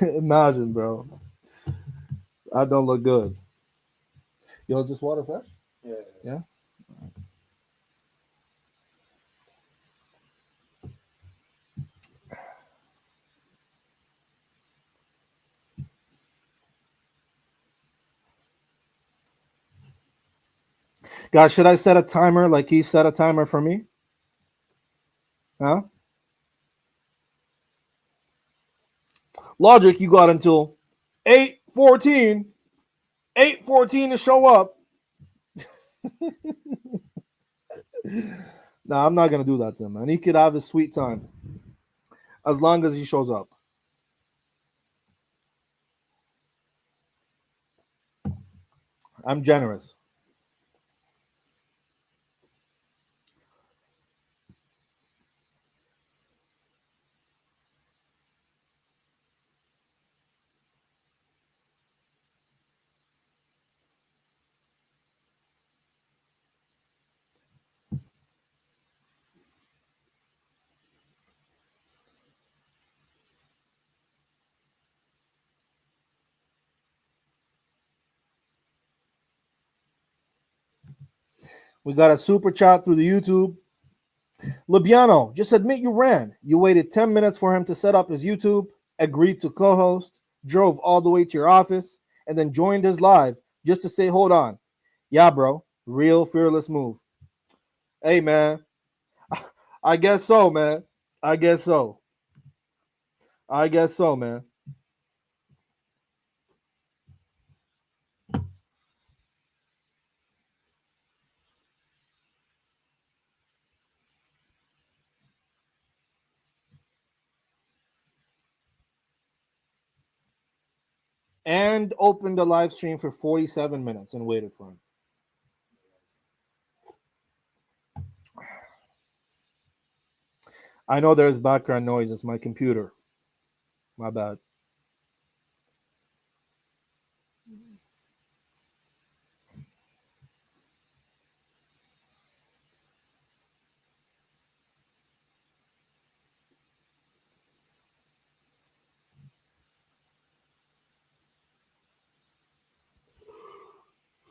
Imagine, bro. I don't look good. Yo, is this water fresh? Yeah. Guys, should I set a timer like he set a timer for me? Huh? Logic, you got until 8:14 to show up. Nah, I'm not gonna do that to him, man. He could have his sweet time as long as he shows up. I'm generous. We got a super chat through the YouTube. Libiano, just admit you ran. You waited 10 minutes for him to set up his YouTube, agreed to co host, drove all the way to your office, and then joined his live just to say, hold on. Yeah, bro. Real fearless move. Hey, man. I guess so, man. I guess so. I guess so, man. And opened the live stream for 47 minutes and waited for him. I know there's background noise. It's my computer. My bad.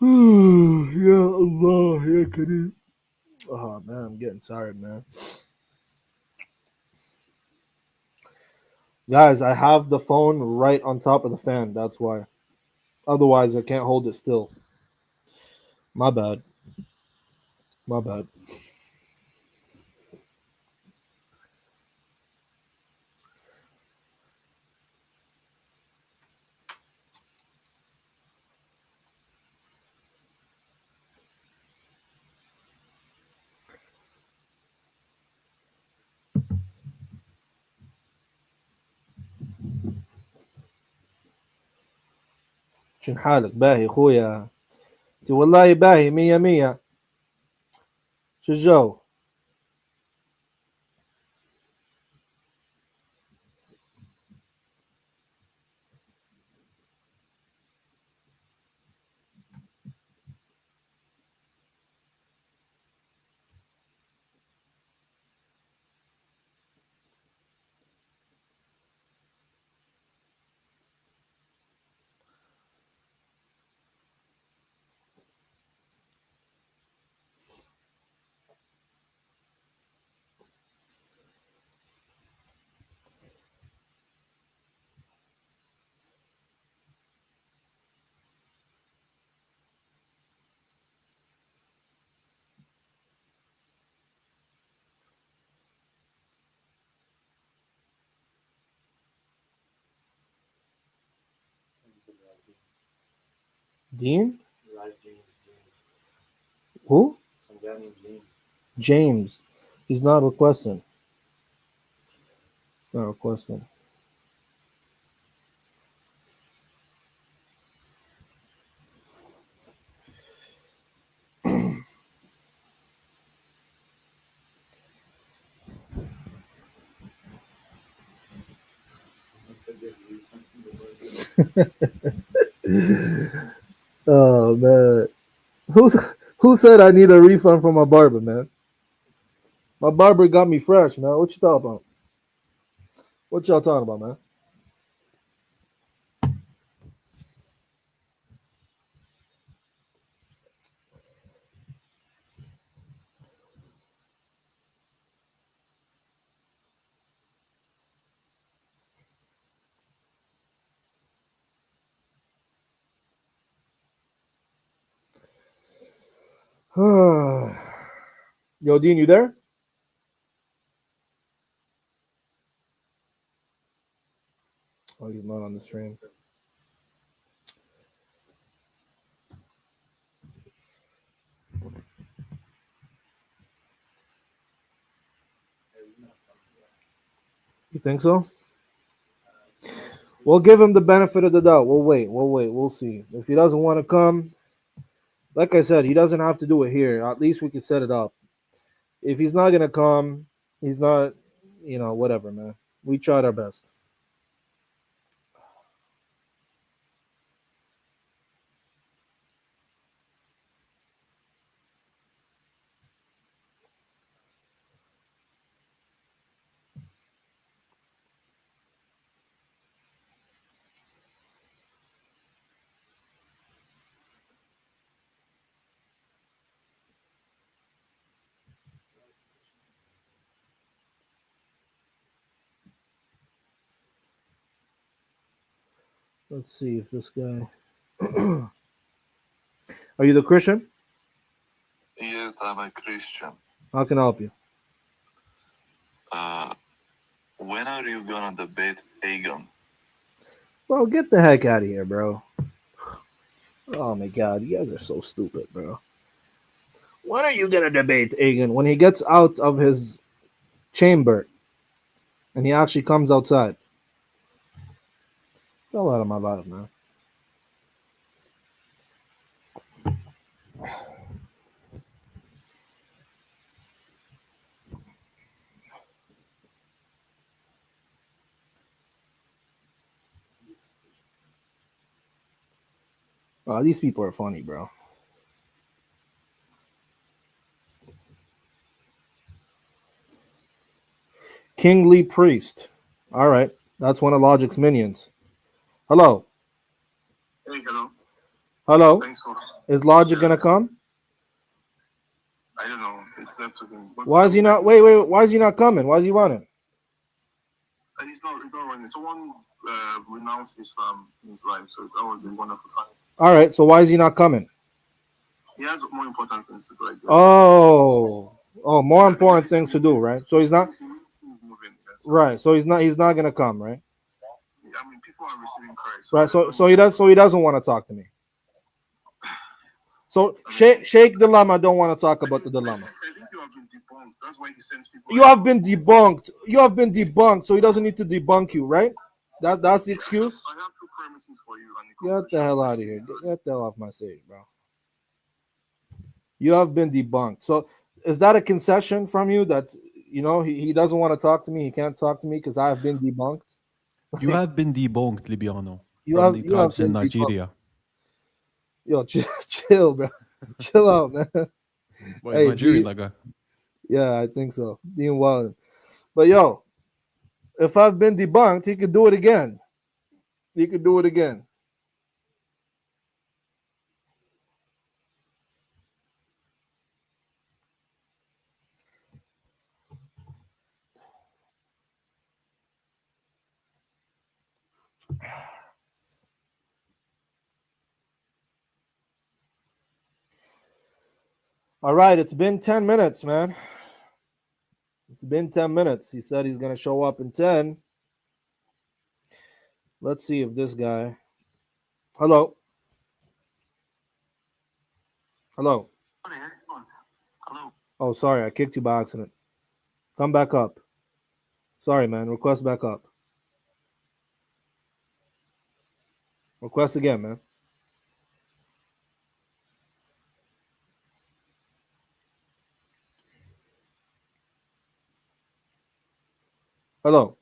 Ya Allah, ya Kareem. Oh man, I'm getting tired, man. Guys, I have the phone right on top of the fan. That's why. Otherwise, I can't hold it still. My bad. My bad. شن حالك باهي خويا انت والله باهي مية مية شو الجو Dean? Who? James. He's not requesting. He's not requesting. Oh man. Who's who said I need a refund from my barber, man? My barber got me fresh, man. What you talking about? What y'all talking about, man? Yo, Dean, you there? Oh, he's not on the stream. You think so? We'll give him the benefit of the doubt. We'll wait. We'll wait. We'll see. If he doesn't want to come, like I said, he doesn't have to do it here. At least we could set it up. If he's not gonna come, he's not. Whatever, man. We tried our best. Let's see if this guy. Are you the Christian? Yes, I'm a Christian. How can I help you? When are you gonna debate Aegon? Bro, get the heck out of here, bro. Oh my god, you guys are so stupid, bro. When are you gonna debate Aegon? When he gets out of his chamber and he actually comes outside. Go out of my life, man. Oh, these people are funny, bro. Kingly Priest. All right. That's one of Logic's minions. Hello. Hey, hello. Hello. Thanks for. Is Logic gonna come? I don't know. It's up to him. Why is he not? Wait. Why is he not coming? Why is he running? He's not running. Someone renounced Islam in his life, so that was a wonderful time. All right. So why is he not coming? He has more important things to do. Like Oh, more important things to do, right? So he's not. moving. Yes. Right. So he's not. He's not gonna come, right? I mean, people are receiving Christ. Right. So he does. So he doesn't want to talk to me. So Sheikh Dilemma don't want to talk about the dilemma. I think you have been debunked. That's why he sends people. You have been debunked. You have been debunked. So he doesn't need to debunk you, right? That's the excuse. I have two premises for you. Get the hell out of here. Get the hell off my stage, bro. You have been debunked. So is that a concession from you that he doesn't want to talk to me? He can't talk to me because I have been debunked. You have been debunked, Libiano. You from have- the you have tribes in been debunked. Nigeria. Yo, chill, bro. Chill out, man. What, is Nigeria D- like a... Yeah, I think so. Dean Wallen. But yo, if I've been debunked, he could do it again. He could do it again. All right, it's been 10 minutes, man. It's been 10 minutes. He said he's going to show up in 10. Let's see if this guy. Hello. Hello. Hello. Oh, sorry. I kicked you by accident. Come back up. Sorry, man. Request back up. Request again, man. Hello.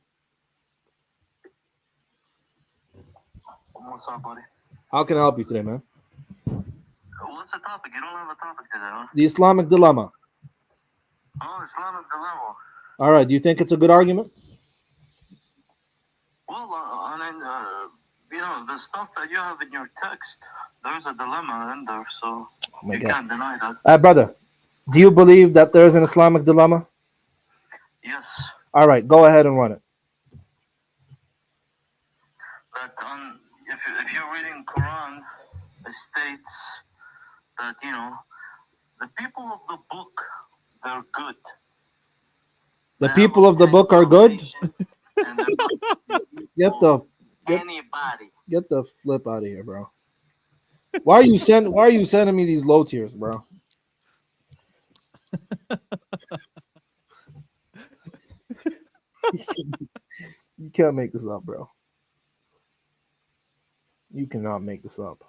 What's up, buddy? How can I help you today, man? What's the topic? You don't have a topic today, huh? The Islamic dilemma. Oh, Islamic dilemma. All right. Do you think it's a good argument? Well, the stuff that you have in your text, there's a dilemma in there, so my you God. can't deny that. Brother, do you believe that there's an Islamic dilemma? Yes. All right. Go ahead and run it. That if you're reading Quran, it states that the people of the book, they're good. The people of the book are good? Get the flip out of here, bro. Why are you sending me these low tiers, bro? You can't make this up, bro. You cannot make this up.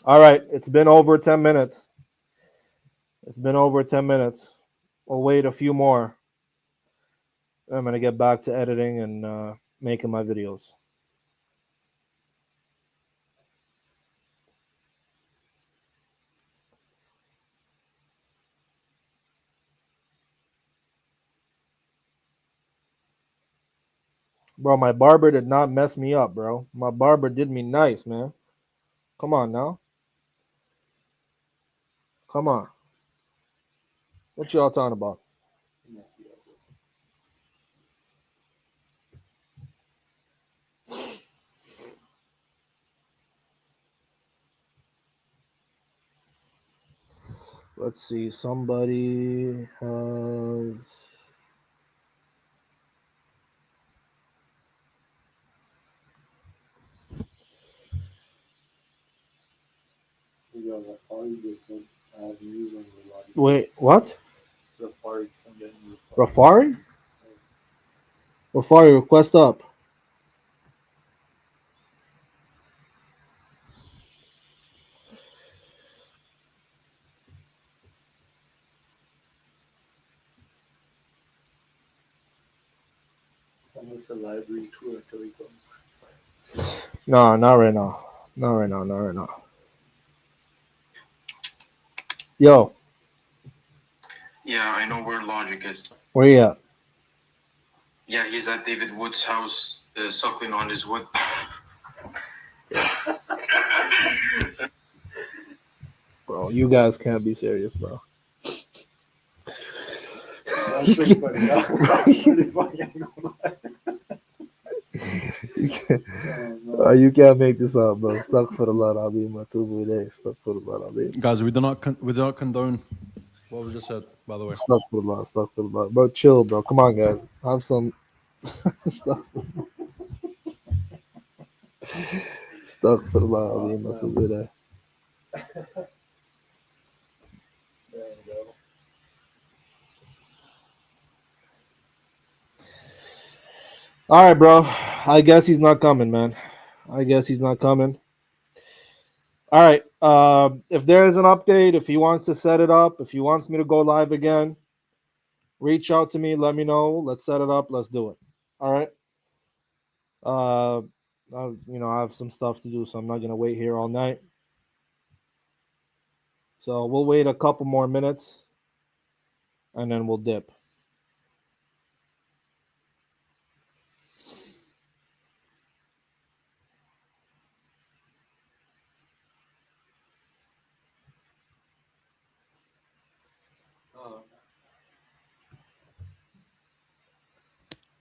All right, it's been over 10 minutes. It's been over 10 minutes. We'll wait a few more. I'm going to get back to editing and making my videos. Bro, my barber did not mess me up, bro. My barber did me nice, man. Come on now. Come on. What y'all talking about? Let's see. Somebody has. Wait, what? Rafari? Rafari, request up. Someone's a library tour until he comes. No, not right now. Not right now. Not right now. Yo, Yeah, I know where Logic is. where you at? Yeah, he's at David Wood's house, suckling on his wood. Bro, you guys can't be serious, bro. That's pretty funny. That's pretty funny. I know You can't make this up, bro. Stuck for the lot, I'll be my 2 days. Stuck for the lot, I'll be. Guys, we do not condone what was just said, by the way. Stuck for the lot, stuck for the lot. Bro, chill, bro. Come on, guys. Have some stuff. Stuck for the lot, I'll be my 2 days. There you go. All right, bro. I guess he's not coming, man. I guess he's not coming. All right. If there is an update, if he wants to set it up, if he wants me to go live again, reach out to me. Let me know. Let's set it up. Let's do it. All right. I have some stuff to do, so I'm not gonna wait here all night. So we'll wait a couple more minutes, and then we'll dip.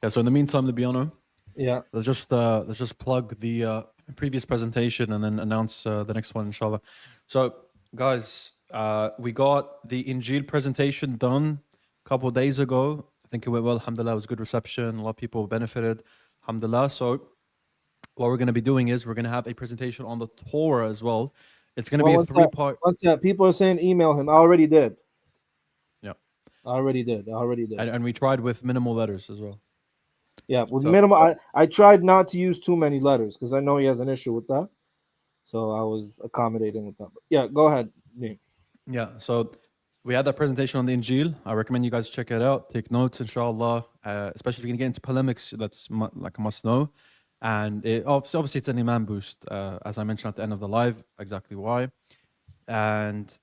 Yeah. So in the meantime, Libiano, Yeah. let's just plug the previous presentation and then announce the next one, inshallah. So, guys, we got the Injil presentation done a couple of days ago. I think it went well. Alhamdulillah, it was a good reception. A lot of people benefited. Alhamdulillah. So, what we're going to be doing is we're going to have a presentation on the Torah as well. It's going to be a three-part. Once that people are saying email him, I already did. Yeah. I already did. And we tried with minimal letters as well. Yeah, with So- minimal. I tried not to use too many letters because I know he has an issue with that. So I was accommodating with that. But yeah, go ahead. Nick. Yeah, so we had that presentation on the Injil. I recommend you guys check it out. Take notes, inshallah. Especially if you're going to get into polemics, that's like a must know. And obviously, it's an Iman boost, as I mentioned at the end of the live, exactly why. And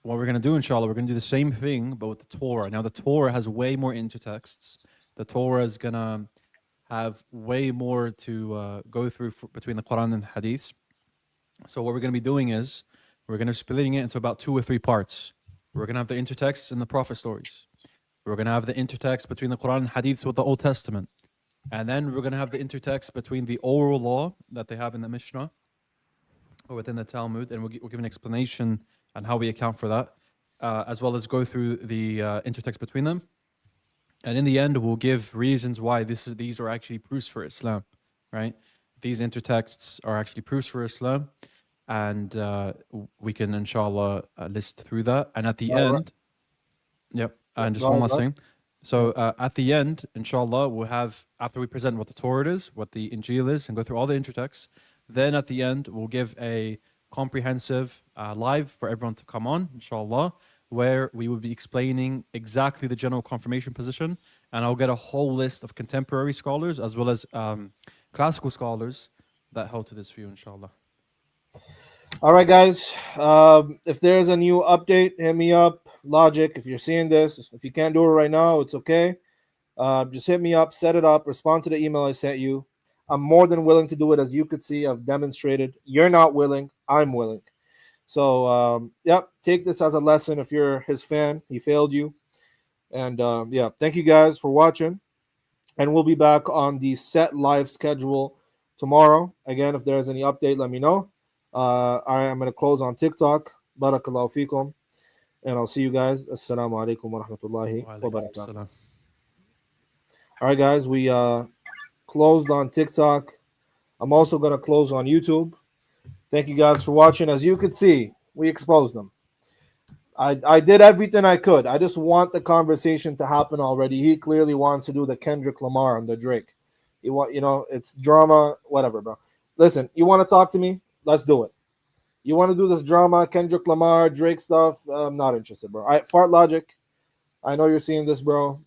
what we're going to do, inshallah, we're going to do the same thing, but with the Torah. Now, the Torah has way more intertexts. The Torah is going to have way more to go through between the Quran and Hadith. So what we're going to be doing is we're going to be splitting it into about 2 or 3 parts. We're going to have the intertexts and the prophet stories. We're going to have the intertext between the Quran and Hadiths with the Old Testament. And then we're going to have the intertext between the oral law that they have in the Mishnah or within the Talmud. And we'll give an explanation on how we account for that, as well as go through the intertext between them. And in the end, we'll give reasons why these are actually proofs for Islam, right? These intertexts are actually proofs for Islam. And we can, inshallah, list through that. And at the end, yep, and just one last thing. So at the end, inshallah, we'll have, after we present what the Torah is, what the Injil is, and go through all the intertexts, then at the end, we'll give a comprehensive live for everyone to come on, inshallah, where we will be explaining exactly the general confirmation position. And I'll get a whole list of contemporary scholars as well as classical scholars that hold to this view, inshallah. All right, guys. If there's a new update, hit me up. Logic, if you're seeing this, if you can't do it right now, it's okay. Just hit me up, set it up, respond to the email I sent you. I'm more than willing to do it. As you could see, I've demonstrated. You're not willing. I'm willing. So, yep, take this as a lesson. If you're his fan, he failed you. And yeah, thank you guys for watching. And we'll be back on the set live schedule tomorrow. Again, if there's any update, let me know. I am going to close on TikTok. Barakallahu fikum. And I'll see you guys. Assalamu alaikum wa rahmatullahi wa barakatuh. All right, guys, we closed on TikTok. I'm also going to close on YouTube. Thank you guys for watching. As you could see, we exposed them. I did everything I could. I just want the conversation to happen already. He clearly wants to do the Kendrick Lamar and the Drake. It's drama, whatever, bro. Listen, you want to talk to me? Let's do it. You want to do this drama, Kendrick Lamar, Drake stuff? I'm not interested, bro. All right, FartLogic, I know you're seeing this, bro.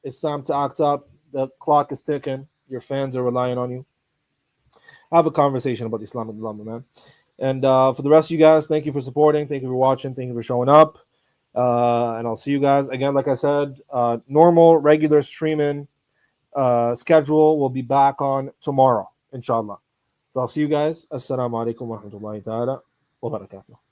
It's time to act up. The clock is ticking. Your fans are relying on you. Have a conversation about Islamic drama, man. And for the rest of you guys, thank you for supporting. Thank you for watching. Thank you for showing up. And I'll see you guys again. Like I said, normal, regular streaming schedule will be back on tomorrow, inshallah. So I'll see you guys. Assalamu alaikum wa rahmatullahi ta'ala wa barakatuh.